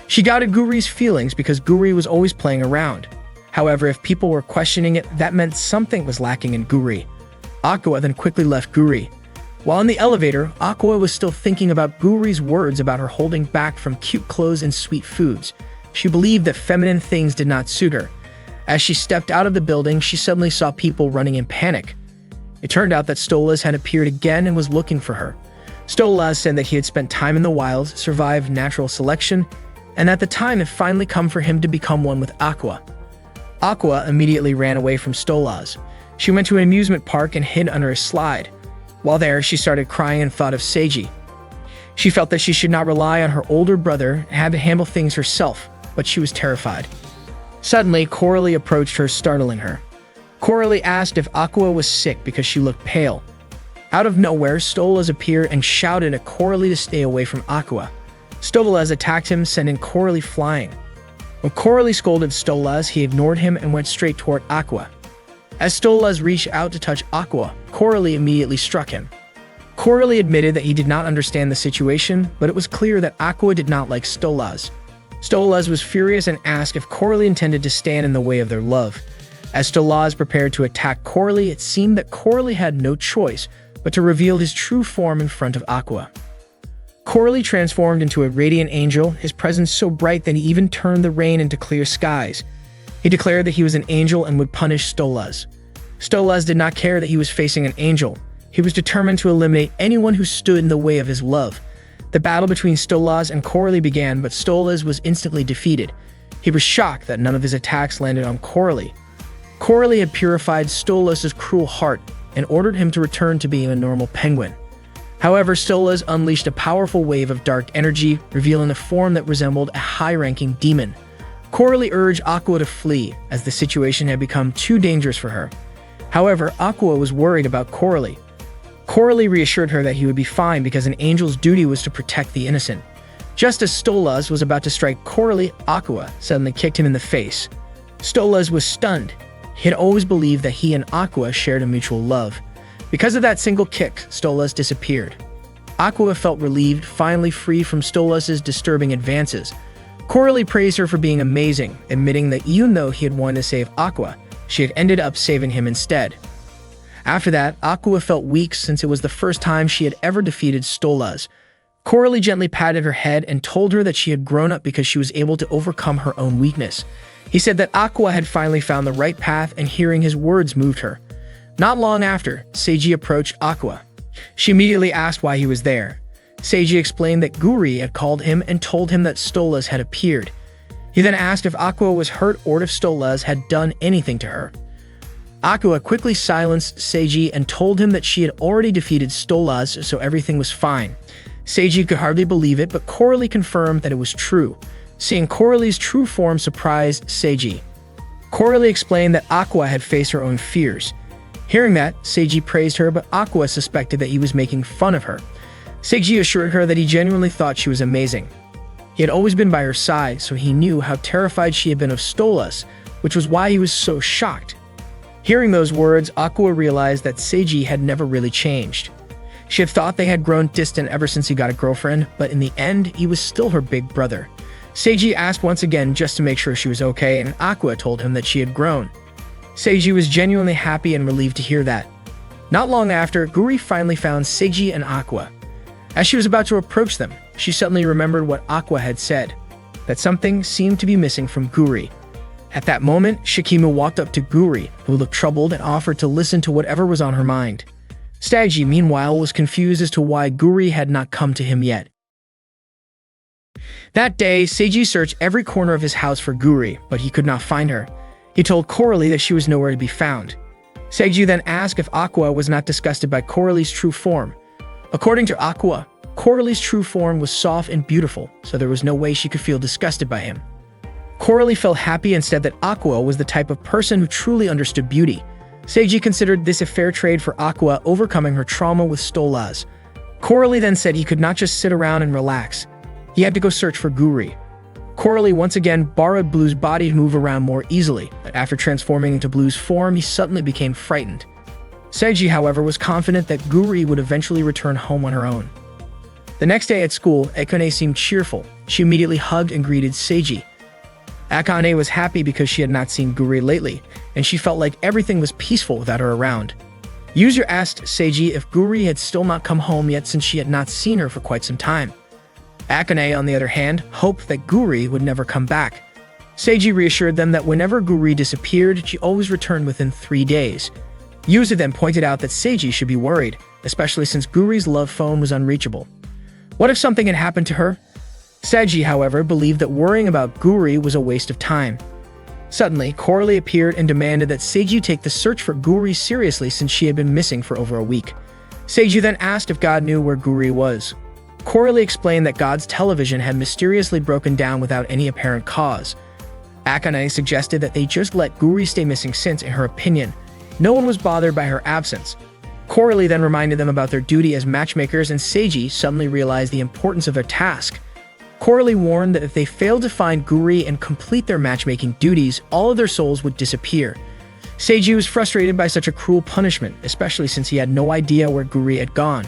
She doubted Guri's feelings because Guri was always playing around. However, if people were questioning it, that meant something was lacking in Guri. Aqua then quickly left Guri. While in the elevator, Aqua was still thinking about Guri's words about her holding back from cute clothes and sweet foods. She believed that feminine things did not suit her. As she stepped out of the building, she suddenly saw people running in panic. It turned out that Stolas had appeared again and was looking for her. Stolas said that he had spent time in the wilds, survived natural selection, and at the time had finally come for him to become one with Aqua. Aqua immediately ran away from Stolas. She went to an amusement park and hid under a slide. While there, she started crying and thought of Seiji. She felt that she should not rely on her older brother and had to handle things herself, but she was terrified. Suddenly, Coralie approached her, startling her. Coralie asked if Aqua was sick because she looked pale. Out of nowhere, Stolas appeared and shouted at Coralie to stay away from Aqua. Stolas attacked him, sending Coralie flying. When Coralie scolded Stolas, he ignored him and went straight toward Aqua. As Stolas reached out to touch Aqua, Coralie immediately struck him. Coralie admitted that he did not understand the situation, but it was clear that Aqua did not like Stolas. Stolas was furious and asked if Coralie intended to stand in the way of their love. As Stolas prepared to attack Coralie, it seemed that Coralie had no choice but to reveal his true form in front of Aqua. Coralie transformed into a radiant angel, his presence so bright that he even turned the rain into clear skies. He declared that he was an angel and would punish Stolas. Stolas did not care that he was facing an angel. He was determined to eliminate anyone who stood in the way of his love. The battle between Stolas and Coralie began, but Stolas was instantly defeated. He was shocked that none of his attacks landed on Coralie. Coralie had purified Stolas' cruel heart and ordered him to return to being a normal penguin. However, Stolas unleashed a powerful wave of dark energy, revealing a form that resembled a high-ranking demon. Coralie urged Aqua to flee, as the situation had become too dangerous for her. However, Aqua was worried about Coralie. Coralie reassured her that he would be fine because an angel's duty was to protect the innocent. Just as Stolas was about to strike Coralie, Aqua suddenly kicked him in the face. Stolas was stunned. He had always believed that he and Aqua shared a mutual love. Because of that single kick, Stolas disappeared. Aqua felt relieved, finally free from Stolas' disturbing advances. Coralie praised her for being amazing, admitting that even though he had wanted to save Aqua, she had ended up saving him instead. After that, Aqua felt weak since it was the first time she had ever defeated Stolas. Coralie gently patted her head and told her that she had grown up because she was able to overcome her own weakness. He said that Aqua had finally found the right path, and hearing his words moved her. Not long after, Seiji approached Aqua. She immediately asked why he was there. Seiji explained that Guri had called him and told him that Stolas had appeared. He then asked if Aqua was hurt or if Stolas had done anything to her. Aqua quickly silenced Seiji and told him that she had already defeated Stolas, so everything was fine. Seiji could hardly believe it, but Coralie confirmed that it was true. Seeing Coralie's true form surprised Seiji. Coralie explained that Aqua had faced her own fears. Hearing that, Seiji praised her, but Aqua suspected that he was making fun of her. Seiji assured her that he genuinely thought she was amazing. He had always been by her side, so he knew how terrified she had been of Stolas, which was why he was so shocked. Hearing those words, Aqua realized that Seiji had never really changed. She had thought they had grown distant ever since he got a girlfriend, but in the end, he was still her big brother. Seiji asked once again just to make sure she was okay, and Aqua told him that she had grown. Seiji was genuinely happy and relieved to hear that. Not long after, Guri finally found Seiji and Aqua. As she was about to approach them, she suddenly remembered what Aqua had said, that something seemed to be missing from Guri. At that moment, Shikimi walked up to Guri, who looked troubled and offered to listen to whatever was on her mind. Seiji, meanwhile, was confused as to why Guri had not come to him yet. That day, Seiji searched every corner of his house for Guri, but he could not find her. He told Coralie that she was nowhere to be found. Seiji then asked if Aqua was not disgusted by Coralie's true form. According to Aqua, Coralie's true form was soft and beautiful, so there was no way she could feel disgusted by him. Coralie felt happy and said that Aqua was the type of person who truly understood beauty. Seiji considered this a fair trade for Aqua, overcoming her trauma with Stolas. Coralie then said he could not just sit around and relax. He had to go search for Guri. Coralie once again borrowed Blue's body to move around more easily, but after transforming into Blue's form, he suddenly became frightened. Seiji, however, was confident that Guri would eventually return home on her own. The next day at school, Akane seemed cheerful. She immediately hugged and greeted Seiji. Akane was happy because she had not seen Guri lately, and she felt like everything was peaceful without her around. User asked Seiji if Guri had still not come home yet since she had not seen her for quite some time. Akane, on the other hand, hoped that Guri would never come back. Seiji reassured them that whenever Guri disappeared, she always returned within 3 days. Yuzu then pointed out that Seiji should be worried, especially since Guri's love phone was unreachable. What if something had happened to her? Seiji, however, believed that worrying about Guri was a waste of time. Suddenly, Coralie appeared and demanded that Seiji take the search for Guri seriously since she had been missing for over a week. Seiji then asked if God knew where Guri was. Coralie explained that God's television had mysteriously broken down without any apparent cause. Akane suggested that they just let Guri stay missing since, in her opinion, no one was bothered by her absence. Coralie then reminded them about their duty as matchmakers, and Seiji suddenly realized the importance of their task. Coralie warned that if they failed to find Guri and complete their matchmaking duties, all of their souls would disappear. Seiji was frustrated by such a cruel punishment, especially since he had no idea where Guri had gone.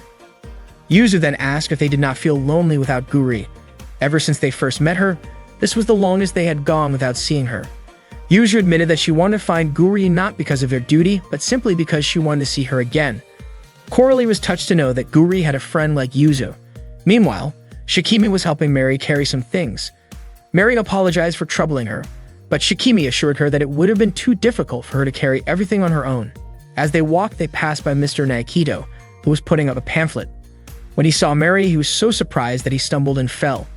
Yuzu then asked if they did not feel lonely without Guri. Ever since they first met her, this was the longest they had gone without seeing her. Yuzu admitted that she wanted to find Guri not because of their duty, but simply because she wanted to see her again. Coralie was touched to know that Guri had a friend like Yuzu. Meanwhile, Shikimi was helping Mary carry some things. Mary apologized for troubling her, but Shikimi assured her that it would have been too difficult for her to carry everything on her own. As they walked, they passed by Mr. Nakido, who was putting up a pamphlet. When he saw Mary, he was so surprised that he stumbled and fell.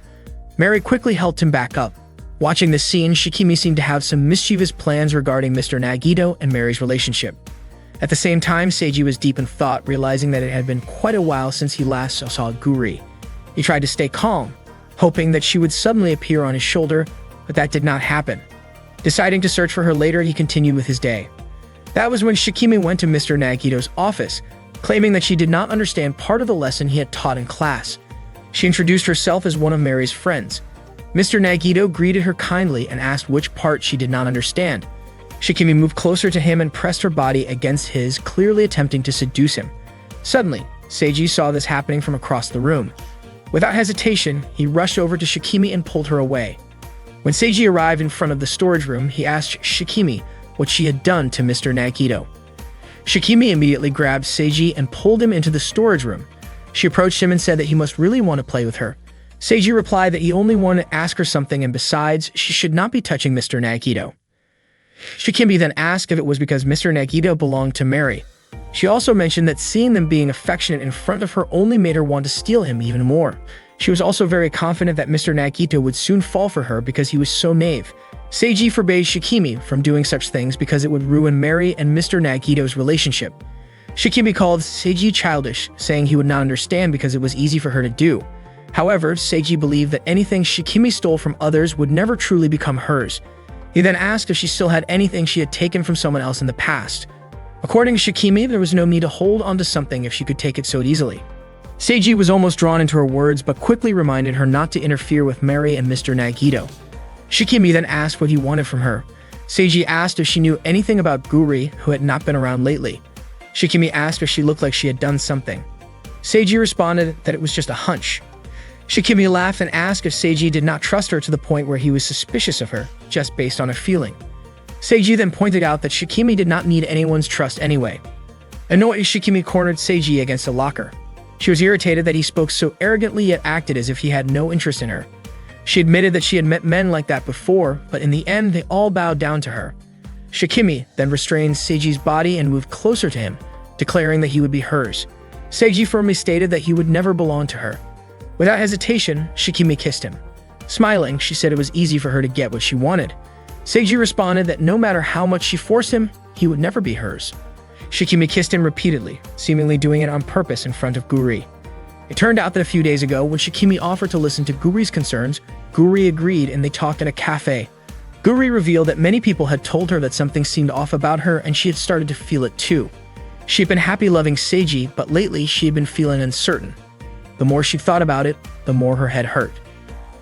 Mary quickly helped him back up. Watching this scene, Shikimi seemed to have some mischievous plans regarding Mr. Nagido and Mary's relationship. At the same time, Seiji was deep in thought, realizing that it had been quite a while since he last saw Guri. He tried to stay calm, hoping that she would suddenly appear on his shoulder, but that did not happen. Deciding to search for her later, he continued with his day. That was when Shikimi went to Mr. Nagido's office, claiming that she did not understand part of the lesson he had taught in class. She introduced herself as one of Mary's friends. Mr. Nagido greeted her kindly and asked which part she did not understand. Shikimi moved closer to him and pressed her body against his, clearly attempting to seduce him. Suddenly, Seiji saw this happening from across the room. Without hesitation, he rushed over to Shikimi and pulled her away. When Seiji arrived in front of the storage room, he asked Shikimi what she had done to Mr. Nagido. Shikimi immediately grabbed Seiji and pulled him into the storage room. She approached him and said that he must really want to play with her. Seiji replied that he only wanted to ask her something, and besides, she should not be touching Mr. Nagido. Shikimi then asked if it was because Mr. Nagido belonged to Mary. She also mentioned that seeing them being affectionate in front of her only made her want to steal him even more. She was also very confident that Mr. Nagido would soon fall for her because he was so naive. Seiji forbade Shikimi from doing such things because it would ruin Mary and Mr. Nagido's relationship. Shikimi called Seiji childish, saying he would not understand because it was easy for her to do. However, Seiji believed that anything Shikimi stole from others would never truly become hers. He then asked if she still had anything she had taken from someone else in the past. According to Shikimi, there was no need to hold onto something if she could take it so easily. Seiji was almost drawn into her words, but quickly reminded her not to interfere with Mary and Mr. Nagido. Shikimi then asked what he wanted from her. Seiji asked if she knew anything about Guri, who had not been around lately. Shikimi asked if she looked like she had done something. Seiji responded that it was just a hunch. Shikimi laughed and asked if Seiji did not trust her to the point where he was suspicious of her, just based on a feeling. Seiji then pointed out that Shikimi did not need anyone's trust anyway. Annoyed, Shikimi cornered Seiji against a locker. She was irritated that he spoke so arrogantly yet acted as if he had no interest in her. She admitted that she had met men like that before, but in the end, they all bowed down to her. Shikimi then restrained Seiji's body and moved closer to him, declaring that he would be hers. Seiji firmly stated that he would never belong to her. Without hesitation, Shikimi kissed him. Smiling, she said it was easy for her to get what she wanted. Seiji responded that no matter how much she forced him, he would never be hers. Shikimi kissed him repeatedly, seemingly doing it on purpose in front of Guri. It turned out that a few days ago, when Shikimi offered to listen to Guri's concerns, Guri agreed and they talked in a cafe. Guri revealed that many people had told her that something seemed off about her and she had started to feel it too. She had been happy loving Seiji, but lately she had been feeling uncertain. The more she thought about it, the more her head hurt.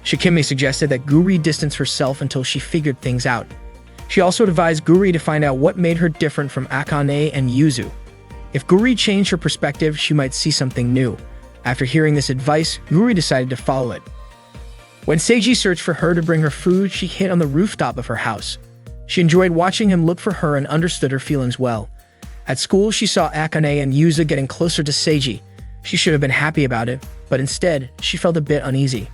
Shikimi suggested that Guri distance herself until she figured things out. She also advised Guri to find out what made her different from Akane and Yuzu. If Guri changed her perspective, she might see something new. After hearing this advice, Guri decided to follow it. When Seiji searched for her to bring her food, she hid on the rooftop of her house. She enjoyed watching him look for her and understood her feelings well. At school, she saw Akane and Yuzu getting closer to Seiji. She should have been happy about it, but instead, she felt a bit uneasy.